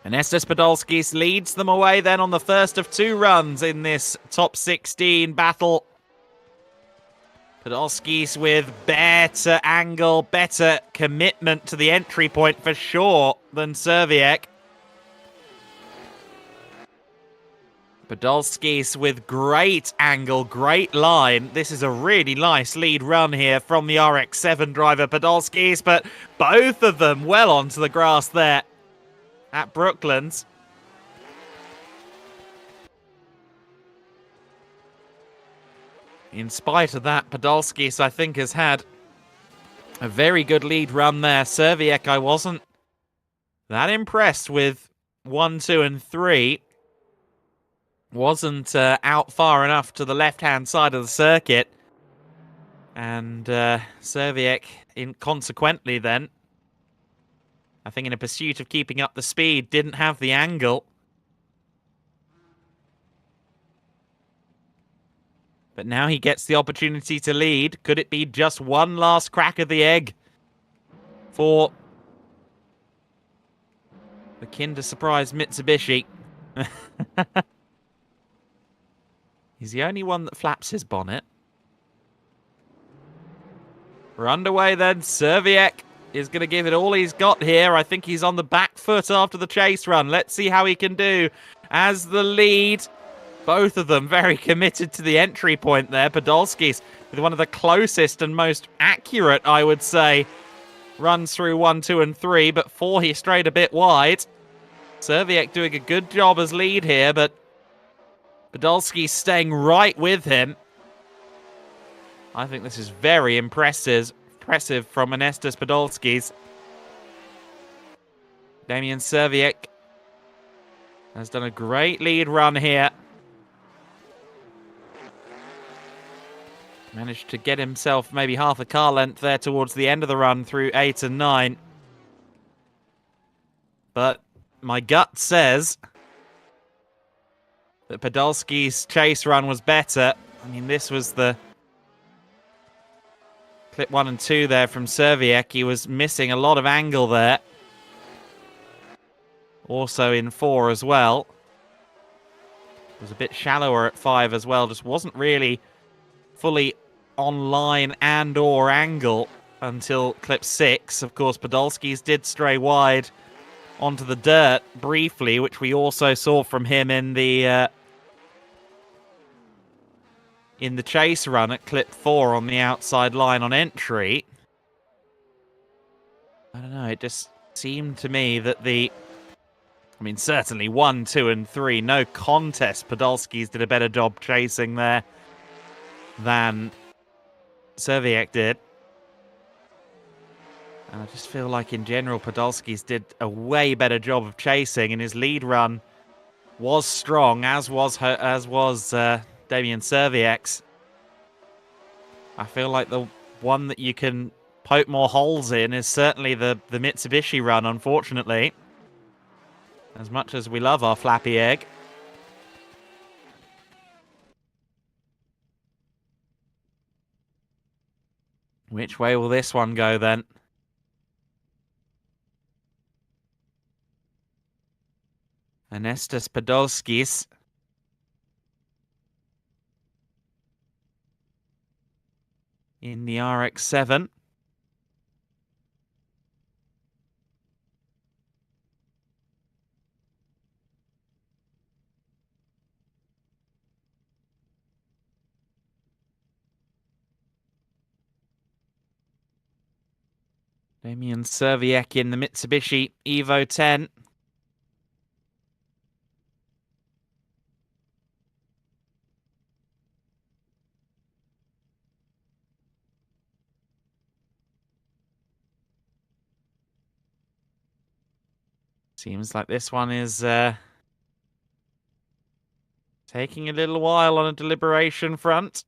And Estes Podolskis leads them away then on the first of 2 runs in this top 16 battle. Podolskis with better angle, better commitment to the entry point for sure than Serviek. Podolskis with great angle, great line. This is a really nice lead run here from the RX-7 driver Podolskis, but both of them well onto the grass there at Brooklands. In spite of that, Podolskis, I think, has had a very good lead run there. Serviek, I wasn't that impressed with 1, 2, and 3. Wasn't out far enough to the left-hand side of the circuit. And Serviek, consequently then, I think in a pursuit of keeping up the speed, didn't have the angle. But now he gets the opportunity to lead. Could it be just one last crack of the egg for the Kinder Surprise Mitsubishi? He's the only one that flaps his bonnet. We're underway then. Serviek is going to give it all he's got here. I think he's on the back foot after the chase run. Let's see how he can do as the lead. Both of them very committed to the entry point there. Podolski's with one of the closest and most accurate, I would say, runs through 1, 2, and 3, but 4 he strayed a bit wide. Serviek doing a good job as lead here, but Podolski's staying right with him. I think this is very impressive from Anestas Podolskis. Damian Serviek has done a great lead run here. Managed to get himself maybe half a car length there towards the end of the run through 8 and 9. But my gut says that Podolski's chase run was better. I mean, this was the clip 1 and 2 there from Serviek. He was missing a lot of angle there. Also in 4 as well. It was a bit shallower at 5 as well. Just wasn't really fully on line and or angle until clip 6. Of course, Podolski's did stray wide onto the dirt briefly, which we also saw from him in the chase run at clip 4 on the outside line on entry. I don't know, it just seemed to me that certainly 1, 2, and 3, no contest. Podolski's did a better job chasing there than Serviek did. And I just feel like in general Podolski's did a way better job of chasing, and his lead run was strong, as was Damian Serviek's. I feel like the one that you can poke more holes in is certainly the Mitsubishi run, unfortunately. As much as we love our flappy egg. Which way will this one go then? Anestas Podolskis. In the RX-7. Damian Serviek in the Mitsubishi Evo 10. Seems like this one is taking a little while on a deliberation front.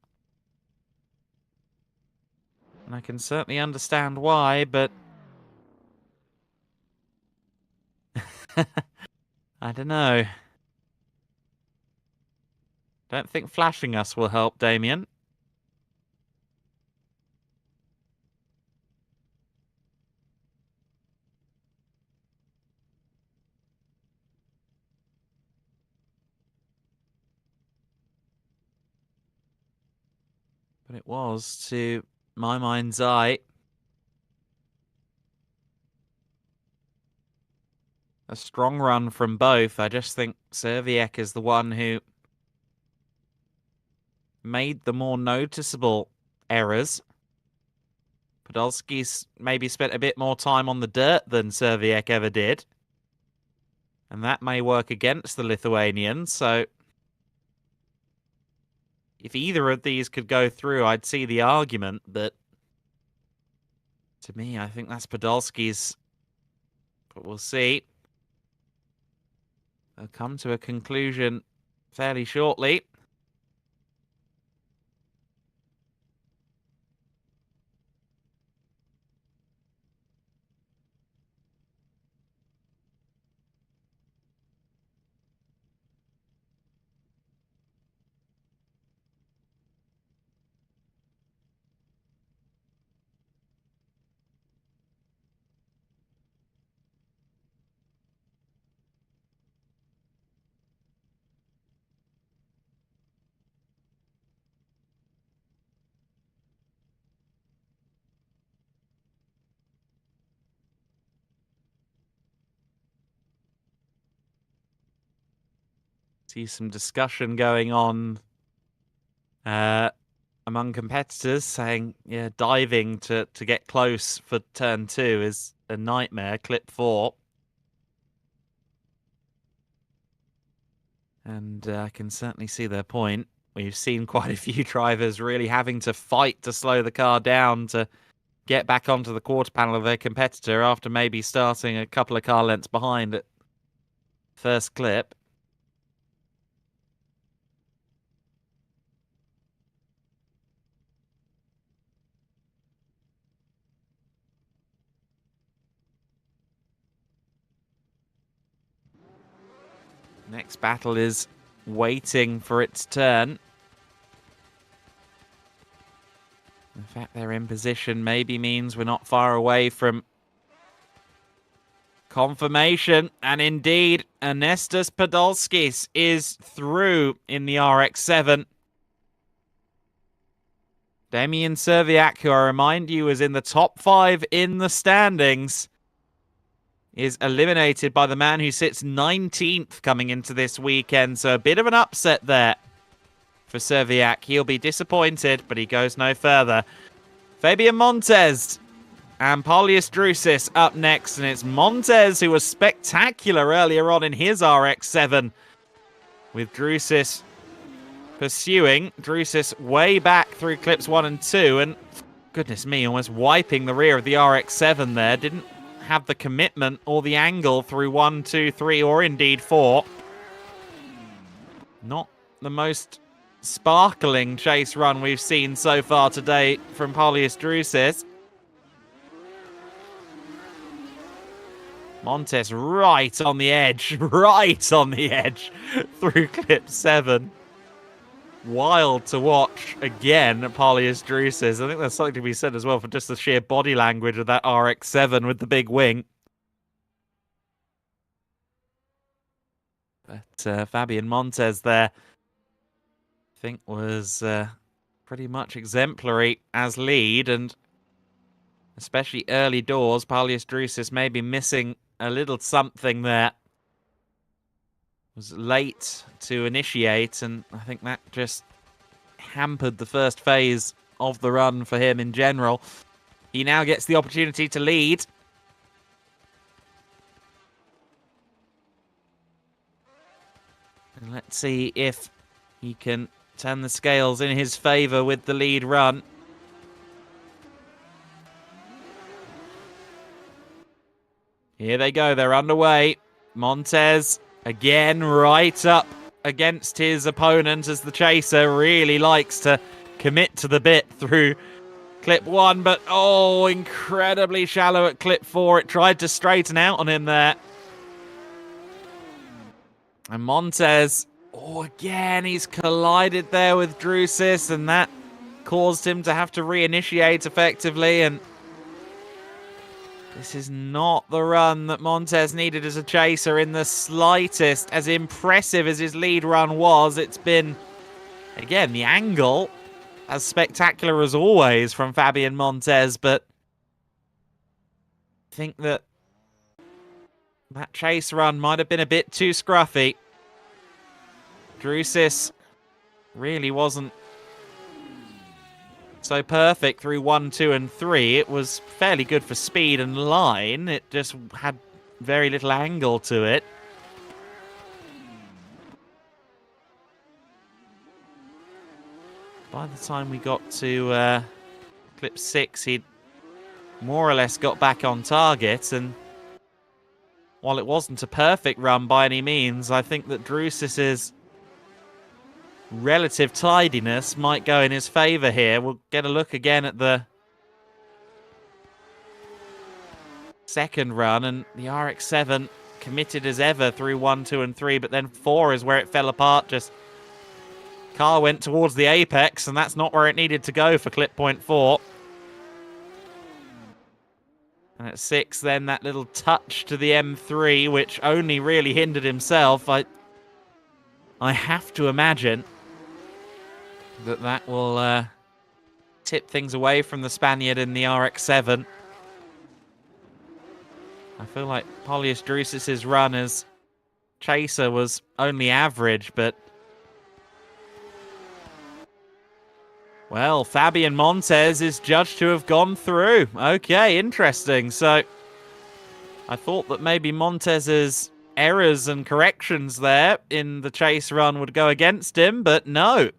And I can certainly understand why, but I don't know. Don't think flashing us will help, Damien. But it was, to my mind's eye, a strong run from both. I just think Serviek is the one who made the more noticeable errors. Podolski's maybe spent a bit more time on the dirt than Serviek ever did. And that may work against the Lithuanian, so if either of these could go through, I'd see the argument, but to me, I think that's Podolski's. But we'll see. They'll come to a conclusion fairly shortly. See some discussion going on among competitors saying, yeah, diving to get close for turn 2 is a nightmare. Clip 4. And I can certainly see their point. We've seen quite a few drivers really having to fight to slow the car down to get back onto the quarter panel of their competitor after maybe starting a couple of car lengths behind at first clip. Next battle is waiting for its turn. The fact they're in position maybe means we're not far away from confirmation. And indeed, Ernestas Podolskis is through in the RX-7. Damian Serviak, who I remind you is in the top 5 in the standings, is eliminated by the man who sits 19th coming into this weekend. So a bit of an upset there for Serviak. He'll be disappointed, but he goes no further. Fabian Montez and Paulius Jucys up next, and it's Montez who was spectacular earlier on in his RX-7, with Jucys pursuing. Jucys way back through clips 1 and 2, and goodness me, almost wiping the rear of the RX-7 there. Didn't have the commitment or the angle through 1, 2, 3, or indeed 4. Not the most sparkling chase run we've seen so far today from Paulius Jucys. Montez right on the edge, through clip 7. Wild to watch again, Paulius Jucys. I think there's something to be said as well for just the sheer body language of that RX-7 with the big wing. But Fabian Montez there, I think, was pretty much exemplary as lead, and especially early doors, Paulius Jucys may be missing a little something there. Was late to initiate, and I think that just hampered the first phase of the run for him in general. He now gets the opportunity to lead. And let's see if he can turn the scales in his favour with the lead run. Here they go, they're underway. Montez again right up against his opponent, as the chaser really likes to commit to the bit through clip 1, but oh, incredibly shallow at clip 4. It tried to straighten out on him there. And Montez, oh, again, he's collided there with Jucys, and that caused him to have to reinitiate effectively, and this is not the run that Montez needed as a chaser in the slightest. As impressive as his lead run was, it's been, again, the angle as spectacular as always from Fabian Montez, but I think that that chase run might have been a bit too scruffy. Jucys really wasn't so perfect through 1, 2, and 3. It was fairly good for speed and line. It just had very little angle to it. By the time we got to clip 6, he'd more or less got back on target, and while it wasn't a perfect run by any means, I think that Jucys's relative tidiness might go in his favour here. We'll get a look again at the second run, and the RX-7 committed as ever through 1, 2, and 3, but then 4 is where it fell apart. Just car went towards the apex, and that's not where it needed to go for clip point 4. And at 6, then that little touch to the M3, which only really hindered himself. I have to imagine that will tip things away from the Spaniard in the RX-7. I feel like Paulius Jucys' run has Chaser was only average, but... Well, Fabian Montez is judged to have gone through. Okay, interesting. So, I thought that maybe Montez's errors and corrections there in the chase run would go against him, but no.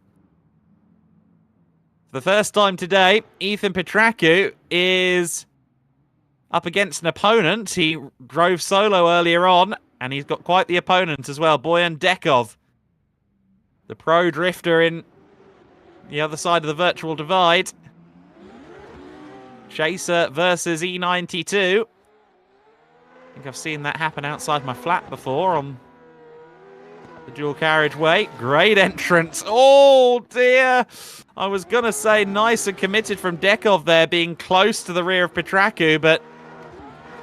For the first time today, Ethan Petraku is up against an opponent. He drove solo earlier on, and he's got quite the opponent as well. Boyan Dekov, the pro drifter in the other side of the virtual divide. Chaser versus E92. I think I've seen that happen outside my flat before on the dual carriageway. Great entrance. Oh, dear. I was going to say nice and committed from Dekov there, being close to the rear of Petraku, but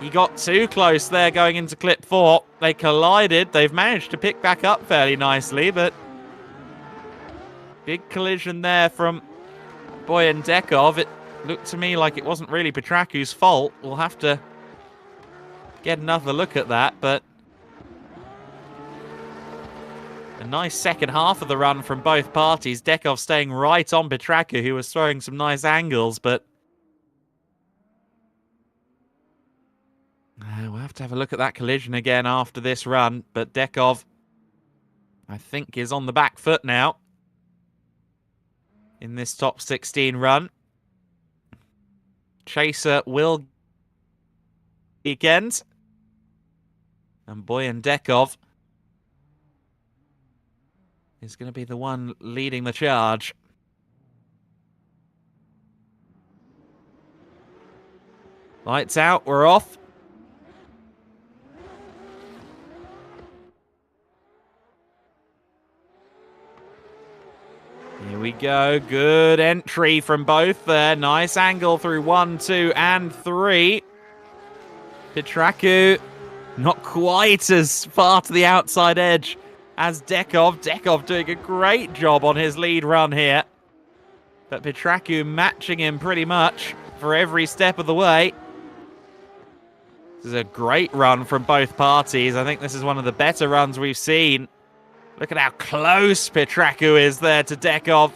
he got too close there going into clip 4. They collided. They've managed to pick back up fairly nicely, but big collision there from Boyan Dekov. It looked to me like it wasn't really Petraku's fault. We'll have to get another look at that, but a nice second half of the run from both parties. Dekov staying right on Petraku, who was throwing some nice angles, but we'll have to have a look at that collision again after this run. But Dekov, I think, is on the back foot now in this top 16 run. Chaser will weekend, and Boyan Dekov is going to be the one leading the charge. Lights out, we're off. Here we go. Good entry from both there. Nice angle through 1, 2, and 3. Petraku not quite as far to the outside edge as Dekov. Dekov doing a great job on his lead run here. But Petraku matching him pretty much for every step of the way. This is a great run from both parties. I think this is one of the better runs we've seen. Look at how close Petraku is there to Dekov.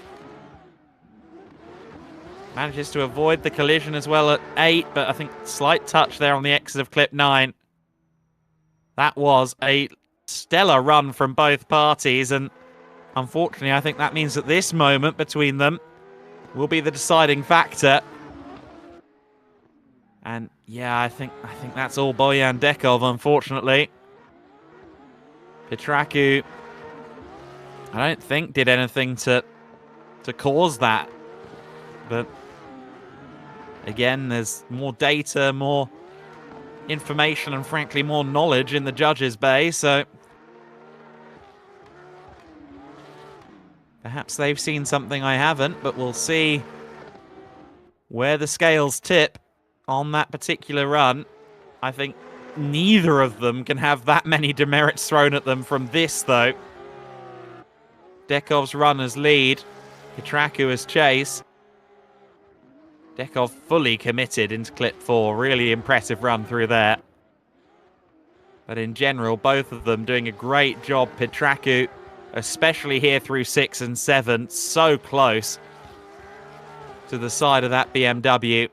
Manages to avoid the collision as well at 8, but I think slight touch there on the exit of clip 9. That was a stellar run from both parties, and unfortunately I think that means that this moment between them will be the deciding factor. And yeah, I think that's all Boyan Dekov, unfortunately. Petraku, I don't think did anything to cause that. But again, there's more data, more information, and frankly more knowledge in the judges' bay, so perhaps they've seen something I haven't, but we'll see where the scales tip on that particular run. I think neither of them can have that many demerits thrown at them from this, though. Dekov's run as lead, Petraku as chase. Dekov fully committed into clip 4. Really impressive run through there. But in general, both of them doing a great job. Petraku, especially here through 6 and 7, so close to the side of that BMW.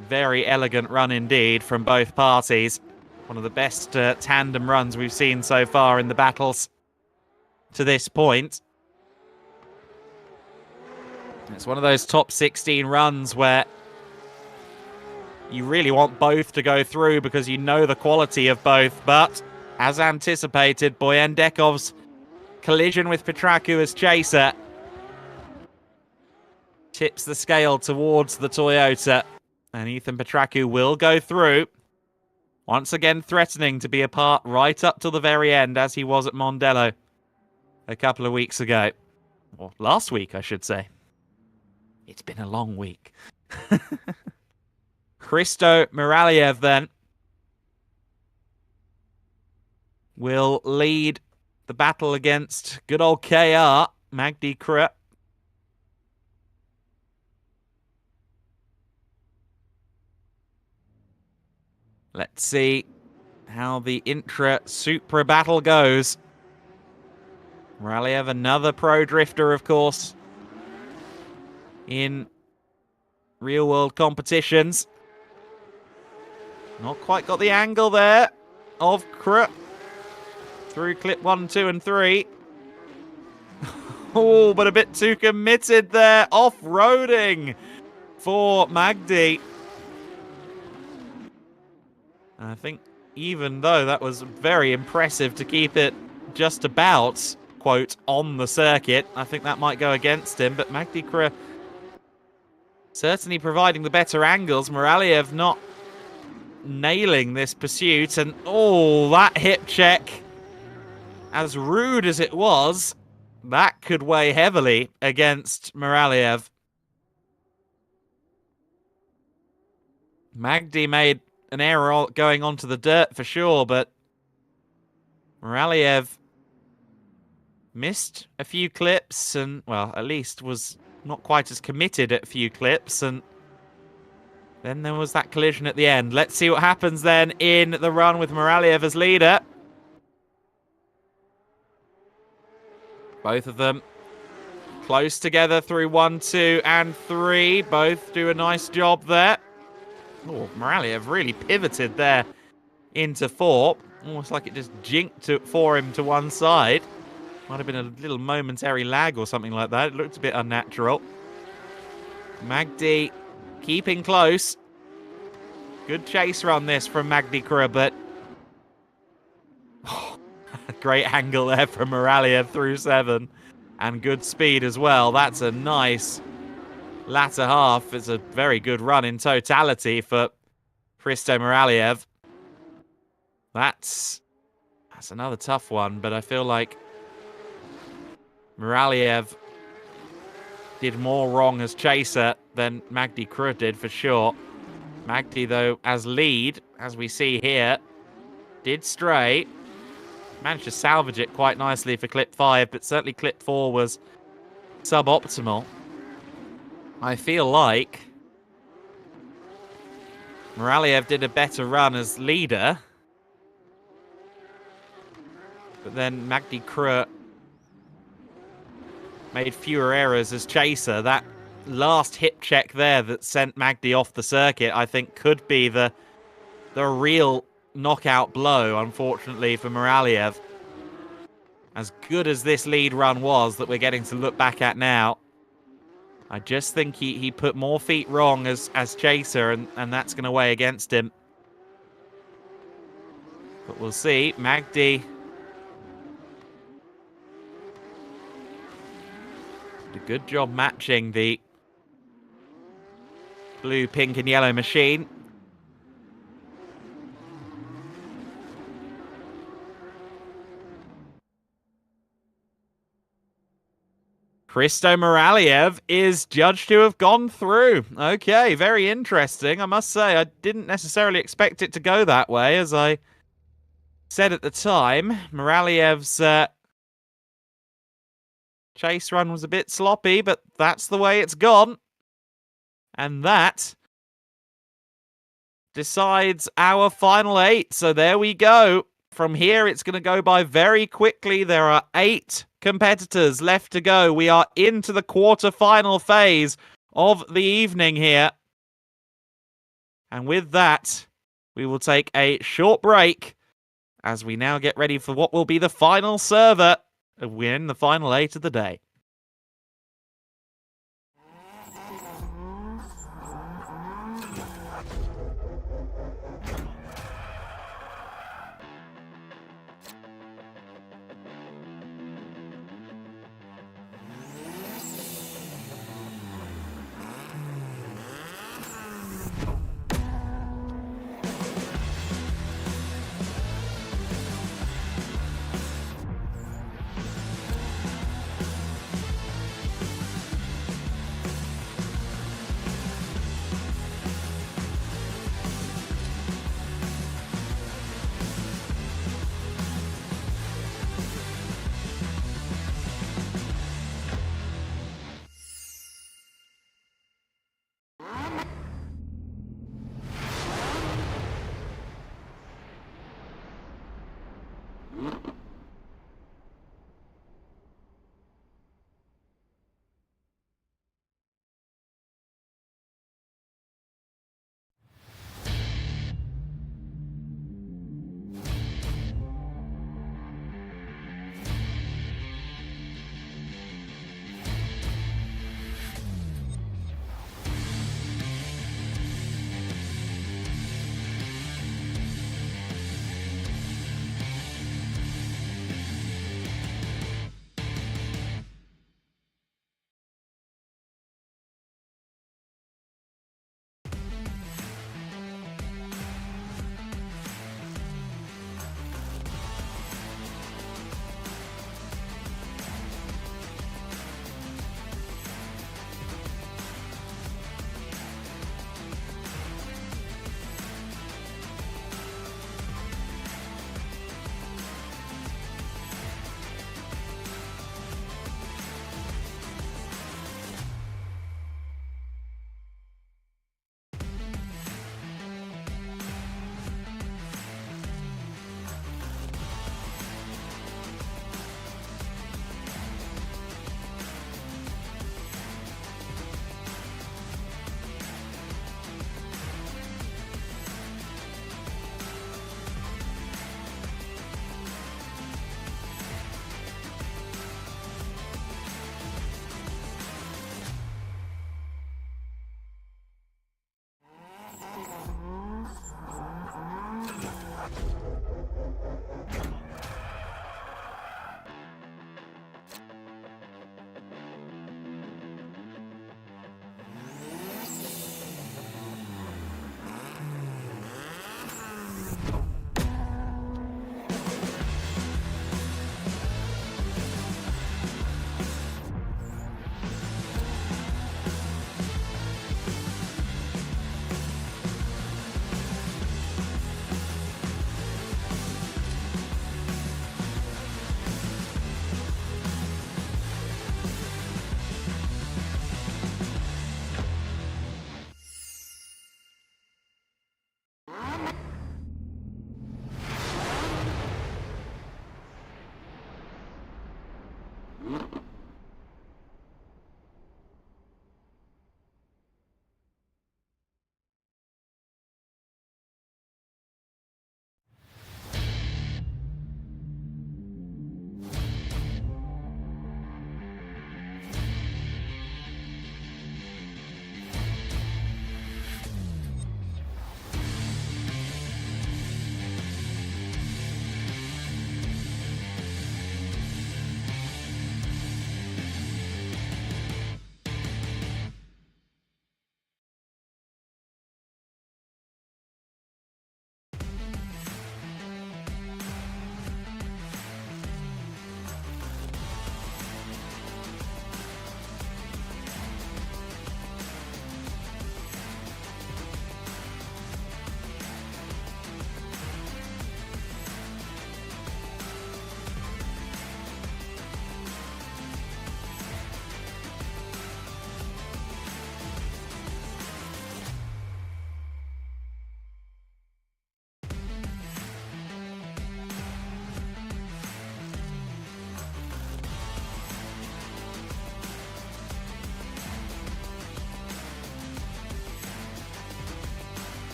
Very elegant run indeed from both parties. One of the best tandem runs we've seen so far in the battles to this point. It's one of those top 16 runs where you really want both to go through because you know the quality of both. But as anticipated, Boyan Dekov's collision with Petraku as chaser tips the scale towards the Toyota. And Ethan Petraku will go through. Once again threatening to be a part right up to the very end, as he was at Mondello a couple of weeks ago. Or last week, I should say. It's been a long week. Hristo Miraliev then will lead the battle against good old KR, Magdi Krut. Let's see how the intra-Supra battle goes. Muraliev, another pro drifter, of course, in real-world competitions. Not quite got the angle there of Krupp through clip 1, 2, and 3. Oh, but a bit too committed there. Off-roading for Magdi. I think even though that was very impressive to keep it just about, quote, on the circuit, I think that might go against him. But Magdi Krupp certainly providing the better angles. Muraliev not nailing this pursuit. And, oh, that hip check, as rude as it was, that could weigh heavily against Muraliev. Magdi made an error going onto the dirt for sure, but Muraliev missed a few clips and, well, at least was not quite as committed at a few clips, and then there was that collision at the end. Let's see what happens then in the run with Muraliev as leader. Both of them close together through 1, 2, and 3. Both do a nice job there. Oh, Muraliev really pivoted there into 4. Almost like it just jinked it for him to one side. Might have been a little momentary lag or something like that. It looked a bit unnatural. Magdi keeping close. Good chase run this from Magdi Krupp, but great angle there from Muraliev through 7. And good speed as well. That's a nice latter half. It's a very good run in totality for Hristo Muraliev. That's another tough one, but I feel like Muraliev did more wrong as chaser than Magdi Krupp did for sure. Magdi, though, as lead, as we see here, did stray. Managed to salvage it quite nicely for clip 5, but certainly clip 4 was suboptimal. I feel like Muraliev did a better run as leader, but then Magdi Krupp made fewer errors as chaser. That last hip check there that sent Magdi off the circuit, I think, could be the real knockout blow, unfortunately, for Muraliev. As good as this lead run was that we're getting to look back at now, I just think he put more feet wrong as chaser, and that's going to weigh against him. But we'll see. Magdi did a good job matching the blue, pink, and yellow machine. Hristo Muraliev is judged to have gone through. Okay, very interesting. I must say, I didn't necessarily expect it to go that way. As I said at the time, Muraliev's chase run was a bit sloppy, but that's the way it's gone. And that decides our final 8. So there we go. From here, it's going to go by very quickly. There are 8 competitors left to go. We are into the quarterfinal phase of the evening here. And with that, we will take a short break as we now get ready for what will be the final server to win the final 8 of the day.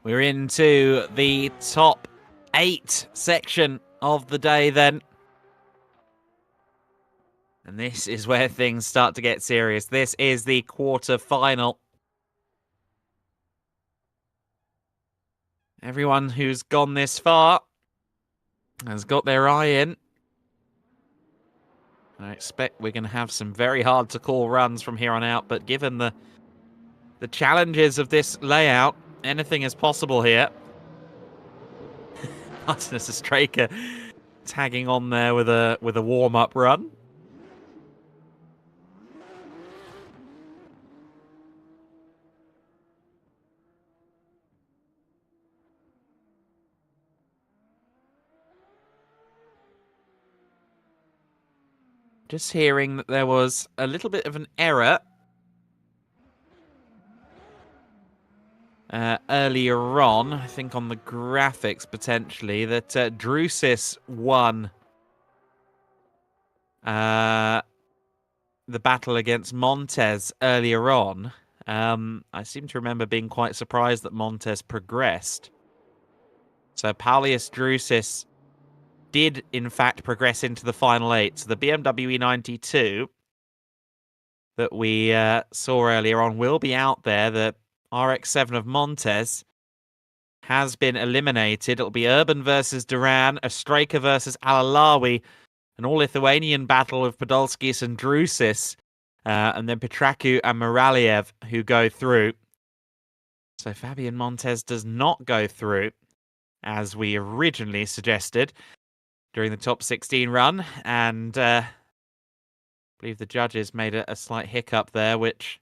We're into the top 8 section of the day then. And this is where things start to get serious. This is the quarter-final. Everyone who's gone this far has got their eye in. I expect we're going to have some very hard-to-call runs from here on out, but given the challenges of this layout, anything is possible here. Martinus Straker tagging on there with a warm-up run. Just hearing that there was a little bit of an error earlier on, I think on the graphics potentially, that Jucys won the battle against Montes earlier on. I seem to remember being quite surprised that Montes progressed. So Paulius Jucys did, in fact, progress into the final 8. So the BMW E92 that we saw earlier on will be out there. The RX-7 of Montes has been eliminated. It'll be Urban versus Duran, a Straker versus Alawi, an all-Lithuanian battle of Podolskis and Jucys, and then Petraku and Moraliev who go through. So Fabian Montes does not go through, as we originally suggested during the top 16 run, and I believe the judges made a slight hiccup there, which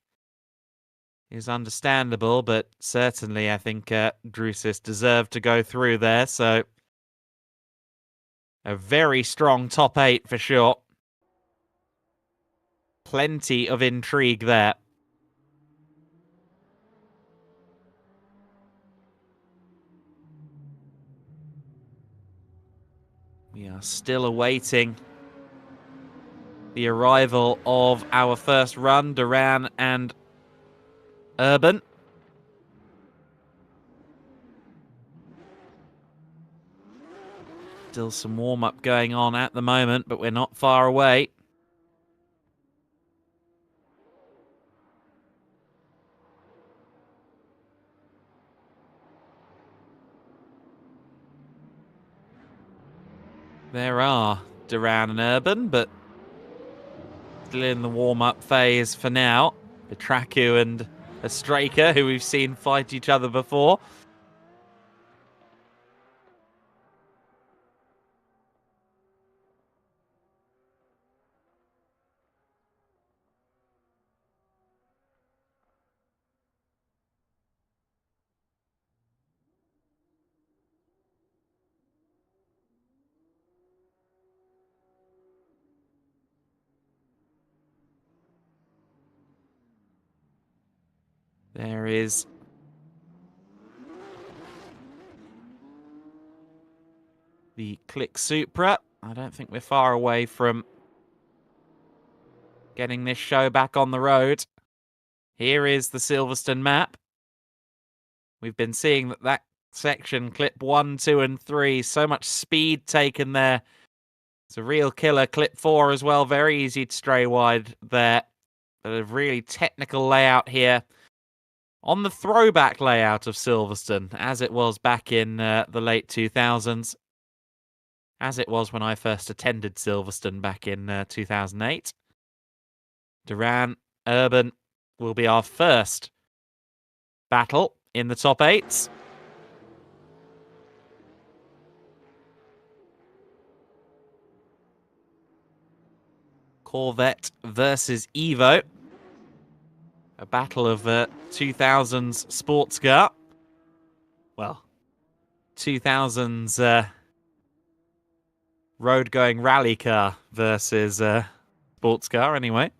is understandable, but certainly I think Jucys deserved to go through there, so a very strong top 8 for sure. Plenty of intrigue there. We are still awaiting the arrival of our first run, Duran and Urban. Still some warm-up going on at the moment, but we're not far away. There are Duran and Urban, but still in the warm-up phase for now. Petraku and a Straker, who we've seen fight each other before. There is the Click Supra. I don't think we're far away from getting this show back on the road. Here is the Silverstone map. We've been seeing that section, clip 1, 2, and 3, so much speed taken there. It's a real killer. Clip 4 as well, very easy to stray wide there. But a really technical layout here on the throwback layout of Silverstone, as it was back in the late 2000s, as it was when I first attended Silverstone back in 2008. Duran, Urban will be our first battle in the top 8. Corvette versus Evo. A battle of 2000s sports car. Well, 2000s road-going rally car versus sports car, anyway.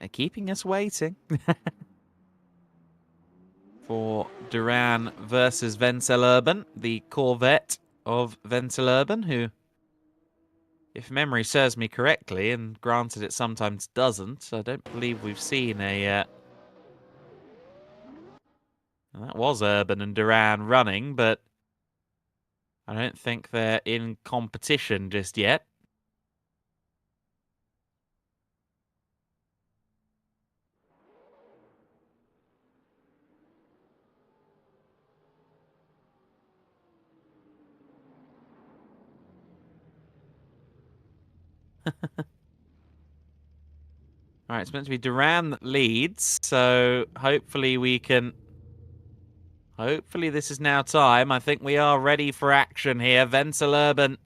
They're keeping us waiting. For Duran versus Venselurban, the Corvette of Venselurban, who, if memory serves me correctly, and granted it sometimes doesn't, I don't believe we've seen a... that was Urban and Duran running, but I don't think they're in competition just yet. All right, it's meant to be Duran that leads, so hopefully we can... Hopefully this is now time. I think we are ready for action here. Venselurban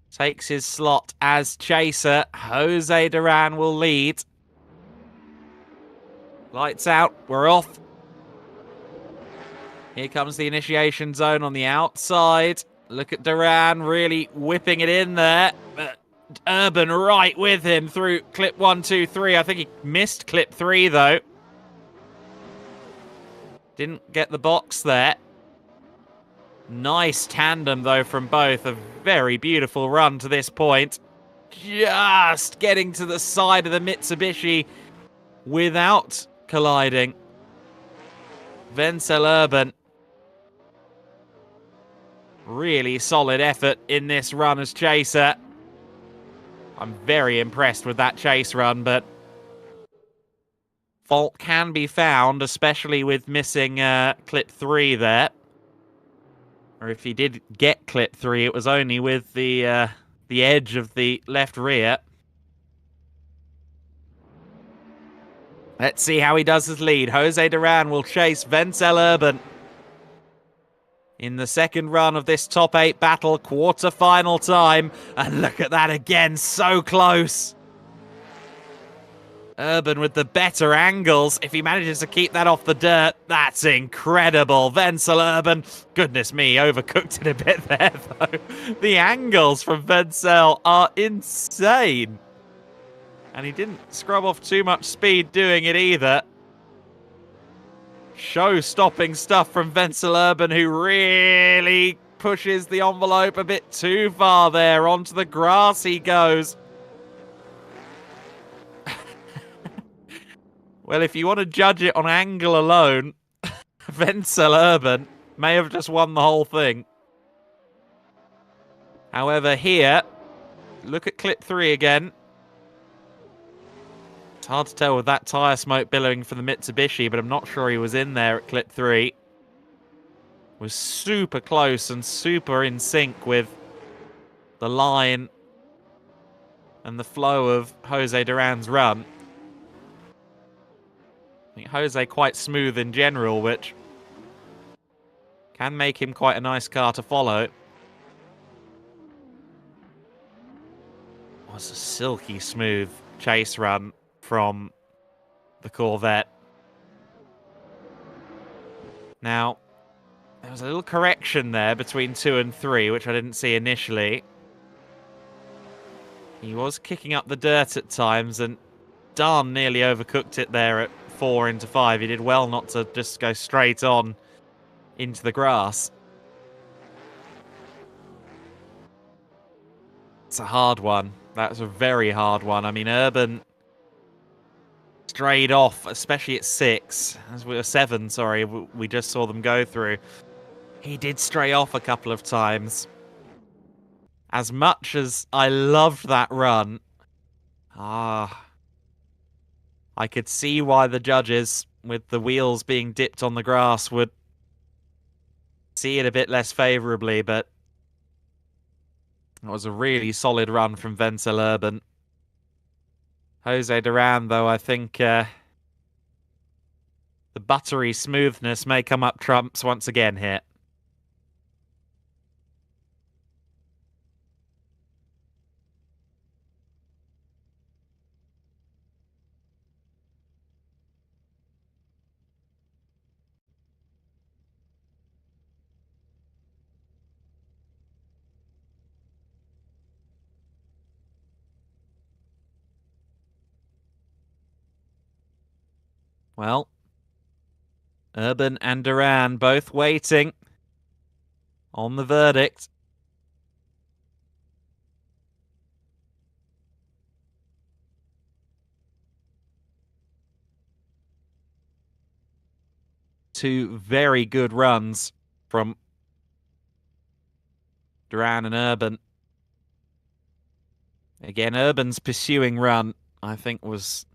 takes his slot as chaser. Jose Duran will lead. Lights out. We're off. Here comes the initiation zone on the outside. Look at Duran really whipping it in there. Urban right with him through clip 1, 2, 3. I think he missed clip 3, though. Didn't get the box there. Nice tandem, though, from both. A very beautiful run to this point. Just getting to the side of the Mitsubishi without colliding. Venselurban. Really solid effort in this run as chaser. I'm very impressed with that chase run, but fault can be found, especially with missing clip 3 there. Or if he did get clip 3, it was only with the edge of the left rear. Let's see how he does his lead. Jose Duran will chase Venselurban in the second run of this top 8 battle, quarter-final time. And look at that again, so close. Urban with the better angles. If he manages to keep that off the dirt, that's incredible. Venselurban, goodness me, overcooked it a bit there, though. The angles from Vencel are insane. And he didn't scrub off too much speed doing it either. Show-stopping stuff from Venselurban, who really pushes the envelope a bit too far there. Onto the grass he goes. Well, if you want to judge it on angle alone, Venselurban may have just won the whole thing. However, here, look at clip 3 again. It's hard to tell with that tyre smoke billowing from the Mitsubishi, but I'm not sure he was in there at clip 3. Was super close and super in sync with the line and the flow of Jose Duran's run. I think Jose quite smooth in general, which can make him quite a nice car to follow. Was a silky smooth chase run from the Corvette. Now, there was a little correction there between 2 and 3, which I didn't see initially. He was kicking up the dirt at times, and darn nearly overcooked it there at 4 into 5. He did well not to just go straight on into the grass. It's a hard one. That's a very hard one. I mean, Urban strayed off, especially at 6. As we were 7, sorry, we just saw them go through. He did stray off a couple of times. As much as I loved that run, I could see why the judges, with the wheels being dipped on the grass, would see it a bit less favourably, but it was a really solid run from Venselurban. Jose Duran, though, I think the buttery smoothness may come up trumps once again here. Well, Urban and Duran both waiting on the verdict. Two very good runs from Duran and Urban. Again, Urban's pursuing run, I think, was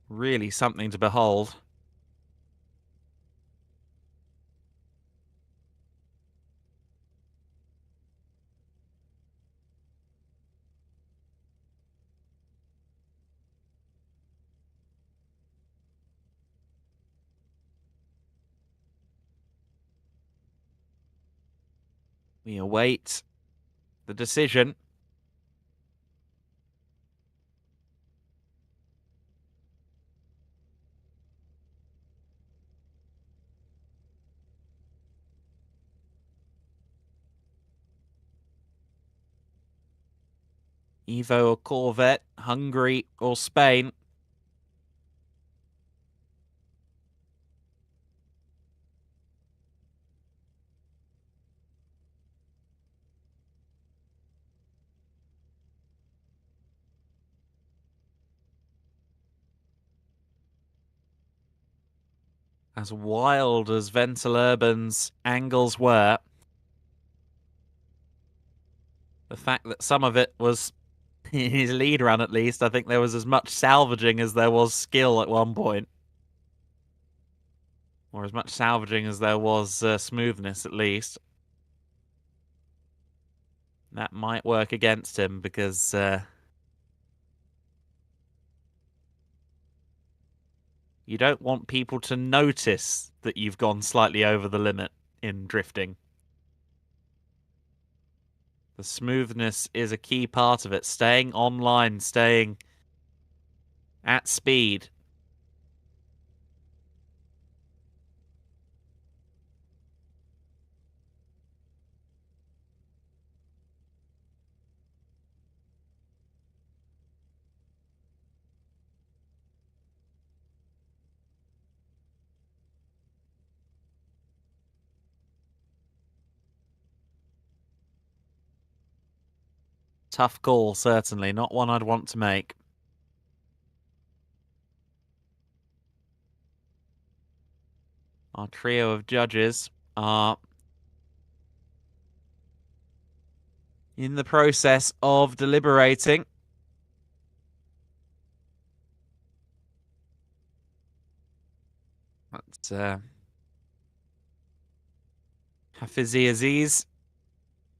really something to behold. We await the decision. Evo or Corvette, Hungary or Spain. As wild as Ventil Urban's angles were, the fact that some of it was in his lead run, at least, I think there was as much salvaging as there was skill at one point. Or as much salvaging as there was smoothness, at least. That might work against him because you don't want people to notice that you've gone slightly over the limit in drifting. The smoothness is a key part of it. Staying online, staying at speed. Tough call, certainly. Not one I'd want to make. Our trio of judges are in the process of deliberating. That's Hafizi Aziz,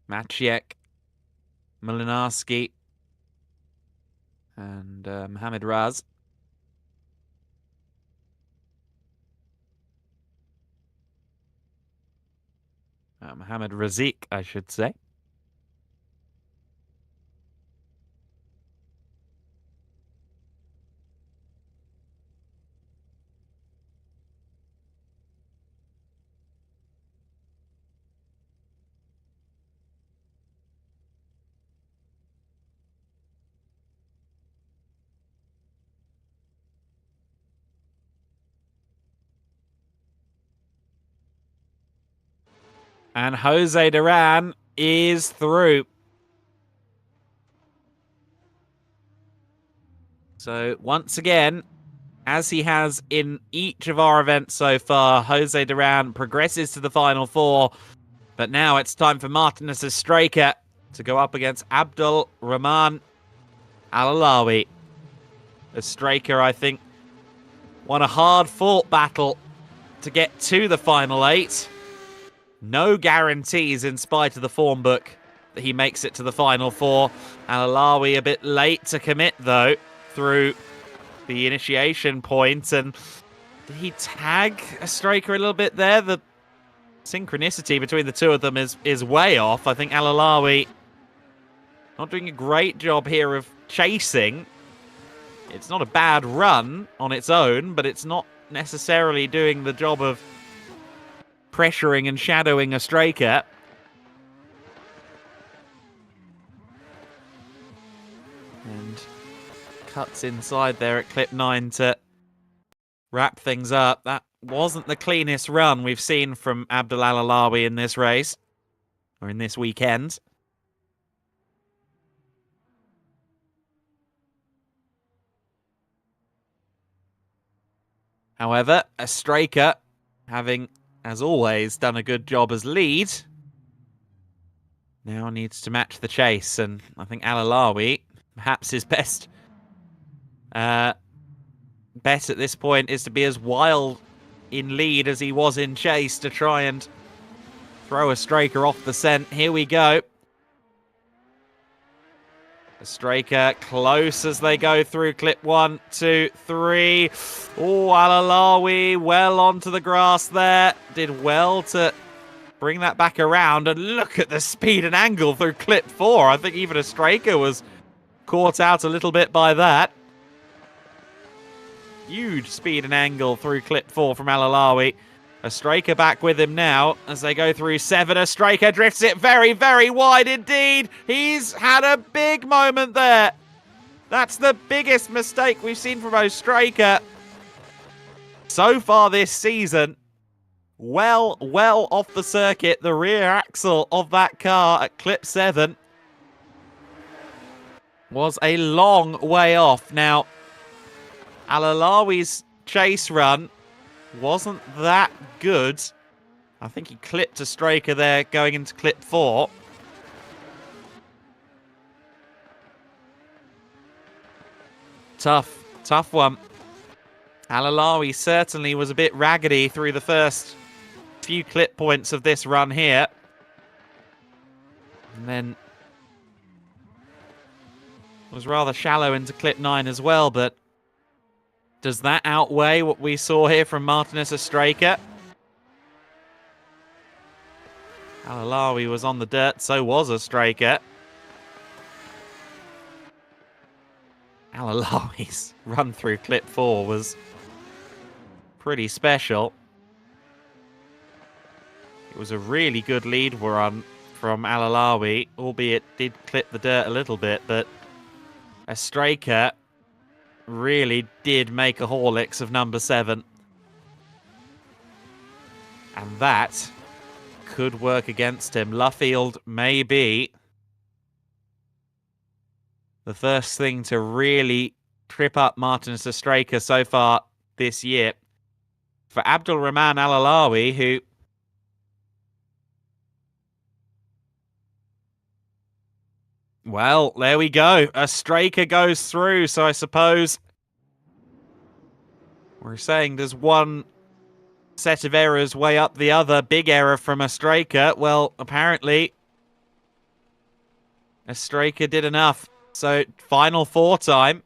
Matisyak, Mlinarski, and Mohamed Raz. Mohamed Razik, I should say. And Jose Duran is through. So once again, as he has in each of our events so far, Jose Duran progresses to the final four. But now it's time for Martinez Straker to go up against Abdul Rahman Alawi. Straker, I think, won a hard-fought battle to get to the final eight. No guarantees in spite of the form book that he makes it to the final four. Alawi a bit late to commit, though, through the initiation point. And did he tag a Straker a little bit there? The synchronicity between the two of them is way off. I think Alawi not doing a great job here of chasing. It's not a bad run on its own, but it's not necessarily doing the job of pressuring and shadowing a Straker. And cuts inside there at clip 9 to wrap things up. That wasn't the cleanest run we've seen from Abdul Alawi in this race, or in this weekend. However, a striker, having, as always, done a good job as lead, now needs to match the chase. And I think Alawi, perhaps his best bet at this point is to be as wild in lead as he was in chase to try and throw a striker off the scent. Here we go. A striker close as they go through clip 1, 2, 3. Oh, Alawi well onto the grass there. Did well to bring that back around. And look at the speed and angle through clip 4. I think even a striker was caught out a little bit by that. Huge speed and angle through clip 4 from Alawi. A striker back with him now as they go through 7. A striker drifts it very, very wide indeed. He's had a big moment there. That's the biggest mistake we've seen from a striker so far this season. Well off the circuit. The rear axle of that car at clip 7 was a long way off. Now, Alalawi's chase run wasn't that good. I think he clipped a striker there going into clip 4. Tough one. Alawi certainly was a bit raggedy through the first few clip points of this run here. And then was rather shallow into clip 9 as well, but does that outweigh what we saw here from Martinez Striker? Alawi was on the dirt, so was a striker. Alalawi's run through clip 4 was pretty special. It was a really good lead run from Alalawi, albeit did clip the dirt a little bit, but a striker really did make a Horlicks of number 7. And that could work against him. Luffield may be the first thing to really trip up Martinez Striker so far this year. For Abdul Rahman Alalawi, who well, there we go. A striker goes through, so I suppose we're saying there's one set of errors way up the other. Big error from a striker. Well, apparently a striker did enough. So, final 4 time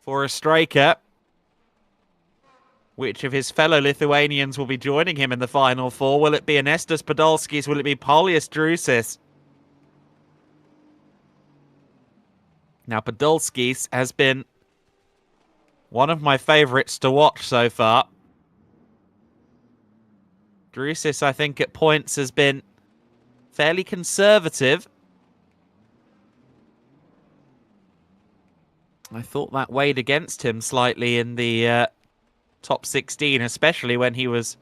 for a striker. Which of his fellow Lithuanians will be joining him in the final 4? Will it be Anestas Podolskis? Will it be Paulius Jucys? Now, Podolskis has been one of my favourites to watch so far. Jucys, I think, at points has been fairly conservative. I thought that weighed against him slightly in the top 16, especially when he was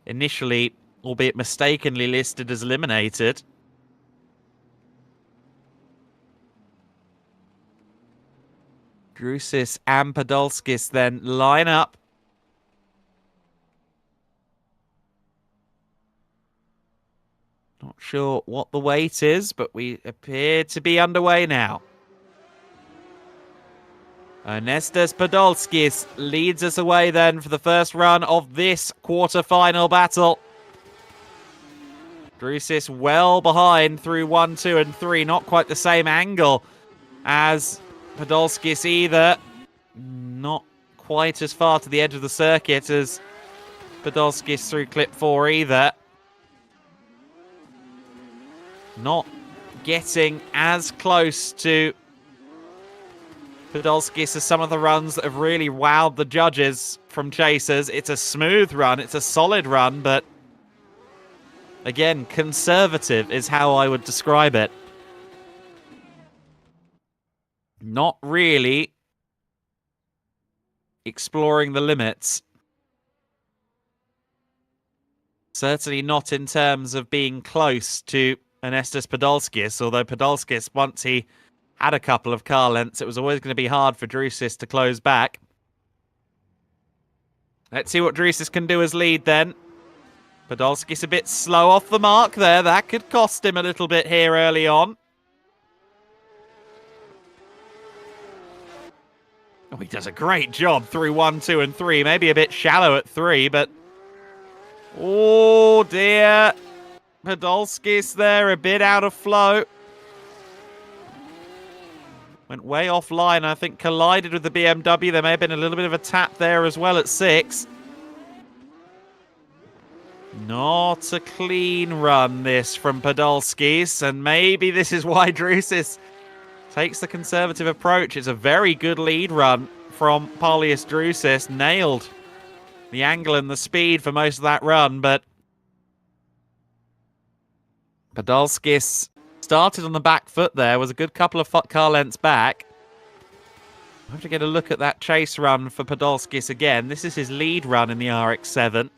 initially, albeit mistakenly, listed as eliminated. Jucys and Podolskis then line up. Not sure what the weight is, but we appear to be underway now. Anestas Podolskis leads us away then for the first run of this quarter-final battle. Jucys well behind through 1, 2, and 3. Not quite the same angle as Podolskis either. Not quite as far to the edge of the circuit as Podolskis through clip 4 either. Not getting as close to Podolskis as some of the runs that have really wowed the judges from chasers. It's a smooth run, it's a solid run, but again, conservative is how I would describe it. not really exploring the limits. Certainly not in terms of being close to Ernestas Podolskis, although Podolskis, once he had a couple of car lengths, it was always going to be hard for Jucys to close back. Let's see what Jucys can do as lead then. Podolskis a bit slow off the mark there. That could cost him a little bit here early on. Oh, he does a great job through 1, 2, and 3. Maybe a bit shallow at 3, but... oh, dear. Podolskis there, a bit out of flow. Went way offline, I think collided with the BMW. There may have been a little bit of a tap there as well at 6. Not a clean run, this, from Podolskis, and maybe this is why Jucys takes the conservative approach. It's a very good lead run from Paulius Jucys. Nailed the angle and the speed for most of that run, but Podolskis started on the back foot there, was a good couple of car lengths back. We'll have to get a look at that chase run for Podolskis again. This is his lead run in the RX-7.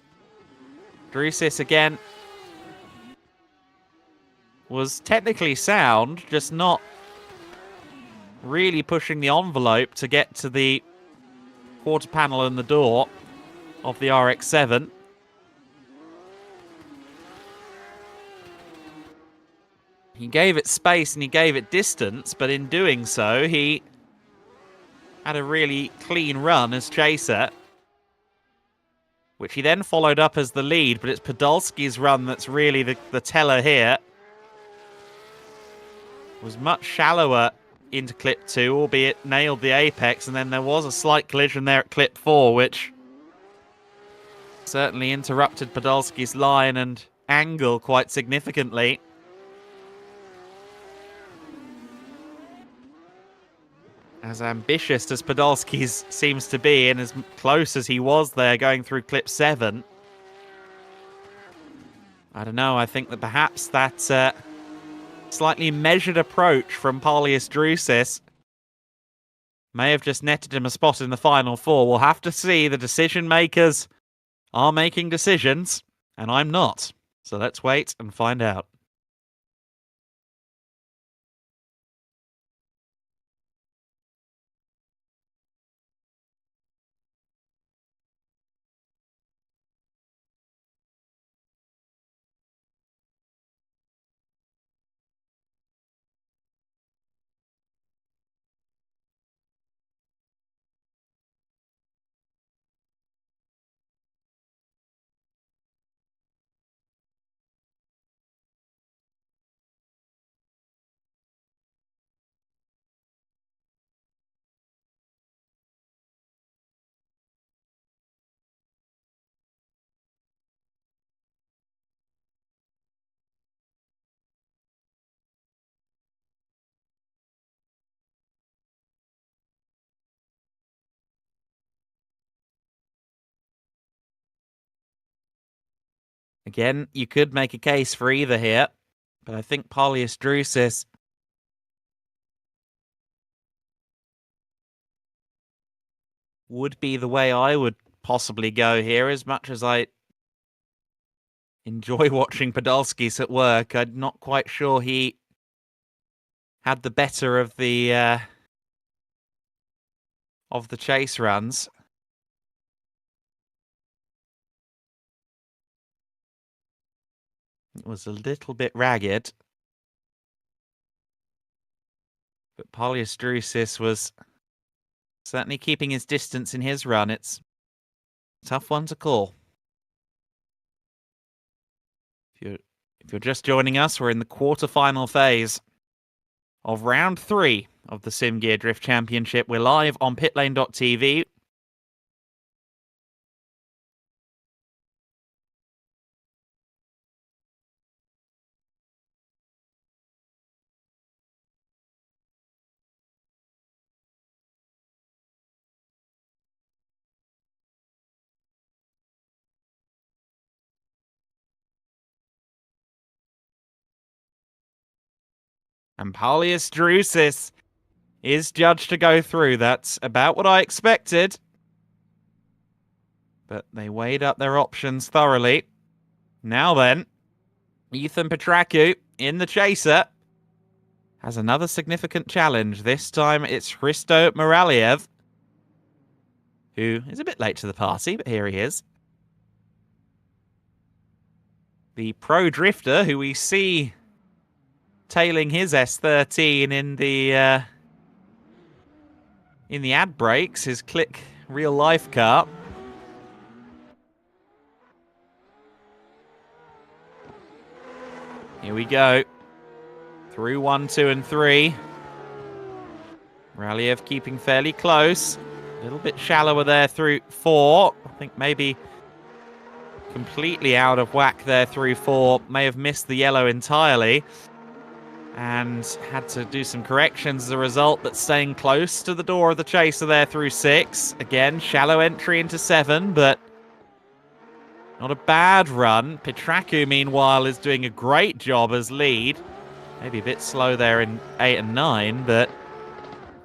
Jucys again was technically sound, just not really pushing the envelope to get to the quarter panel and the door of the RX-7. He gave it space and he gave it distance, but in doing so, he had a really clean run as chaser, which he then followed up as the lead, but it's Podolski's run that's really the teller here. Was much shallower into clip 2, albeit nailed the apex, and then there was a slight collision there at clip 4, which certainly interrupted Podolski's line and angle quite significantly. As ambitious as Podolski's seems to be, and as close as he was there going through clip 7. I don't know, I think that perhaps that slightly measured approach from Paulius Jucys may have just netted him a spot in the final 4. We'll have to see. The decision makers are making decisions, and I'm not. So let's wait and find out. Again, you could make a case for either here, but I think Paulius Jucys would be the way I would possibly go here, as much as I enjoy watching Podolskis at work. I'm not quite sure he had the better of the chase runs. It was a little bit ragged. But Paulius Jucys was certainly keeping his distance in his run. It's a tough one to call. If you're just joining us, we're in the quarterfinal phase of round 3 of the SIMGEAR Drift Championship. We're live on Pitlane.TV. And Paulius Jucys is judged to go through. That's about what I expected. But they weighed up their options thoroughly. Now then, Ethan Petraku in the chaser has another significant challenge. This time it's Hristo Moraliev, who is a bit late to the party, but here he is. The pro drifter who we see tailing his S13 in the ad breaks, his Click real life car. Here we go. Through 1, 2, and 3. Moraliev keeping fairly close. A little bit shallower there through 4. I think maybe completely out of whack there through 4. May have missed the yellow entirely. And had to do some corrections as a result, but staying close to the door of the chaser there through 6. Again, shallow entry into 7, but not a bad run. Petraku, meanwhile, is doing a great job as lead. Maybe a bit slow there in 8 and 9, but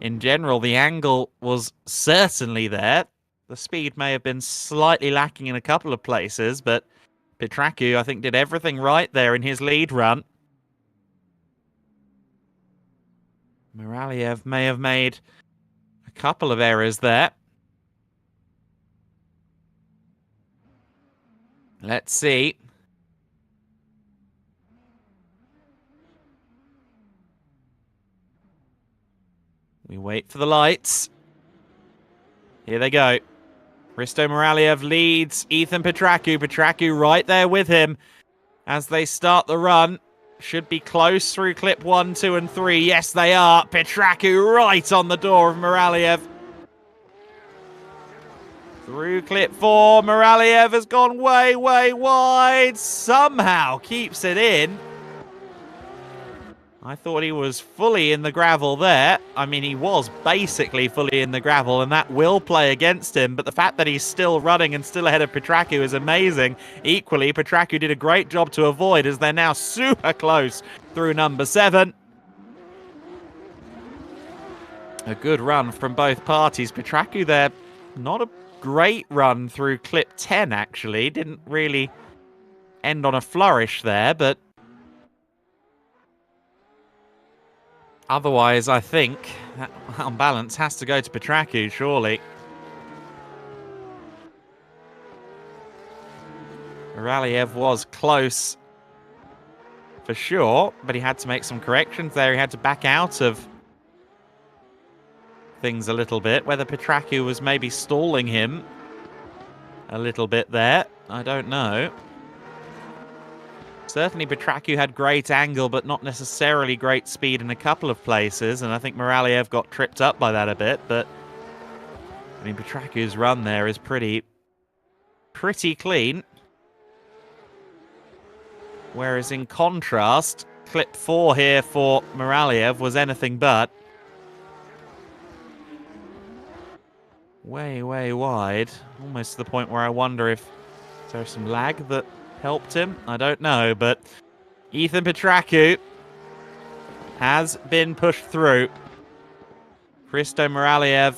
in general, the angle was certainly there. The speed may have been slightly lacking in a couple of places, but Petraku, I think, did everything right there in his lead run. Moraliev may have made a couple of errors there. Let's see. We wait for the lights. Here they go. Hristo Moraliev leads Ethan Petraku. Petraku right there with him as they start the run. Should be close through clip 1, 2, and 3. Yes, they are. Petraku right on the door of Moraliev. Through clip 4, Moraliev has gone way, way wide. Somehow keeps it in. I thought he was fully in the gravel there. I mean, he was basically fully in the gravel, and that will play against him. But the fact that he's still running and still ahead of Petraku is amazing. Equally, Petraku did a great job to avoid, as they're now super close through number 7. A good run from both parties. Petraku there, not a great run through clip 10, actually. Didn't really end on a flourish there, but otherwise, I think that on balance has to go to Petraku, surely. Moraliev was close for sure, but he had to make some corrections there. He had to back out of things a little bit. Whether Petraku was maybe stalling him a little bit there, I don't know. Certainly Petraku had great angle, but not necessarily great speed in a couple of places, and I think Moraliev got tripped up by that a bit, but I mean, Petraku's run there is pretty clean. Whereas in contrast, clip 4 here for Moraliev was anything but. Way, way wide. Almost to the point where I wonder if there's some lag that helped him. I don't know, but Ethan Petraku has been pushed through. Hristo Moraliev,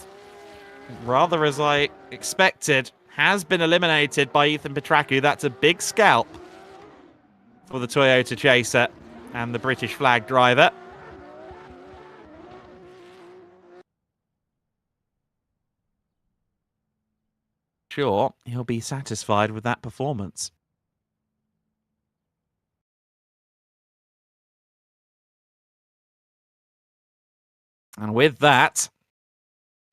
rather as I expected, has been eliminated by Ethan Petraku. That's a big scalp for the Toyota Chaser and the British flag driver. Sure, he'll be satisfied with that performance. And with that,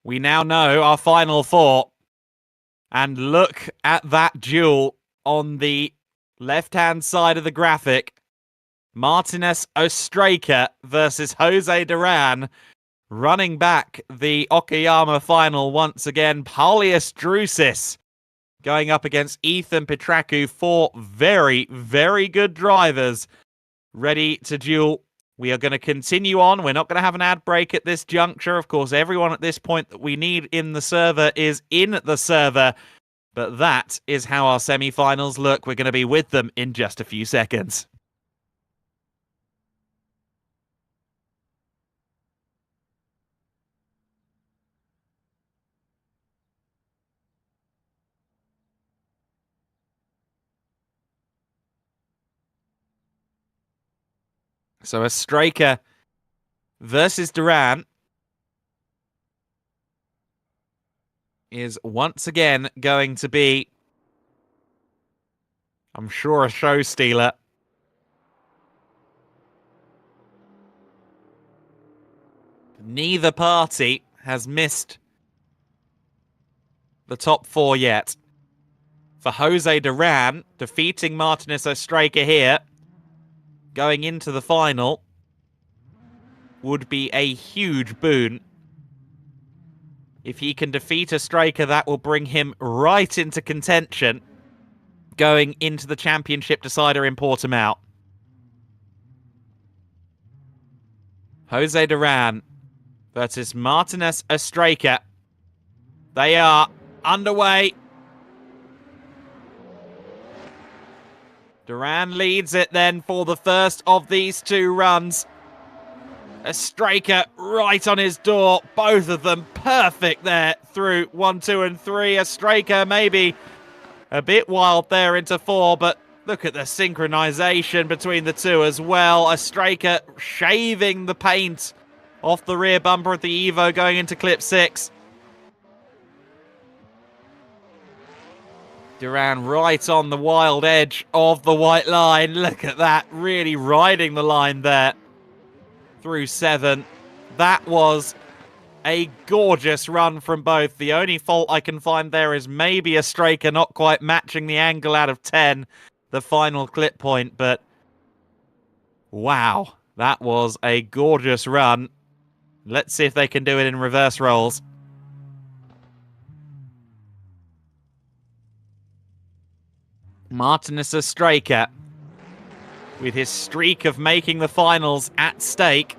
we now know our final 4. And look at that duel on the left-hand side of the graphic. Martinez Ostraka versus Jose Duran, running back the Okayama final once again. Paulius Jucys going up against Ethan Petraku. 4 very, very good drivers ready to duel. We are going to continue on. We're not going to have an ad break at this juncture. Of course, everyone at this point that we need in the server is in the server. But that is how our semi-finals look. We're going to be with them in just a few seconds. So Ostraka versus Duran is once again going to be, I'm sure, a show stealer. Neither party has missed the top four yet. For Jose Duran, defeating Martinez Ostraka here, going into the final, would be a huge boon. If he can defeat Ostraka, that will bring him right into contention going into the championship decider in Portimao. Jose Duran versus Martinez Ostraka. They are underway. Duran leads it then for the first of these two runs. Ostraka right on his door. Both of them perfect there through 1, 2, and 3. Ostraka maybe a bit wild there into 4, but look at the synchronization between the two as well. Ostraka shaving the paint off the rear bumper of the Evo going into clip 6. Duran right on the wild edge of the white line. Look at that, really riding the line there through 7. That was a gorgeous run from both. The only fault I can find there is maybe Ostraka not quite matching the angle out of 10, the final clip point, but wow, that was a gorgeous run. Let's see if they can do it in reverse rolls. Martinez Ostraka, with his streak of making the finals at stake.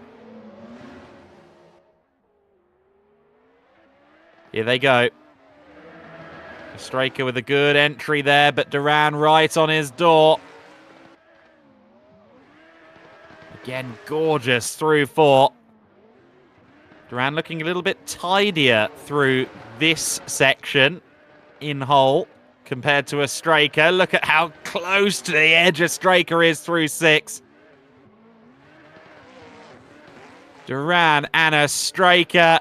Here they go. Ostraka with a good entry there, but Duran right on his door. Again, gorgeous through 4. Duran looking a little bit tidier through this section in hole compared to Ostraka. Look at how close to the edge Ostraka is through 6. Duran and Ostraka.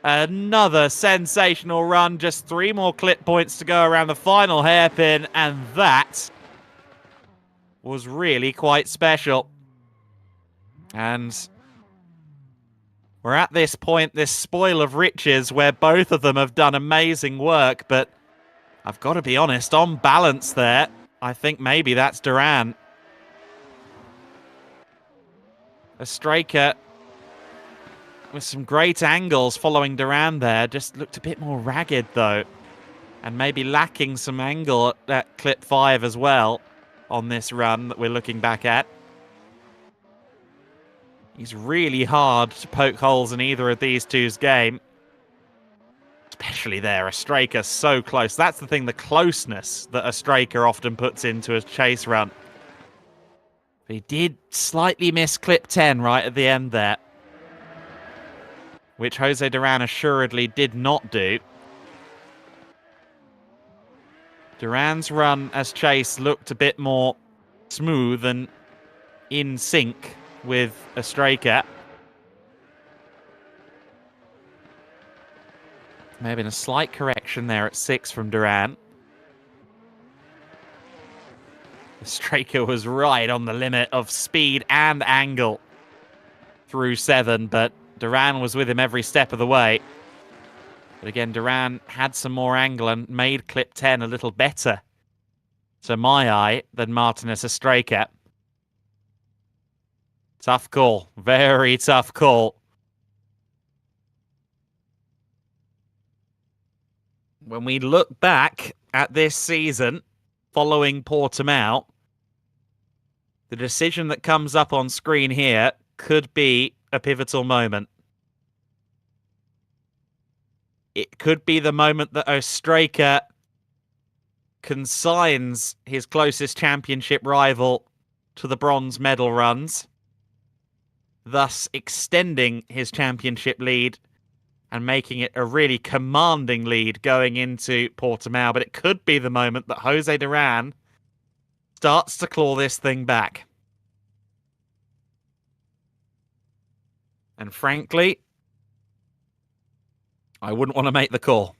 Another sensational run. Just 3 more clip points to go around the final hairpin, and that was really quite special. And we're at this point, this spoil of riches, where both of them have done amazing work, but I've got to be honest, on balance there, I think maybe that's Duran. Ostraka with some great angles following Duran there, just looked a bit more ragged though, and maybe lacking some angle at clip 5 as well on this run that we're looking back at. He's really hard to poke holes in either of these two's game. Especially there, Ostraka so close. That's the thing, the closeness that Ostraka often puts into a chase run. But he did slightly miss clip 10 right at the end there, which Jose Duran assuredly did not do. Duran's run as chase looked a bit more smooth and in sync with Ostraka. Maybe a slight correction there at 6 from Duran. Ostraka was right on the limit of speed and angle through 7, but Duran was with him every step of the way. But again, Duran had some more angle and made clip 10 a little better, to my eye, than Martinez Ostraka. Tough call. Very tough call. When we look back at this season, following Portimao, the decision that comes up on screen here could be a pivotal moment. It could be the moment that Ostraka consigns his closest championship rival to the bronze medal runs, thus extending his championship lead and making it a really commanding lead going into Portimao. But it could be the moment that Jose Duran starts to claw this thing back. And frankly, I wouldn't want to make the call.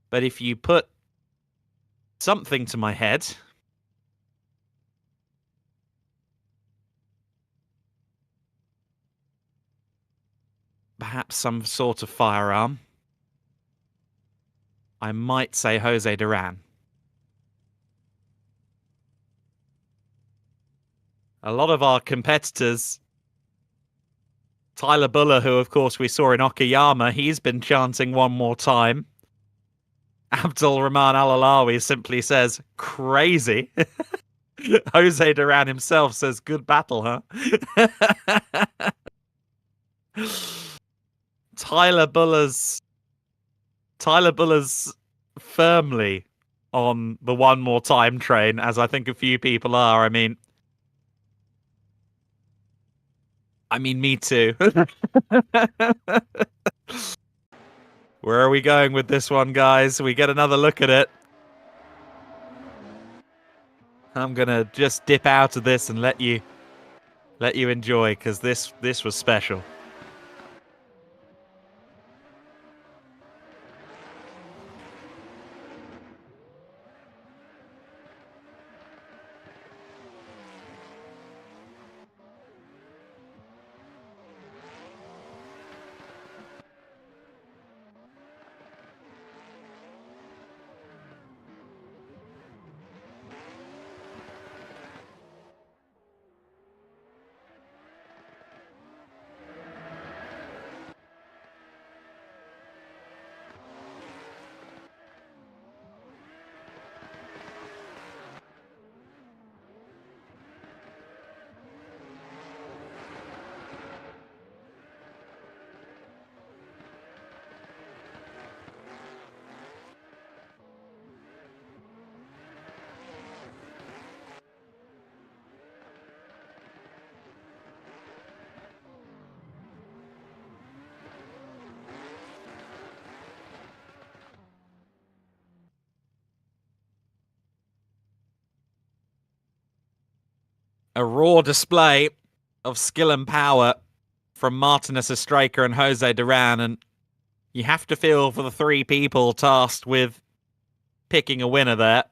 But if you put something to my head, perhaps some sort of firearm, I might say Jose Duran. A lot of our competitors, Tyler Buller, who of course we saw in Okayama, he's been chanting one more time. Abdul Rahman Al-Alawi simply says, crazy. Jose Duran himself says, good battle, huh? Tyler Buller's firmly on the one more time train, as I think a few people are. I mean, me too. Where are we going with this one, guys? We get another look at it. I'm gonna just dip out of this and let you enjoy, because this was special. A raw display of skill and power from Martinez Estreka and Jose Duran, and you have to feel for the three people tasked with picking a winner there.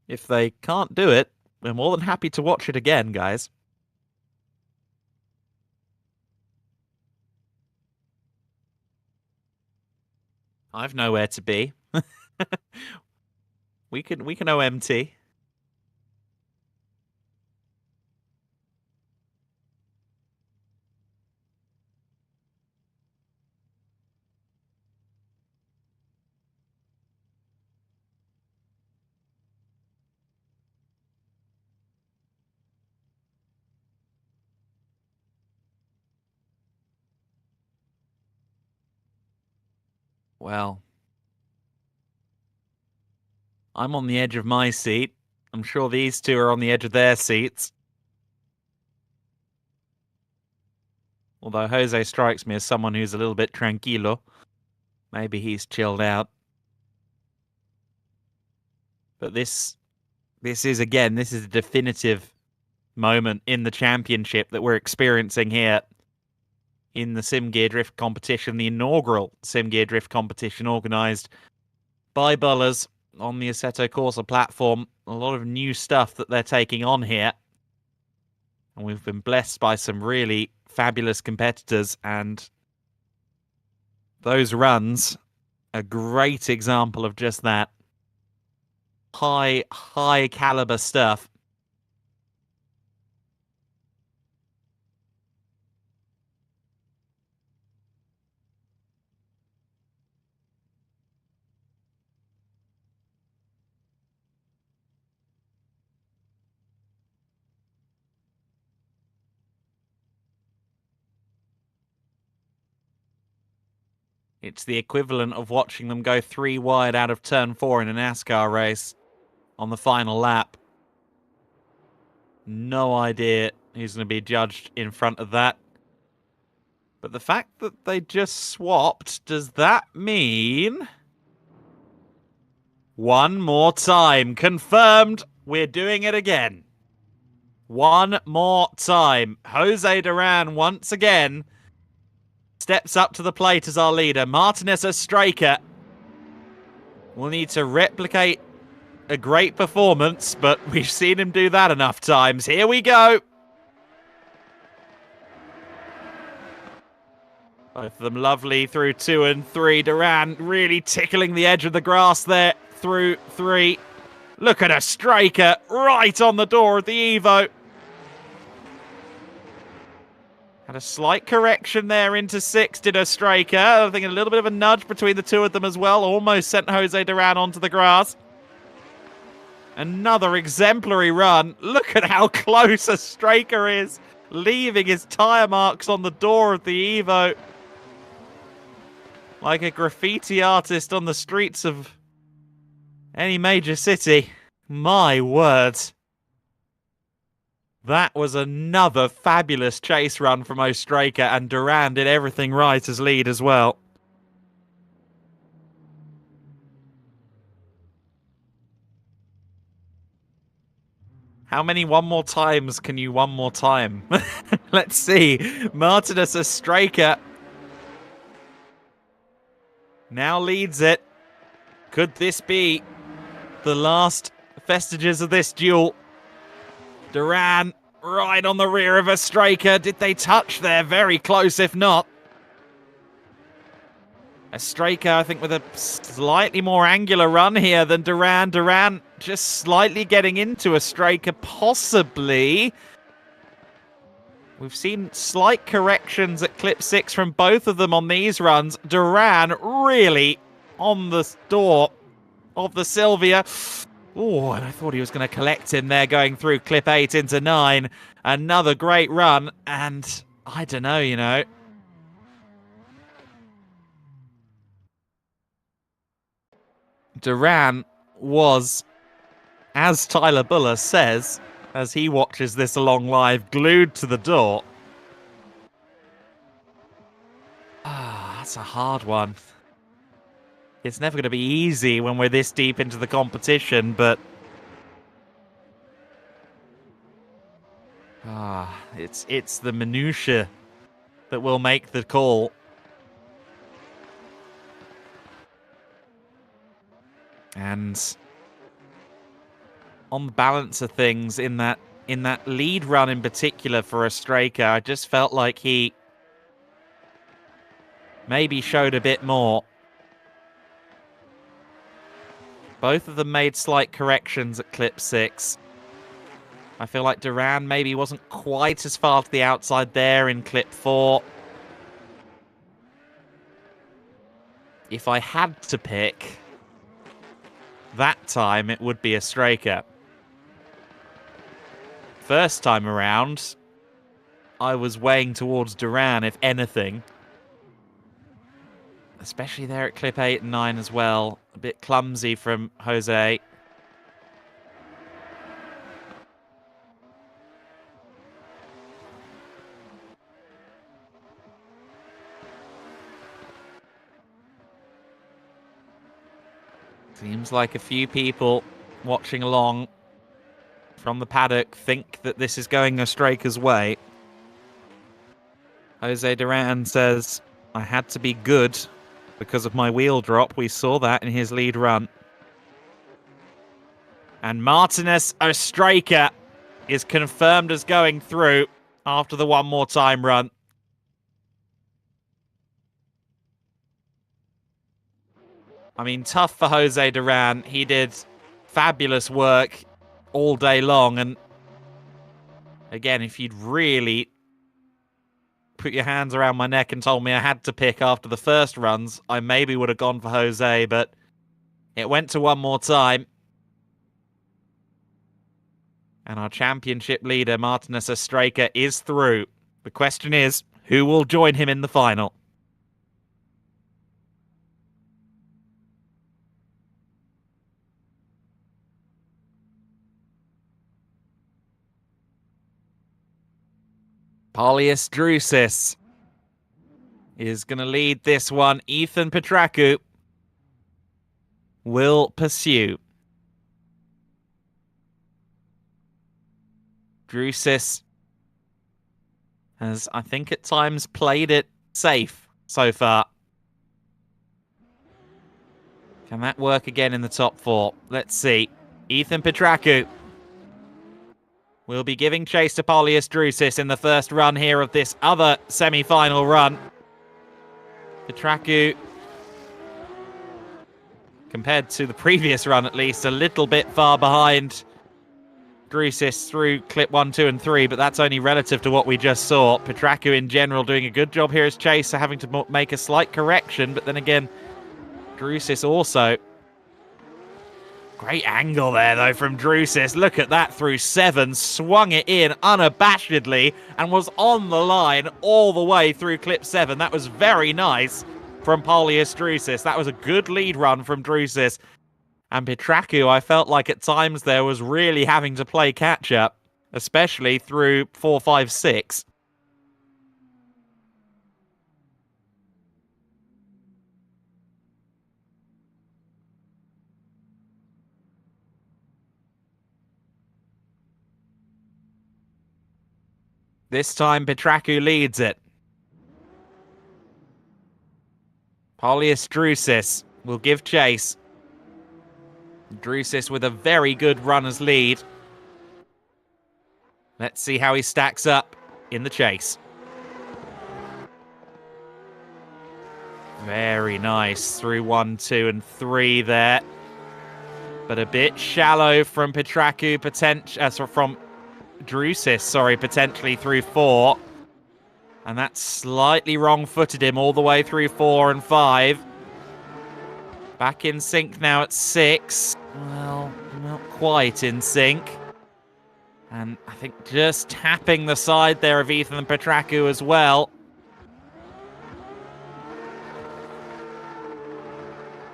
If they can't do it, we're more than happy to watch it again, guys. I've nowhere to be. we can OMT. Well, I'm on the edge of my seat. I'm sure these two are on the edge of their seats. Although Jose strikes me as someone who's a little bit tranquilo. Maybe he's chilled out. But this is a definitive moment in the championship that we're experiencing here in the SimGear Drift competition, the inaugural SimGear Drift competition organised by Bullers on the Assetto Corsa platform. A lot of new stuff that they're taking on here. And we've been blessed by some really fabulous competitors, and those runs, a great example of just that. High caliber stuff. It's the equivalent of watching them go 3 wide out of turn 4 in a NASCAR race on the final lap. No idea who's going to be judged in front of that. But the fact that they just swapped, does that mean... One more time. Confirmed. We're doing it again. one more time. Jose Duran once again steps up to the plate as our leader. Martinez as striker will need to replicate a great performance, but we've seen him do that enough times. Here we go. Both of them lovely through 2 and 3. Duran really tickling the edge of the grass there through 3. Look at a striker right on the door of the Evo. Had a slight correction there into 6, did a striker. I think a little bit of a nudge between the two of them as well. Almost sent Jose Duran onto the grass. Another exemplary run. Look at how close a striker is, leaving his tyre marks on the door of the Evo. Like a graffiti artist on the streets of any major city. My word. That was another fabulous chase run from Ostraker, and Duran did everything right as lead as well. How many one more times can you one more time? Let's see. Martinez Ostraker now leads it. Could this be the last vestiges of this duel? Duran right on the rear of Ostraker. Did they touch there? Very close, if not. Ostraker, I think, with a slightly more angular run here than Duran. Duran just slightly getting into Ostraker, possibly. We've seen slight corrections at clip 6 from both of them on these runs. Duran really on the door of the Sylvia. Oh, and I thought he was going to collect him there going through clip 8 into 9. Another great run, and I don't know, you know. Duran was, as Tyler Buller says, as he watches this along live, glued to the door. Ah, that's a hard one. It's never going to be easy when we're this deep into the competition, but it's the minutiae that will make the call. And on the balance of things, in that lead run in particular for Ostraker, I just felt like he maybe showed a bit more. Both of them made slight corrections at clip 6. I feel like Duran maybe wasn't quite as far to the outside there in clip 4. If I had to pick, that time it would be Ostraker. First time around, I was weighing towards Duran, if anything. Especially there at clip 8 and 9 as well. A bit clumsy from Jose. Seems like a few people watching along from the paddock think that this is going Ostraker's way. Jose Duran says, I had to be good because of my wheel drop. We saw that in his lead run. And Martinez Ostraker is confirmed as going through after the one more time run. I mean, tough for Jose Duran. He did fabulous work all day long. And again, if you'd really put your hands around my neck and told me I had to pick after the first runs, I maybe would have gone for Jose, but it went to one more time. And our championship leader, Martinez Ostraker, is through. The question is, who will join him in the final? Polius Jucys is going to lead this one. Ethan Petraku will pursue. Jucys has, I think, at times played it safe so far. Can that work again in the top four? Let's see. Ethan Petraku will be giving chase to Paulius Jucys in the first run here of this other semi-final run. Petraku, compared to the previous run at least, a little bit far behind Jucys through clip 1, 2, and 3, but that's only relative to what we just saw. Petraku in general doing a good job here as chaser, having to make a slight correction, but then again, Jucys also. Great angle there, though, from Jucys. Look at that through 7. Swung it in unabashedly and was on the line all the way through clip 7. That was very nice from Paulius Jucys. That was a good lead run from Jucys. And Petraku, I felt like at times there was really having to play catch-up, especially through 4, 5, 6. This time, Petraku leads it. Paulius Jucys will give chase. Jucys with a very good runner's lead. Let's see how he stacks up in the chase. Very nice through 1, 2, and 3 there. But a bit shallow from Petraku, from Jucys, potentially through 4. And that slightly wrong-footed him all the way through 4 and 5. Back in sync now at 6. Well, not quite in sync. And I think just tapping the side there of Ethan Petraku as well.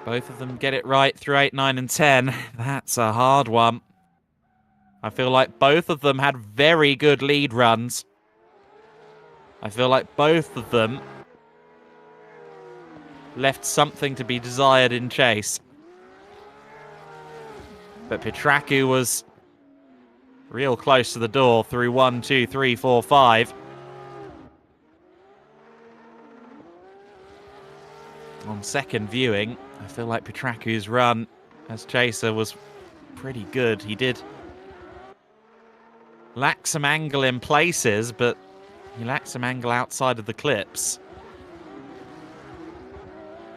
Both of them get it right through 8, 9, and 10. That's a hard one. I feel like both of them had very good lead runs. I feel like both of them left something to be desired in chase. But Petraku was real close to the door through 1, 2, 3, 4, 5. On second viewing, I feel like Petraku's run as chaser was pretty good. He did lack some angle in places, but he lacked some angle outside of the clips.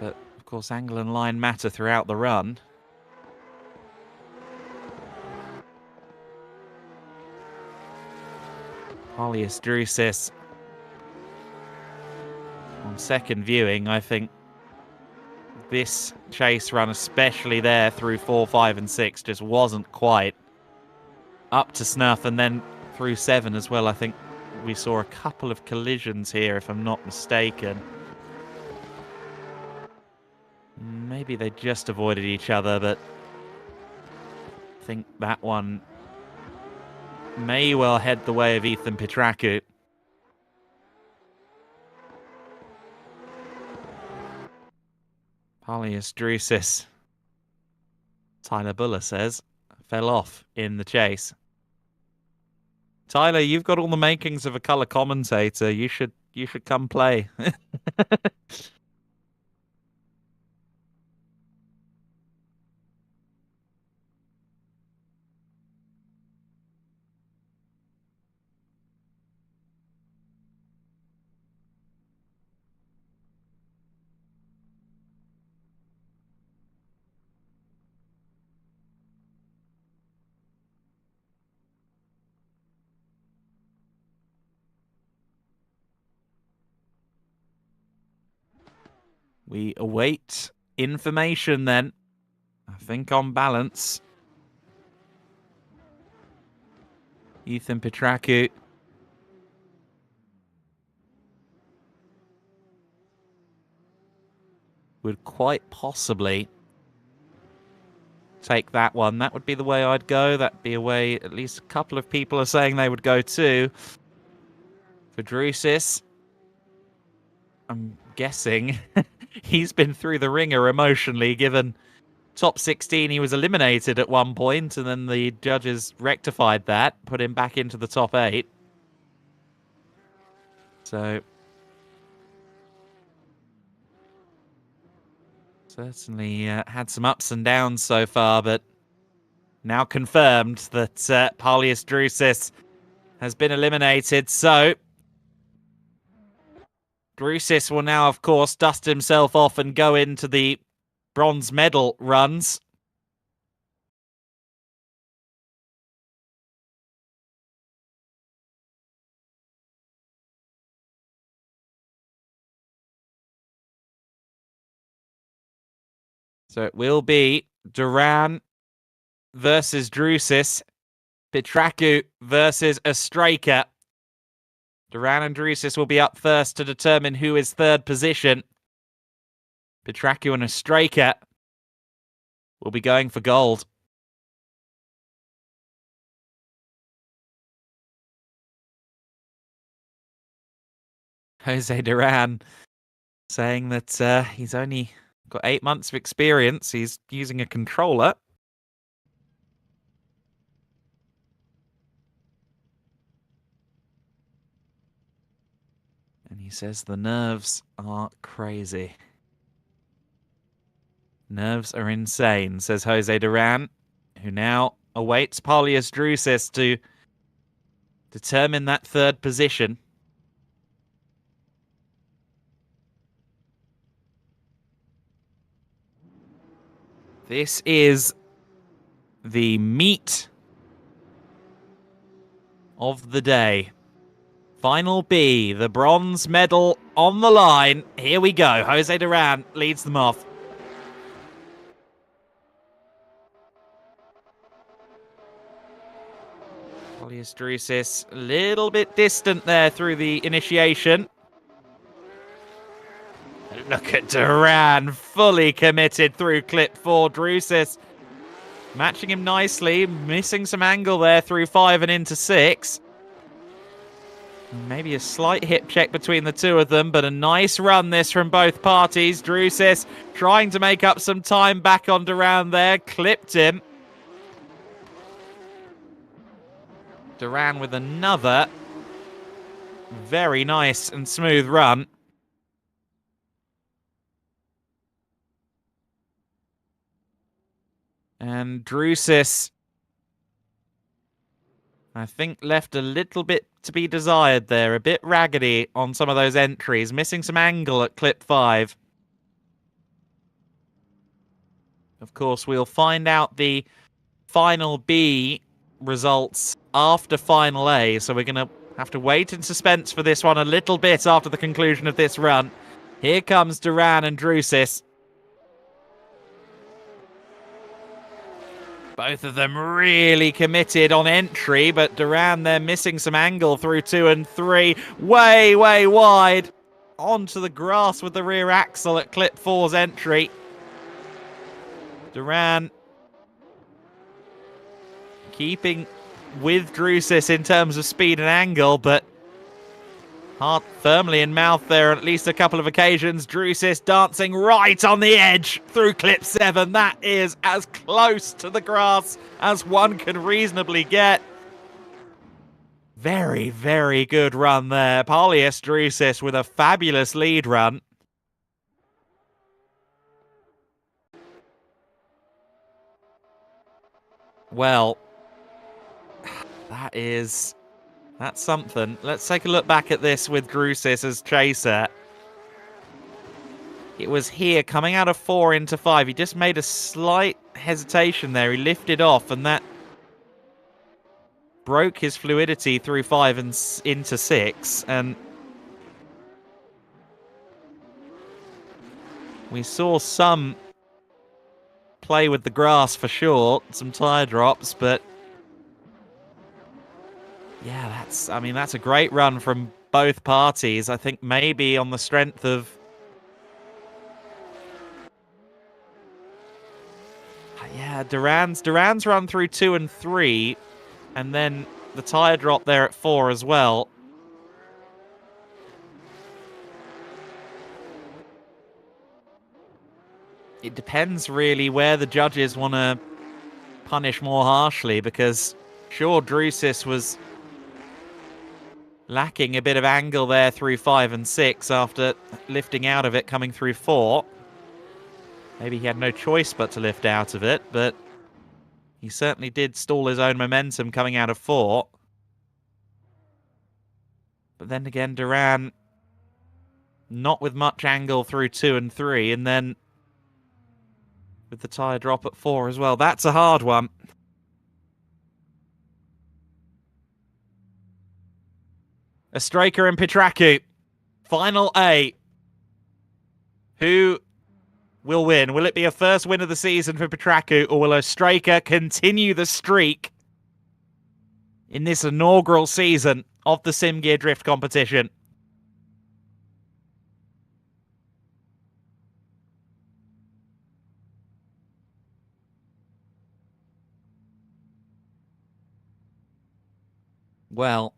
But, of course, angle and line matter throughout the run. Paulius Jucys, on second viewing, I think this chase run, especially there through 4, 5, and 6, just wasn't quite up to snuff. And then through 7 as well, I think we saw a couple of collisions here, if I'm not mistaken. Maybe they just avoided each other, but I think that one may well head the way of Ethan Petraku. Paulius Jucys, Tyler Buller says, fell off in the chase. Tyler, you've got all the makings of a colour commentator. You should come play. We await information then. I think on balance, Ethan Petraku would quite possibly take that one. That would be the way I'd go. That'd be a way at least a couple of people are saying they would go too. For Jucys, I'm guessing he's been through the ringer emotionally, given top 16, he was eliminated at one point, and then the judges rectified that, put him back into the top 8. So certainly had some ups and downs so far, but now confirmed that Jucys has been eliminated. So Jucys will now, of course, dust himself off and go into the bronze medal runs. So it will be Duran versus Jucys, Petrov versus Ostraka. Duran and Jucys will be up first to determine who is third position. Petrov and Ostraka will be going for gold. Jose Duran saying that he's only got 8 months of experience. He's using a controller. And he says the nerves are crazy. Nerves are insane, says Jose Duran, who now awaits Jucys to determine that third position. This is the meat of the day. Final B, the bronze medal on the line. Here we go. Jose Duran leads them off. Jucys a little bit distant there through the initiation. Look at Duran, fully committed through clip 4. Jucys matching him nicely, missing some angle there through 5 and into 6. Maybe a slight hip check between the two of them, but a nice run this from both parties. Jucys trying to make up some time back on Duran there, clipped him. Duran with another very nice and smooth run. And Jucys, I think, left a little bit to be desired there. A bit raggedy on some of those entries. Missing some angle at clip 5. Of course, we'll find out the final B results after final A. So we're going to have to wait in suspense for this one a little bit after the conclusion of this run. Here comes Duran and Jucys. Both of them really committed on entry, but Duran there missing some angle through 2 and 3. Way, way wide. Onto the grass with the rear axle at clip 4's entry. Duran keeping with Jucys in terms of speed and angle, but heart firmly in mouth there on at least a couple of occasions. Jucys dancing right on the edge through clip 7. That is as close to the grass as one can reasonably get. Very, very good run there. Jucys with a fabulous lead run. Well, that's something. Let's take a look back at this with Jucys as chaser. It was here, coming out of 4 into 5. He just made a slight hesitation there. He lifted off, and that broke his fluidity through 5 and into 6. And we saw some play with the grass for sure, some tire drops, but yeah, that's a great run from both parties. I think maybe on the strength of Duran's run through 2 and 3, and then the tire drop there at 4 as well. it depends really where the judges want to punish more harshly, because sure, Jucys was lacking a bit of angle there through 5 and 6 after lifting out of it coming through 4. Maybe he had no choice but to lift out of it, but he certainly did stall his own momentum coming out of 4. But then again, Duran not with much angle through 2 and 3, and then with the tyre drop at 4 as well. That's a hard one. Ostrika and Petraku. Final A. Who will win? Will it be a first win of the season for Petraku, or will Ostrika continue the streak in this inaugural season of the SimGear Drift competition? Well,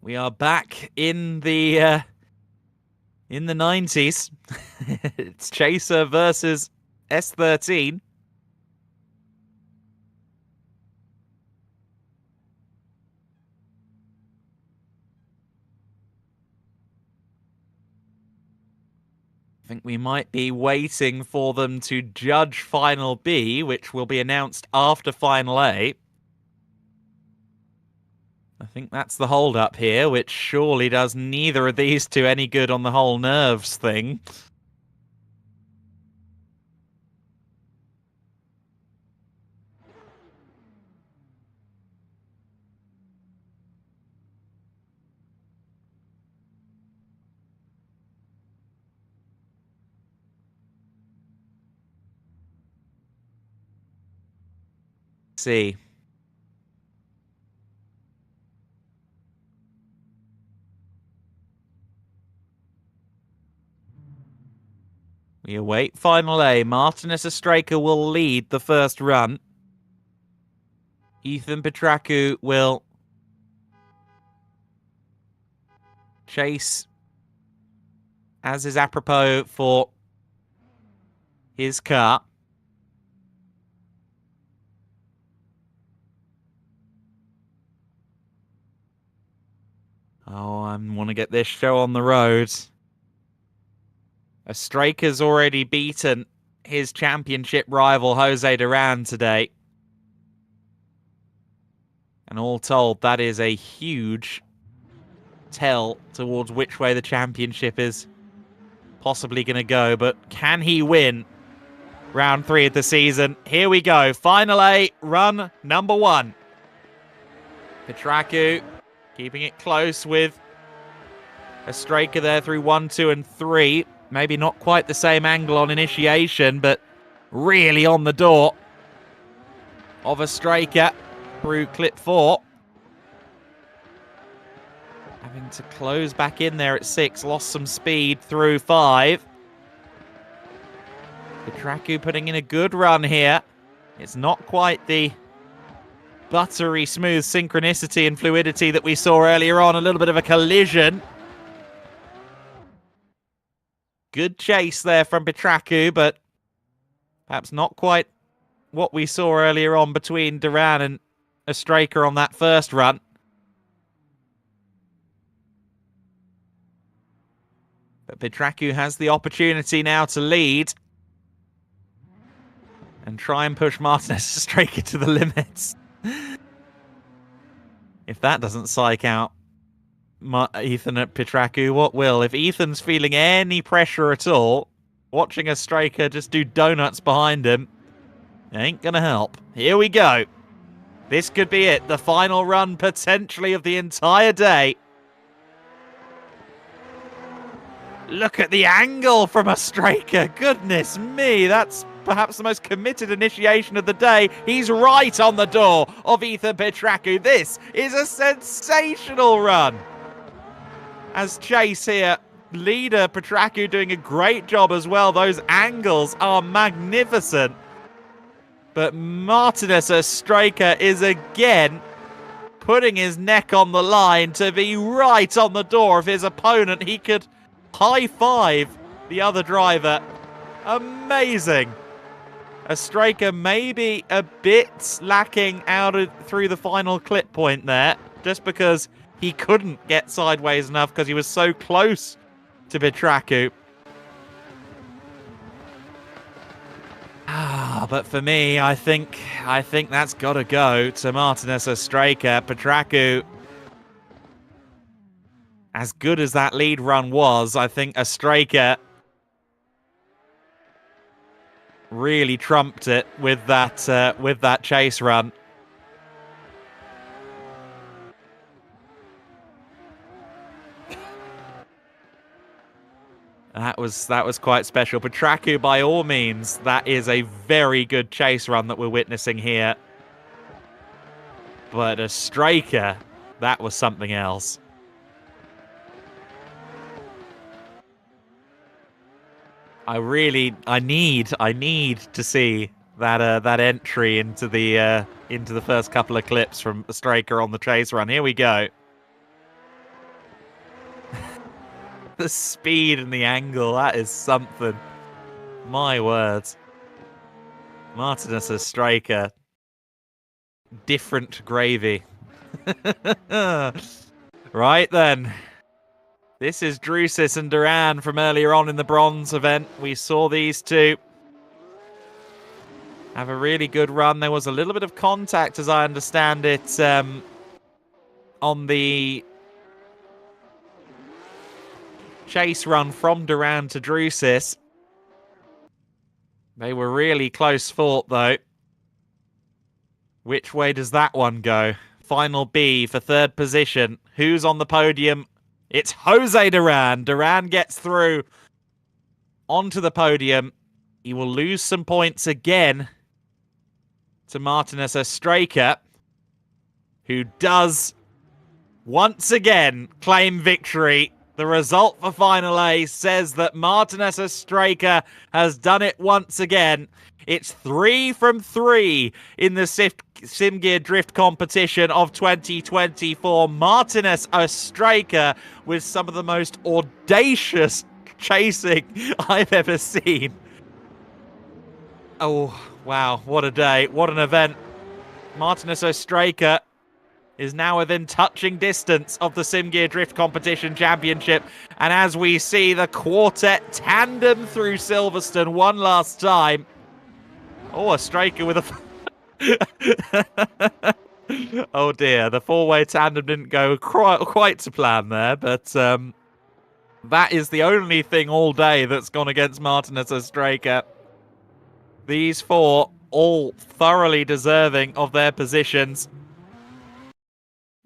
we are back in the 90s. It's Chaser versus S13. I think we might be waiting for them to judge Final B, which will be announced after Final A. I think that's the hold-up here, which surely does neither of these two any good on the whole nerves thing. See. We await Final A. Martinez Ostrika will lead the first run. Ethan Petraku will chase, as is apropos for his car. Oh, I want to get this show on the road. Ostrika's already beaten his championship rival, Jose Duran, today. And all told, that is a huge tell towards which way the championship is possibly going to go. But can he win round 3 of the season? Here we go. Final A, run number 1. Petraku keeping it close with Ostrika there through 1, 2, and 3. Maybe not quite the same angle on initiation, but really on the door of Ostrika through clip 4. Having to close back in there at 6. Lost some speed through 5. Petraku putting in a good run here. It's not quite the buttery smooth synchronicity and fluidity that we saw earlier on. A little bit of a collision. Good chase there from Petraku, but perhaps not quite what we saw earlier on between Duran and Ostrika on that first run. But Petraku has the opportunity now to lead and try and push Martinez Ostrika to the limits. If that doesn't psych out Ethan at Petraku, what will? If Ethan's feeling any pressure at all, watching Ostrika just do donuts behind him ain't gonna help. Here we go. This could be it. The final run, potentially, of the entire day. Look at the angle from Ostrika. Goodness me, that's perhaps the most committed initiation of the day. He's right on the door of Ethan Petraku. This is a sensational run. As Chase here, leader Petraku doing a great job as well. Those angles are magnificent. But Martinez Ostrika is again putting his neck on the line to be right on the door of his opponent. He could high five the other driver. Amazing. A striker maybe a bit lacking through the final clip point there, just because he couldn't get sideways enough because he was so close to Petrov. But for me, I think that's got to go to Martinez Ostrejka. Petrov, as good as that lead run was, I think Ostrejka really trumped it with that chase run. That was quite special. Petrov, by all means, that is a very good chase run that we're witnessing here. But Ostrejka, that was something else. I need to see that entry into the first couple of clips from Ostrejka on the chase run. Here we go. The speed and the angle, that is something. My words. Martinez Ostrejka. Different gravy. Right then. This is Jucys and Duran from earlier on in the bronze event. We saw these two have a really good run. There was a little bit of contact, as I understand it, on the chase run from Duran to Jucys. They were really close fought, though. Which way does that one go? Final B for third position. Who's on the podium? It's Jose Duran. Duran gets through onto the podium. He will lose some points again to Martinez Ostrejka, who does once again claim victory. The result for Final A says that Martinez Ostrejka has done it once again. It's 3 from 3 in the SIMGEAR Drift competition of 2024. Martinez Ostrejka with some of the most audacious chasing I've ever seen. Oh, wow. What a day. What an event. Martinez Ostrejka is now within touching distance of the SIMGEAR Drift Competition Championship. And as we see the quartet tandem through Silverstone one last time. Oh, Ostrejka with a... Oh dear, the four-way tandem didn't go quite to plan there, but that is the only thing all day that's gone against Martinez Ostrejka. These four all thoroughly deserving of their positions.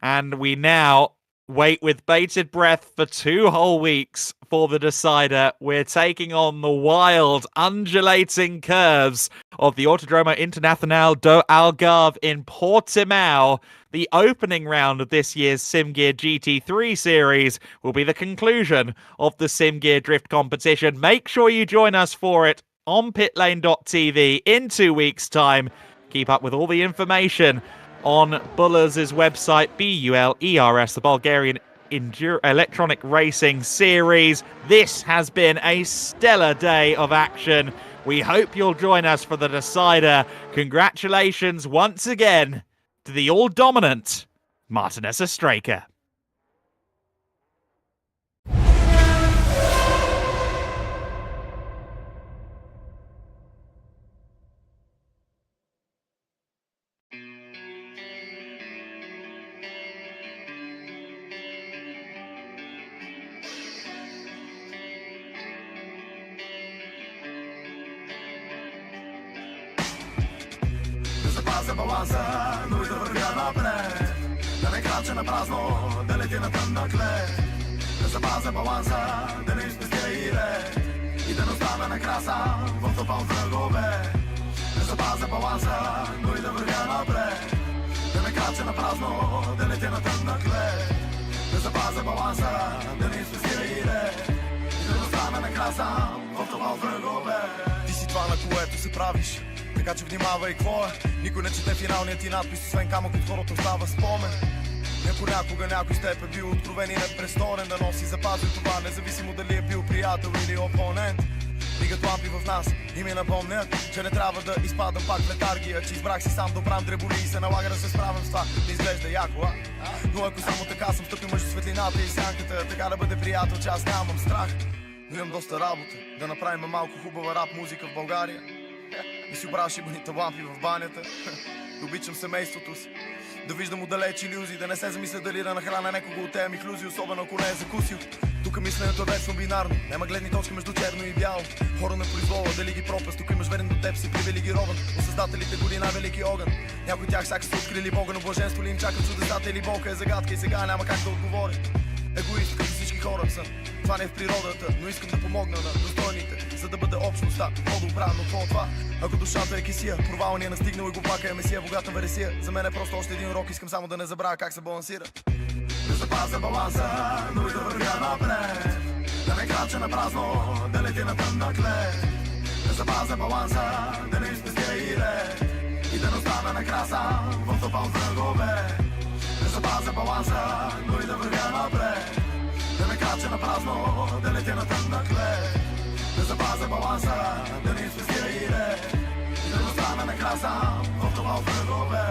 And we now wait with bated breath for 2 whole weeks for the decider. We're taking on the wild, undulating curves of the Autodromo Internacional do Algarve in Portimao. The opening round of this year's SIMGEAR GT3 series will be the conclusion of the SIMGEAR Drift competition. Make sure you join us for it on Pitlane.TV in 2 weeks' time. Keep up with all the information on Bullers' website, BULERS, the Bulgarian Electronic Racing Series. This has been a stellar day of action. We hope you'll join us for the decider. Congratulations once again to the all-dominant Martinez Ostrejka. Se balanza, lui dovrebbe napre. Da ne caccia na prazno, da le tiene tanto cle. Se baza balanza, da ne spestiere. I da non stava na krasa, volto pa vrgove. Se baza balanza, lui dovrebbe napre. Da ne caccia na prazno, da le tiene tanto cle. Se baza balanza, da ne spestiere. I da non stava na krasa, volto pa vrgove. Ти си това, на което се правиш. Така че внимавай какво е. Никой не чете финалния ти надпис, освен камък от хората остава спомен. Някога някой с теб е бил откровен и непресторен, да носи запази това, независимо дали е бил приятел или опонент. Мигат лампи в нас и ми напомнят, че не трябва да изпадам пак в летаргия, че избрах си сам да оправям дреболи и се налага да се справям с това. Не изглежда яко, но ако само така съм стъпил между светлината и сянката, така да бъде приятел, че аз нямам страх. Но имам доста работа, да направим малко хубава рап музика в България. Да си обраш шибаните лампи в банята. Да обичам семейството си, да виждам отдалеч илюзии, да не се замисля дали да нахраня некого от тези ми хлюзи, особено ако не е закусил. Тук мисленето е вечно бинарно, няма гледни точки между черно и бяло. Хора на произвола, дали ги пропаст, тук имаш верен до теб си привилегирован. От създателите годи най-велики огън. Някои тях сяка са открили Бога, но блаженство ли им чакат чудесата или болка е загадка и сега няма как да отговоря. Егоист, като всички хора съм. Това не е в природата, но искам да помогна на достойните, за да бъде общността по-добра, но какво от това? Ако душата е кисия, провал ни е настигнал и го плака е месия, богата вересия. За мен е просто още един урок, искам само да не забравя как се балансира. Да запазя баланса, но и да вървя напред, да не крача на празно, да лети на тъмна клет. Да запазя баланса, да не изпестя и ред, и да не остана на краса в топа от врагове. Да запазя баланса, но и да вървя напред, да не крача на празно, да лети на тъмна клет. Да запазя баланса, да не изпестя и ред, и да не остана на краса в топа от врагове.